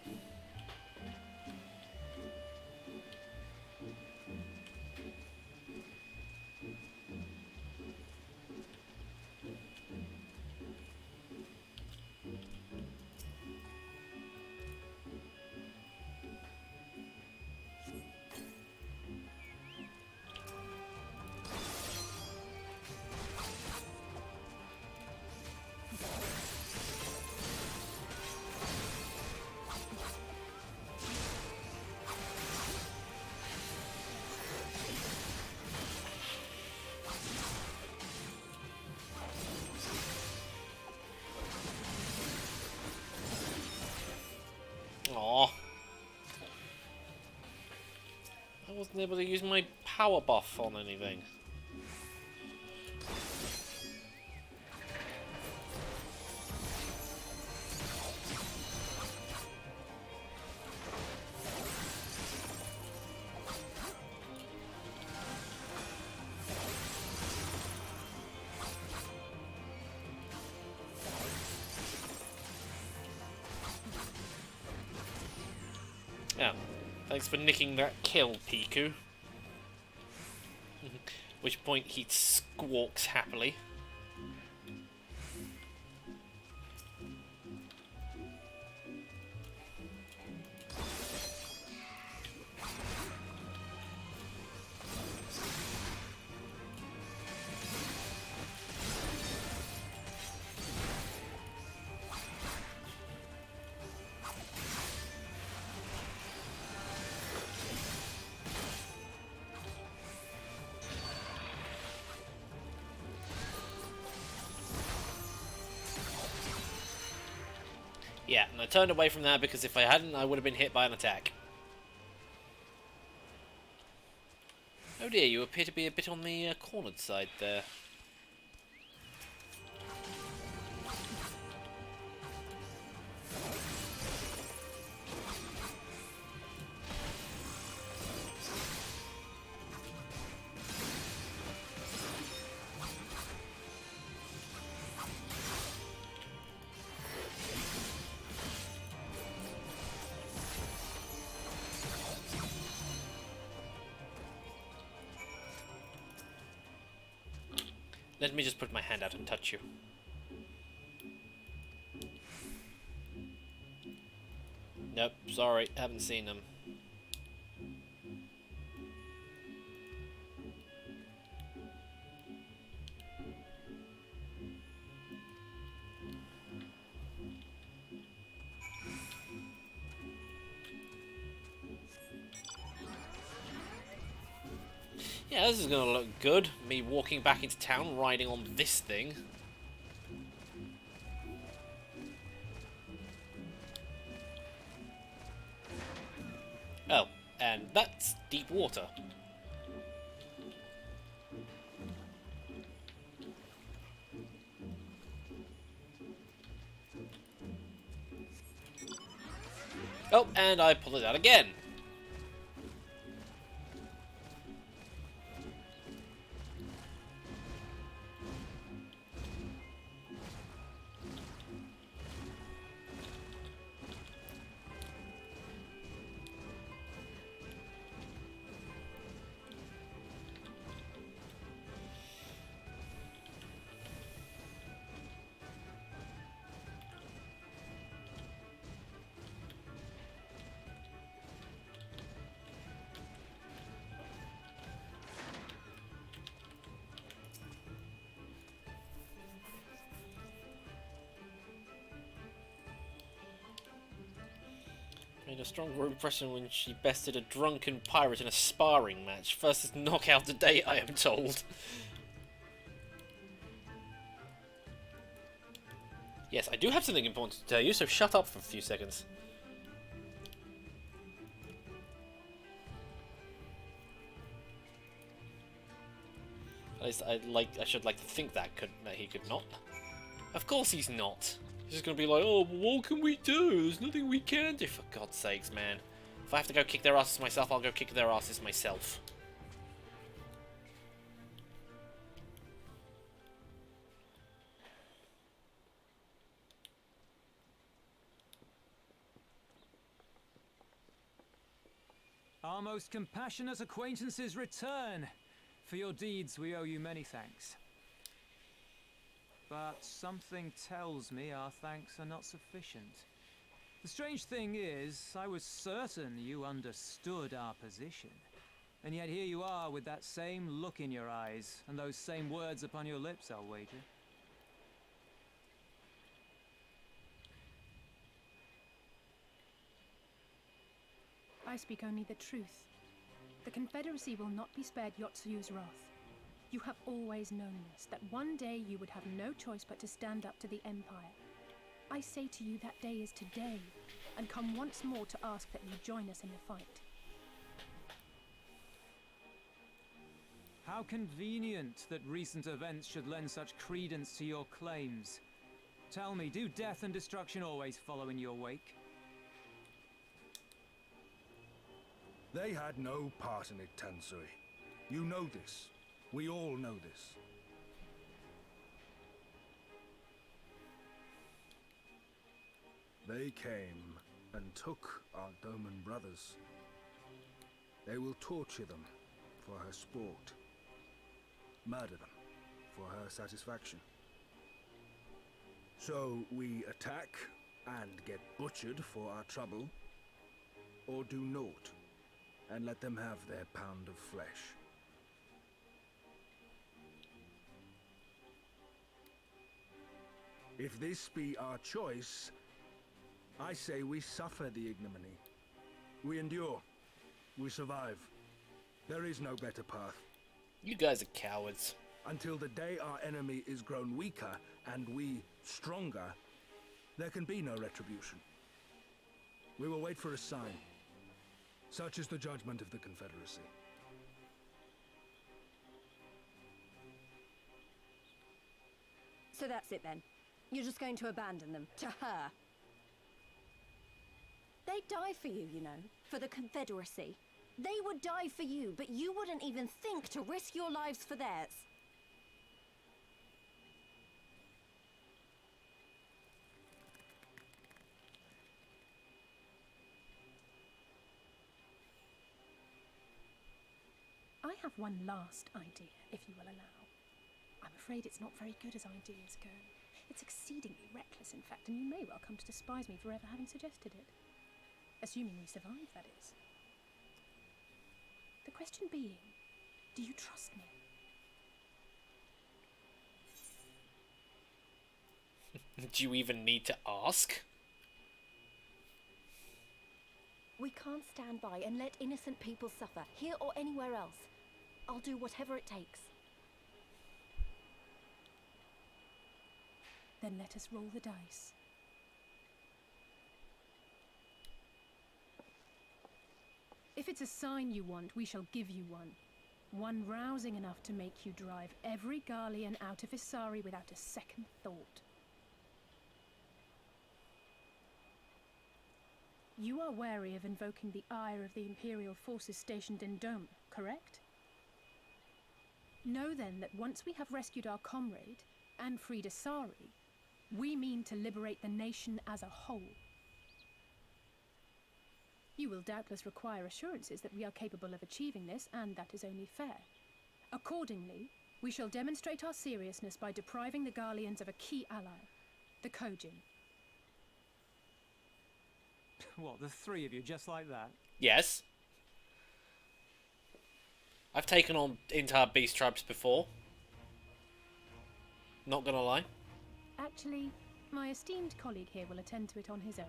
Aww. I wasn't able to use my power buff on anything. Yeah, thanks for nicking that kill, Piku. Which point he squawks happily. Yeah, and I turned away from that because if I hadn't, I would have been hit by an attack. Oh dear, you appear to be a bit on the cornered side there. Let me just put my hand out and touch you. Nope, sorry, haven't seen them. Yeah, this is gonna look good. Me walking back into town, riding on this thing. Oh, and that's deep water. Oh, and I pulled it out again. Made a stronger impression when she bested a drunken pirate in a sparring match. First knockout to date, I am told. Yes, I do have something important to tell you, so shut up for a few seconds. At least I should like to think that he could not. Of course he's not. He's just gonna be like, oh, well, what can we do? There's nothing we can do. For God's sakes, man. If I have to go kick their asses myself, I'll go kick their asses myself. Our most compassionate acquaintances return. For your deeds, we owe you many thanks. But something tells me our thanks are not sufficient. The strange thing is, I was certain you understood our position. And yet here you are with that same look in your eyes, and those same words upon your lips, I'll wager. I speak only the truth. The Confederacy will not be spared Yotsuyu's wrath. You have always known this, that one day you would have no choice but to stand up to the Empire. I say to you that day is today, and come once more to ask that you join us in the fight. How convenient that recent events should lend such credence to your claims. Tell me, do death and destruction always follow in your wake? They had no part in it, Tansui. You know this. We all know this. They came and took our Doman brothers. They will torture them for her sport. Murder them for her satisfaction. So we attack and get butchered for our trouble, or do naught and let them have their pound of flesh. If this be our choice, I say we suffer the ignominy. We endure. We survive. There is no better path. You guys are cowards. Until the day our enemy is grown weaker and we stronger, there can be no retribution. We will wait for a sign. Such is the judgment of the Confederacy. So that's it then. You're just going to abandon them to her. They'd die for you, you know, for the Confederacy. They would die for you, but you wouldn't even think to risk your lives for theirs. I have one last idea, if you will allow. I'm afraid it's not very good as ideas go. It's exceedingly reckless, in fact, and you may well come to despise me for ever having suggested it. Assuming we survive, that is. The question being, do you trust me? Do you even need to ask? We can't stand by and let innocent people suffer, here or anywhere else. I'll do whatever it takes. Then let us roll the dice. If it's a sign you want, we shall give you one. One rousing enough to make you drive every Garlean out of Isari without a second thought. You are wary of invoking the ire of the Imperial forces stationed in Dome, correct? Know then that once we have rescued our comrade and freed Isari, we mean to liberate the nation as a whole. You will doubtless require assurances that we are capable of achieving this, and that is only fair. Accordingly, we shall demonstrate our seriousness by depriving the Garleans of a key ally, the Kojin. What, the three of you, just like that? Yes. I've taken on entire beast tribes before. Not gonna lie. Actually, my esteemed colleague here will attend to it on his own.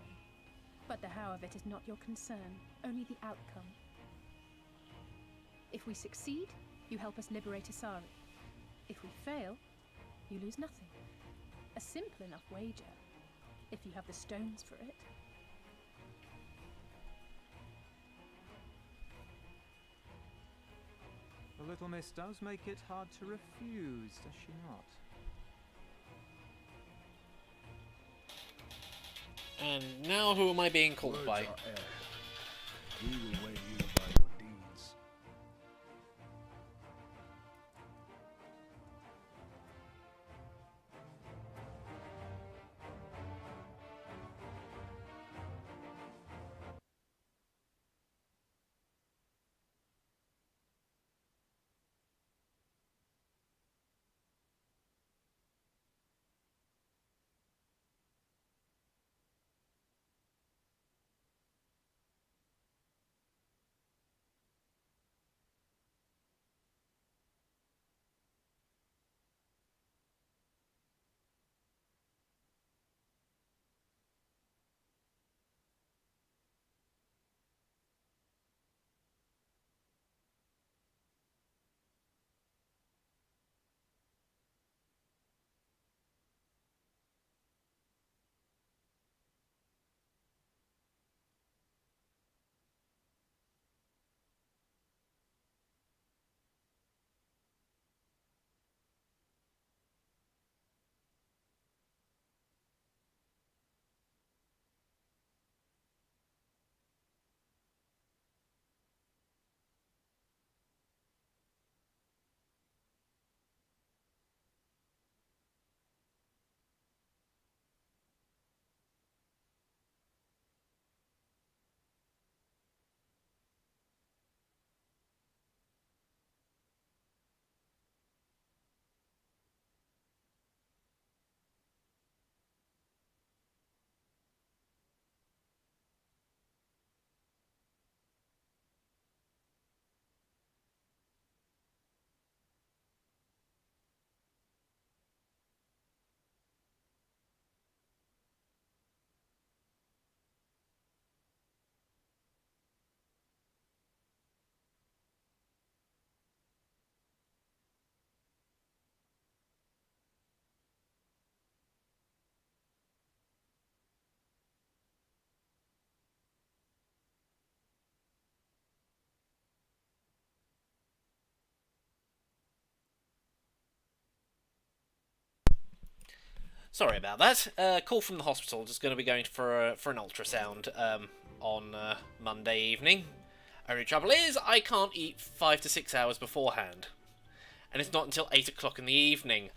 But the how of it is not your concern, only the outcome. If we succeed, you help us liberate Isari. If we fail, you lose nothing. A simple enough wager, if you have the stones for it. The little miss does make it hard to refuse, does she not? And now who am I being called Words by? are air. We will weigh you by your deeds. Sorry about that. Call from the hospital. Just going to be going for an ultrasound on Monday evening. Only trouble is, I can't eat 5 to 6 hours beforehand, and it's not until 8 o'clock in the evening,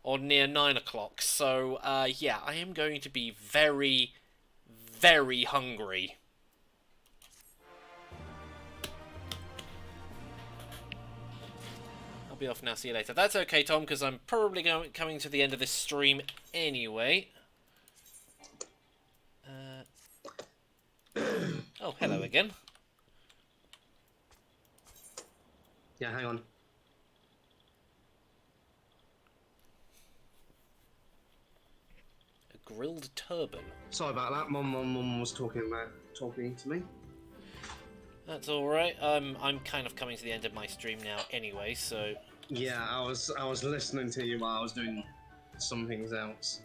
or near 9 o'clock. So yeah, I am going to be very, very hungry. be off now. See you later. That's okay, Tom, because I'm probably coming to the end of this stream anyway. Oh, hello again. Yeah, hang on. A grilled turban. Sorry about that. Mum was talking to me. That's alright. I'm kind of coming to the end of my stream now anyway, so... Yeah, I was listening to you while I was doing some things else.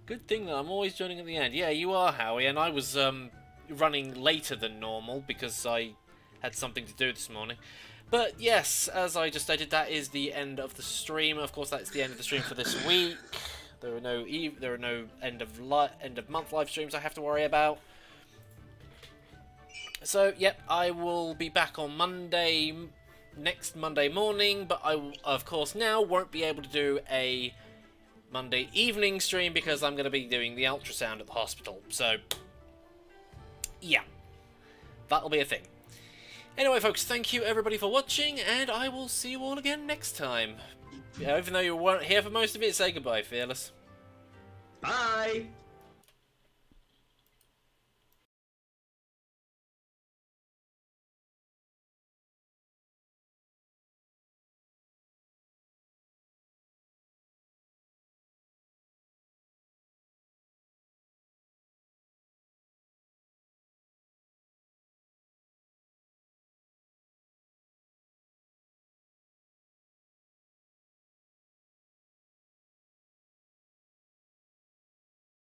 Good thing that I'm always joining at the end. Yeah, you are, Howie, and I was running later than normal because I had something to do this morning. But yes, as I just stated, that is the end of the stream. Of course, that's the end of the stream for this week. There are no end of month live streams I have to worry about. So, yep, I will be back on next Monday morning, but I, of course, now won't be able to do a Monday evening stream because I'm going to be doing the ultrasound at the hospital. So, yeah, that'll be a thing. Anyway, folks, thank you everybody for watching, and I will see you all again next time. Even though you weren't here for most of it, say goodbye, Fearless. Bye!